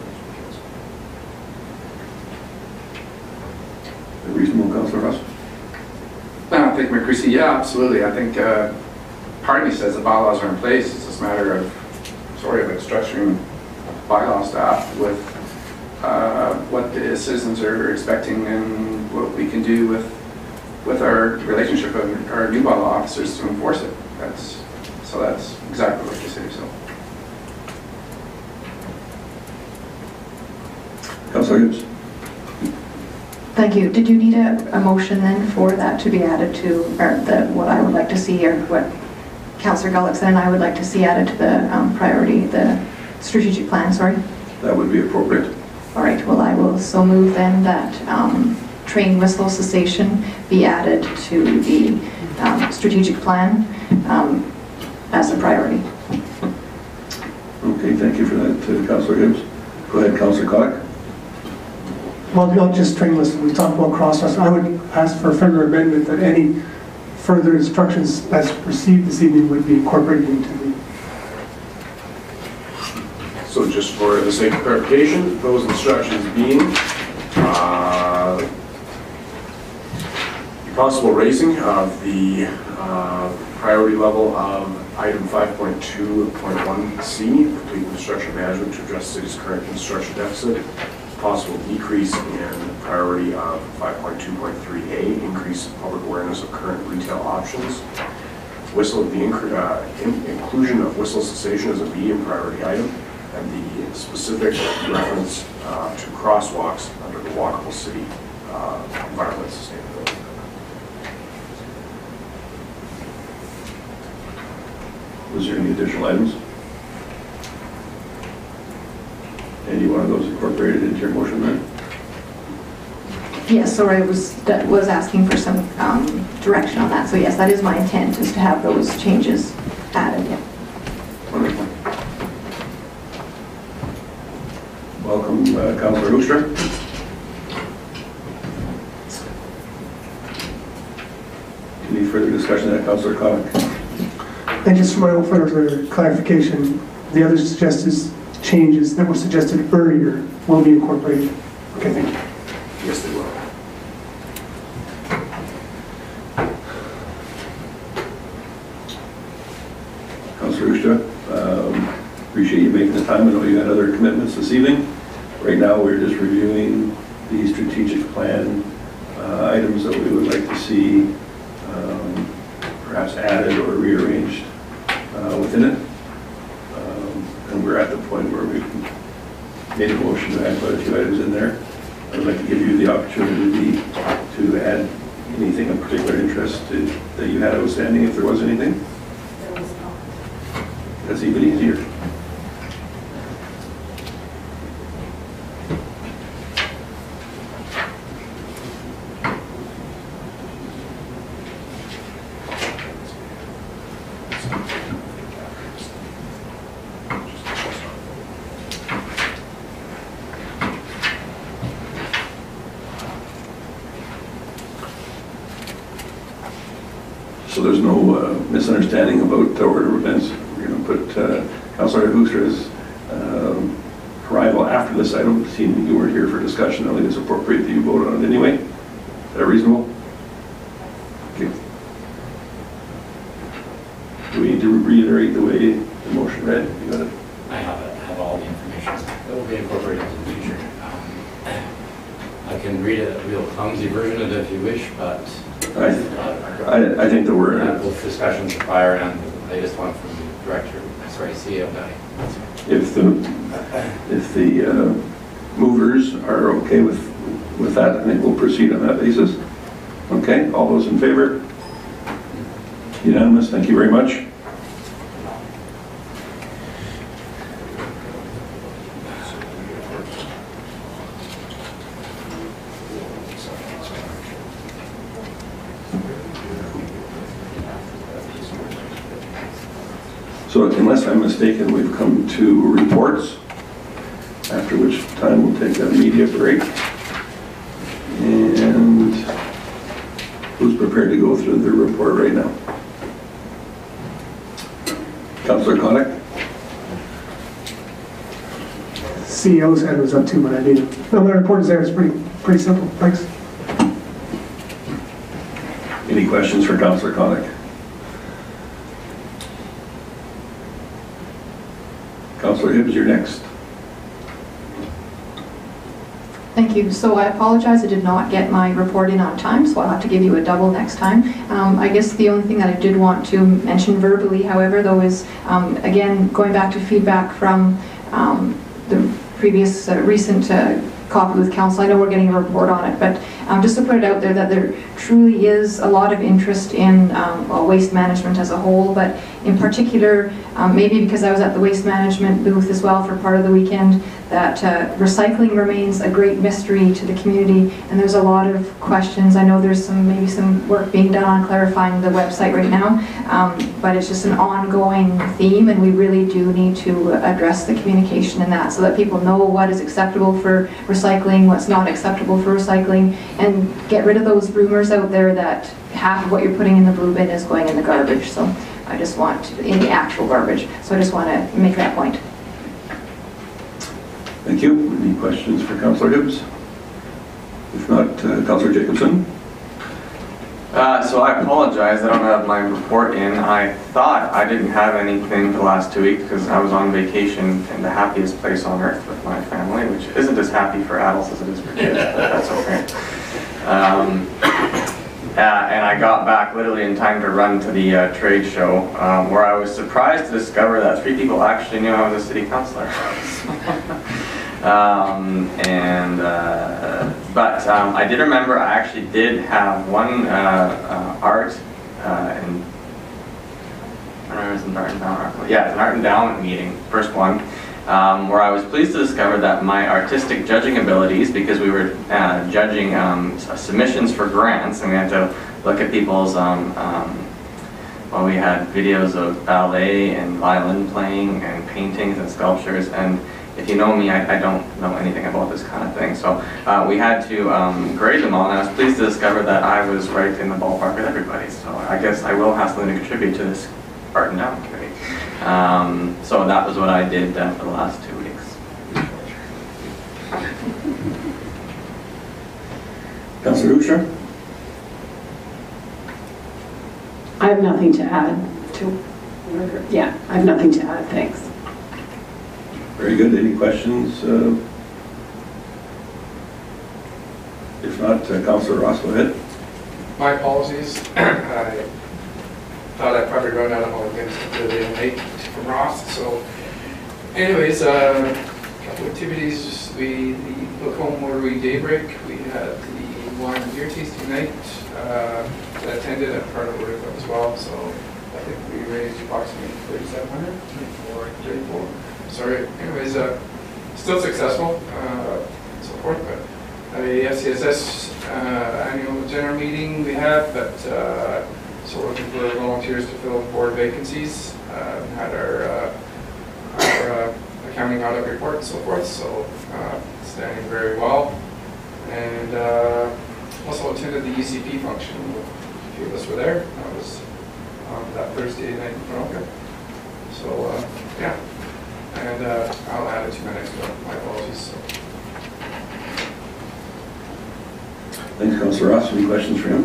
Reasonable, Councillor Ross? Thank you, Mayor Creasy. Yeah, absolutely. I think part of me says the bylaws are in place. It's just a matter of structuring bylaw staff with what the citizens are expecting and what we can do with our relationship with our new bylaw officers to enforce it. That's exactly what you say. So, Councillor Gibbs? Thank you. Did you need a motion then for that to be added to, or what I would like to see, or what Councillor Gullickson and I would like to see added to the the strategic plan, sorry? That would be appropriate. All right, well, I will so move then that train whistle cessation be added to the strategic plan as a priority. Okay, thank you for that, Councillor Gibbs. Go ahead, Councillor Koch. Well, not just train whistle, we talked about crosswalks. I would ask for a further amendment that any further instructions as received this evening would be incorporated into the... So just for the sake of clarification, those instructions being possible raising of the priority level of item 5.2.1C, complete construction management to address the city's current construction deficit. Possible decrease in priority of 5.2.3A, increase public awareness of current retail options. Inclusion of whistle cessation as a B in priority item, and the specific reference to crosswalks under the Walkable City Environment Sustainability. Was there any additional items? Any one of those incorporated into your motion then? Yes, so I was asking for some direction on that. So yes, that is my intent, is to have those changes added. Yeah. Wonderful. Welcome, Councillor Hoekstra. Any further discussion on that, Councillor Koch? And just for my own further clarification, the other suggested changes that were suggested earlier will be incorporated. Okay, thank you. Yes, they will. Councillor Hoekstra, appreciate you making the time. I know you had other commitments this evening. Right now, we're just reviewing the strategic plan items that we would like to see perhaps added or rearranged within it. And we're at the point where we've made a motion to add quite a few items in there. I would like to give you the opportunity to add anything of particular interest that you had outstanding, if there was anything. That's even easier. So there's no misunderstanding about the order of events. We're going to put Councillor Hoekstra's arrival after this item. Seeing you weren't here for discussion, I think it's appropriate that you vote on it anyway. Is that reasonable? Okay. Do we need to reiterate the way the motion read? You got it? I have all the information that will be incorporated into the future. I can read a real clumsy version of it if you wish, but I think that we're both discussions prior and the latest one from the director, CEO guy. If the movers are okay with that, I think we'll proceed on that basis. Okay, all those in favor? Unanimous, thank you very much. So unless I'm mistaken, we've come to reports, after which time we'll take an immediate break. And who's prepared to go through the report right now? Councillor Konik? CEO's hand was up too, but I didn't. No, my report is there. It's pretty simple. Thanks. Any questions for Councillor Koenig? Councillor Hibbs, you're next. Thank you. So I apologize, I did not get my report in on time, so I'll have to give you a double next time. I guess the only thing that I did want to mention verbally, however, though, is again, going back to feedback from the previous recent copy with council. I know we're getting a report on it, but just to put it out there that there truly is a lot of interest in waste management as a whole, but in particular, maybe because I was at the waste management booth as well for part of the weekend, that recycling remains a great mystery to the community, and there's a lot of questions. I know there's maybe some work being done on clarifying the website right now, but it's just an ongoing theme, and we really do need to address the communication in that so that people know what is acceptable for recycling, what's not acceptable for recycling, and get rid of those rumors out there that half of what you're putting in the blue bin is going in the garbage. So I just want, in the actual garbage. So I just want to make that point. Thank you. Any questions for Councillor Hibbs? If not, Councillor Jacobson. So I apologize, I don't have my report in. I thought I didn't have anything for the last 2 weeks because I was on vacation in the happiest place on earth with my family, which isn't as happy for adults as it is for kids, but that's okay. And I got back literally in time to run to the trade show, where I was surprised to discover that 3 people actually knew I was a city councillor. But I did remember I actually did have one art and I don't know, it was an art endowment. Yeah, it's an art endowment meeting, first one, where I was pleased to discover that my artistic judging abilities, because we were judging submissions for grants, and we had to look at people's, well, we had videos of ballet and violin playing and paintings and sculptures, and if you know me, I don't know anything about this kind of thing. So we had to grade them all, and I was pleased to discover that I was right in the ballpark with everybody. So I guess I will have something to contribute to this art endowment committee. So that was what I did for the last 2 weeks. Councillor Usher? I have nothing to add to, yeah, I have nothing to add, thanks. Very good. Any questions? If not, Councillor Ross, go ahead. My apologies. I thought I'd probably run out of all against the day late from Ross. So anyways, a couple activities. The Look Home Rotary Daybreak. We had the wine and beer tasting night that attended at part of the Rotary Club as well. So I think we raised approximately 3,700 or 34. Sorry. Anyways, still successful, so forth. But the FCSS annual general meeting we have, but so looking for volunteers to fill board vacancies. Had our accounting audit report and so forth, so standing very well. And also attended the ECP function. A few of us were there. That was that Thursday night in Toronto. So yeah. And I'll add it to my next one. My apologies. So. Thanks, Councillor Ross. Any questions for him?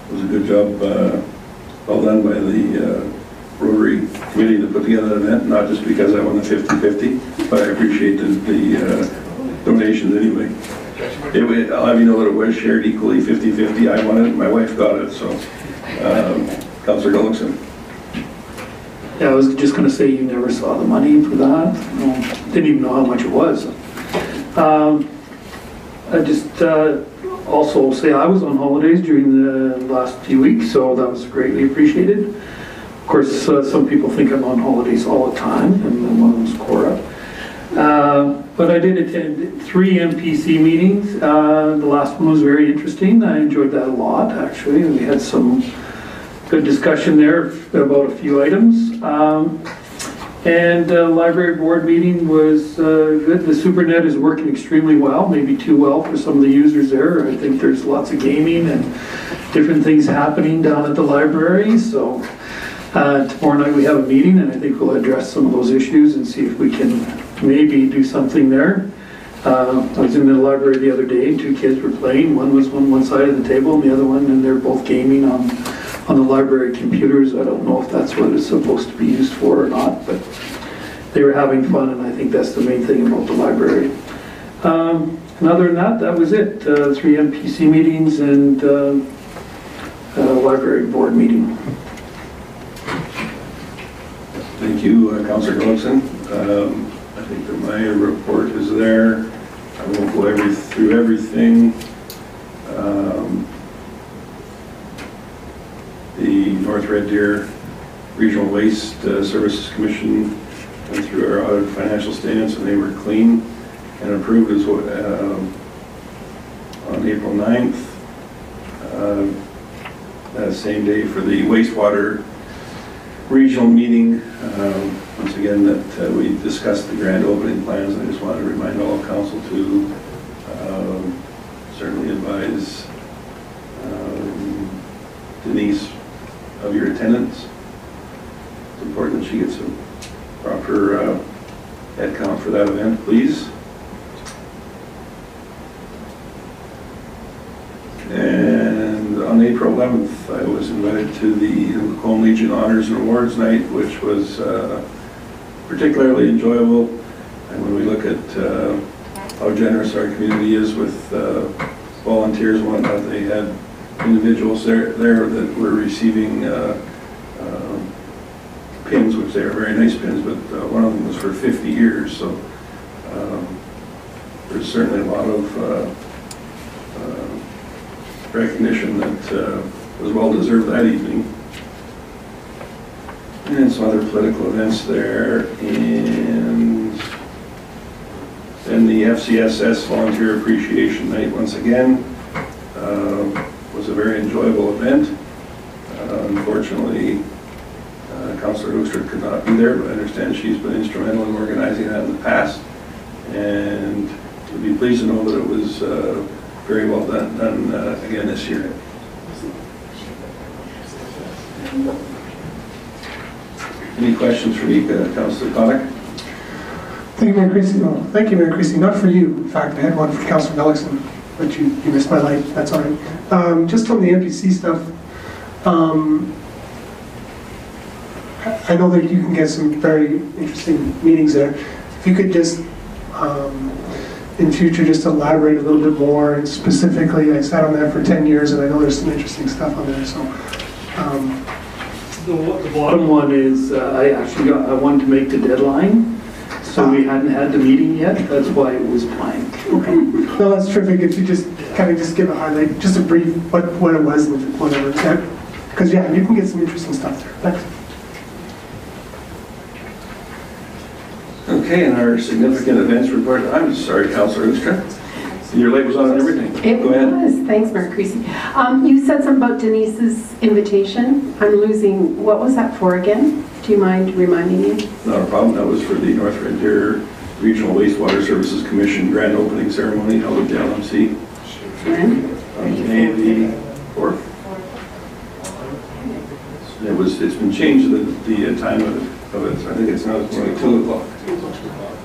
It was a good job, well done by the Rotary Committee to put together an event, not just because I won the 50-50, but I appreciate the donations anyway. I'll have you know that it was shared equally 50-50. I won it, my wife got it, so. Councillor Gullickson. Yeah, I was just going to say you never saw the money for that. Didn't even know how much it was. I just also say I was on holidays during the last few weeks, so that was greatly appreciated. Of course, some people think I'm on holidays all the time, and one of them's Cora. But I did attend 3 MPC meetings. The last one was very interesting. I enjoyed that a lot, actually. We had some good discussion there about a few items. And the library board meeting was good. The SuperNet is working extremely well, maybe too well for some of the users there. I think there's lots of gaming and different things happening down at the library. So Tomorrow night we have a meeting, and I think we'll address some of those issues and see if we can maybe do something there. I was in the library the other day, and 2 kids were playing. One was on one side of the table, and the other one, and they're both gaming on the library computers. I don't know if that's what it's supposed to be used for or not, but they were having fun, and I think that's the main thing about the library. And other than that, that was it. 3 MPC meetings and library board meeting. Thank you, Councillor Gullickson. I think that my report is there. I won't go through everything. The North Red Deer Regional Waste Services Commission went through our audited financial statements, and they were clean and approved as well, on April 9th. That same day for the wastewater regional meeting, once again, that we discussed the grand opening plans. I just want to remind all of council to certainly advise Denise of your attendance. It's important that she gets a proper head count for that event, please. And on April 11th, I was invited to the Lacombe Legion Honors and Awards Night, which was particularly enjoyable. And when we look at how generous our community is with volunteers and whatnot, they had individuals there that were receiving pins, which they are very nice pins, but one of them was for 50 years. So there's certainly a lot of recognition that was well deserved that evening. And some other political events there. And then the FCSS Volunteer Appreciation Night once again was a very enjoyable event. Unfortunately, Councillor Hoekstra could not be there, but I understand she's been instrumental in organizing that in the past. And you'll be pleased to know that it was very well done again this year. Any questions for me, Councillor Connick? Thank you, Mayor Creasy. Oh, thank you, Mayor Creasy. Not for you. In fact, I had one for Councillor Gullickson, but you missed my light. That's all right. Just on the MPC stuff, I know that you can get some very interesting meetings there. If you could just, in future, just elaborate a little bit more. And specifically, I sat on that for 10 years, and I know there's some interesting stuff on there. So, the bottom one is I wanted to make the deadline, so we hadn't had the meeting yet. That's why it was blank. Okay. No, that's terrific. If you just kind of just give a highlight, just a brief what it was and whatever. Because yeah, you can get some interesting stuff there. Thanks. Okay, and our significant events report. I'm sorry, Councillor Hoekstra. Your light was on and everything. Go ahead. Thanks, Mayor Creasy. You said something about Denise's invitation. I'm losing, what was that for again? Do you mind reminding me? Not a problem. That was for the North Red Deer Regional Wastewater Services Commission grand opening ceremony held at the LMC on May the 4th. It's been changed the time of it. So I think it's now 2 o'clock.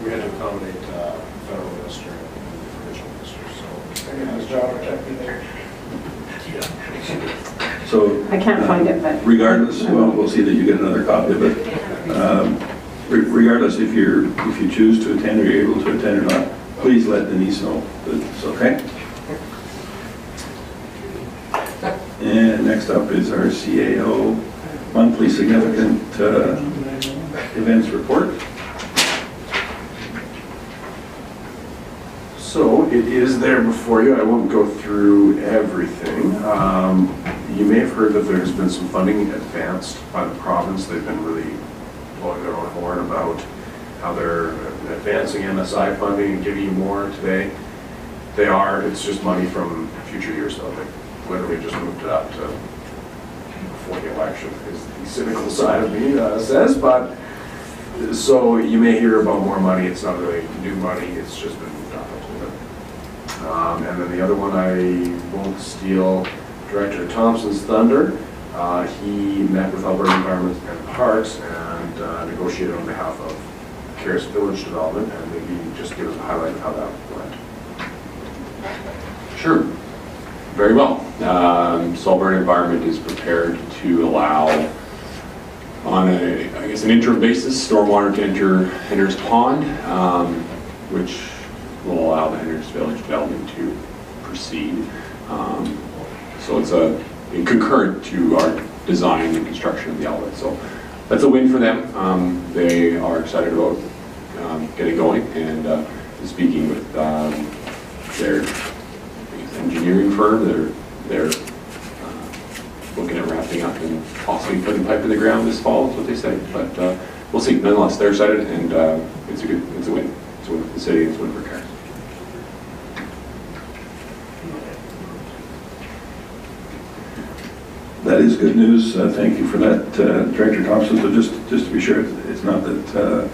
We had to accommodate federal minister and provincial minister, so. So I can't find it, but regardless, well, we'll see that you get another copy of it. Regardless, if you choose to attend or you're able to attend or not, please let Denise know that it's okay. And next up is our CAO monthly significant events report. So it is there before you. I won't go through everything. You may have heard that there has been some funding advanced by the province. They've been really blowing their own horn about how they're advancing MSI funding and giving you more today. They are. It's just money from future years, though. They literally just moved it up to before the election, is the cynical side of me says. But so you may hear about more money. It's not really new money. It's just been moved up a little bit. And then the other one, I won't steal Director Thompson's thunder. He met with Alberta Environment and Parks and negotiated on behalf of Caris Village Development, and maybe just give us a highlight of how that went. Sure. Very well. So Alberta Environment is prepared to allow, on an interim basis, stormwater to enter Hender's Pond, which will allow the Hender's Village development to proceed. So it's concurrent to our design and construction of the outlet. So that's a win for them. They are excited about getting going, and speaking with their engineering firm, they're looking at wrapping up and possibly putting pipe in the ground this fall, is what they say. But we'll see. Nonetheless, they're excited, and it's a win. It's a win for the city. It's a win for Caris. That is good news. Thank you for that, Director Thompson. So just to be sure, it's not that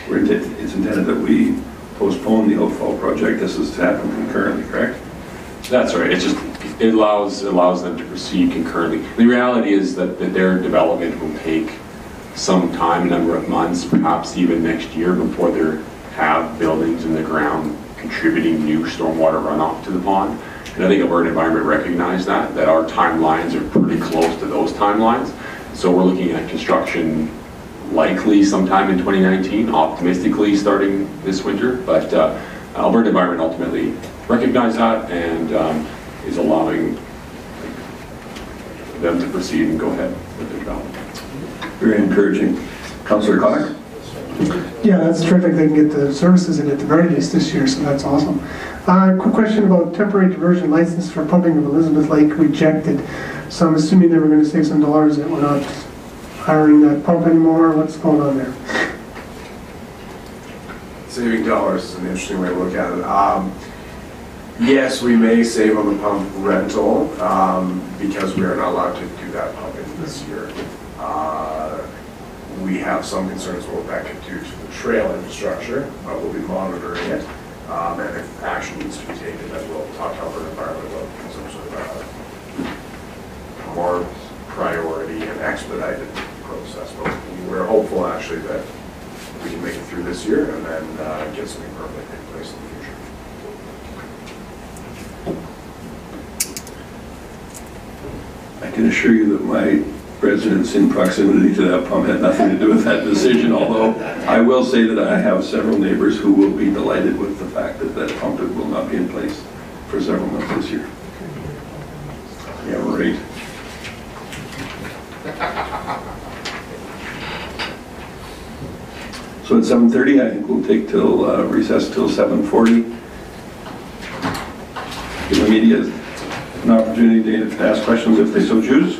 it's intended that we postpone the Oakfall project. This is to happen concurrently, correct? That's right. It's just, it allows them to proceed concurrently. The reality is that their development will take some time, a number of months, perhaps even next year, before they have buildings in the ground contributing new stormwater runoff to the pond. And I think Alberta Environment recognized that our timelines are pretty close to those timelines. So we're looking at construction likely sometime in 2019, optimistically starting this winter. But Alberta Environment ultimately recognized that and is allowing them to proceed and go ahead with their development. Very encouraging. Councillor Clark? Yeah, that's terrific. They can get the services in at the very least this year, so that's awesome. Quick question about temporary diversion license for pumping of Elizabeth Lake rejected. So I'm assuming they were going to save some dollars that we're not hiring that pump anymore. What's going on there? Saving dollars is an interesting way to look at it. Yes, we may save on the pump rental because we are not allowed to do that pumping this year. We have some concerns about what that could do to the trail infrastructure, but we'll be monitoring it. And if action needs to be taken, then we'll talk to Alberta Environment about some sort of more priority and expedited process. But we're hopeful actually that we can make it through this year and then get something permanent in place in the future. I can assure you that my residence in proximity to that pump had nothing to do with that decision, although I will say that I have several neighbors who will be delighted with the fact that that pump will not be in place for several months this year. Yeah, right. So at 7:30, I think we'll take till recess till 7:40. Give the media an opportunity to ask questions if they so choose.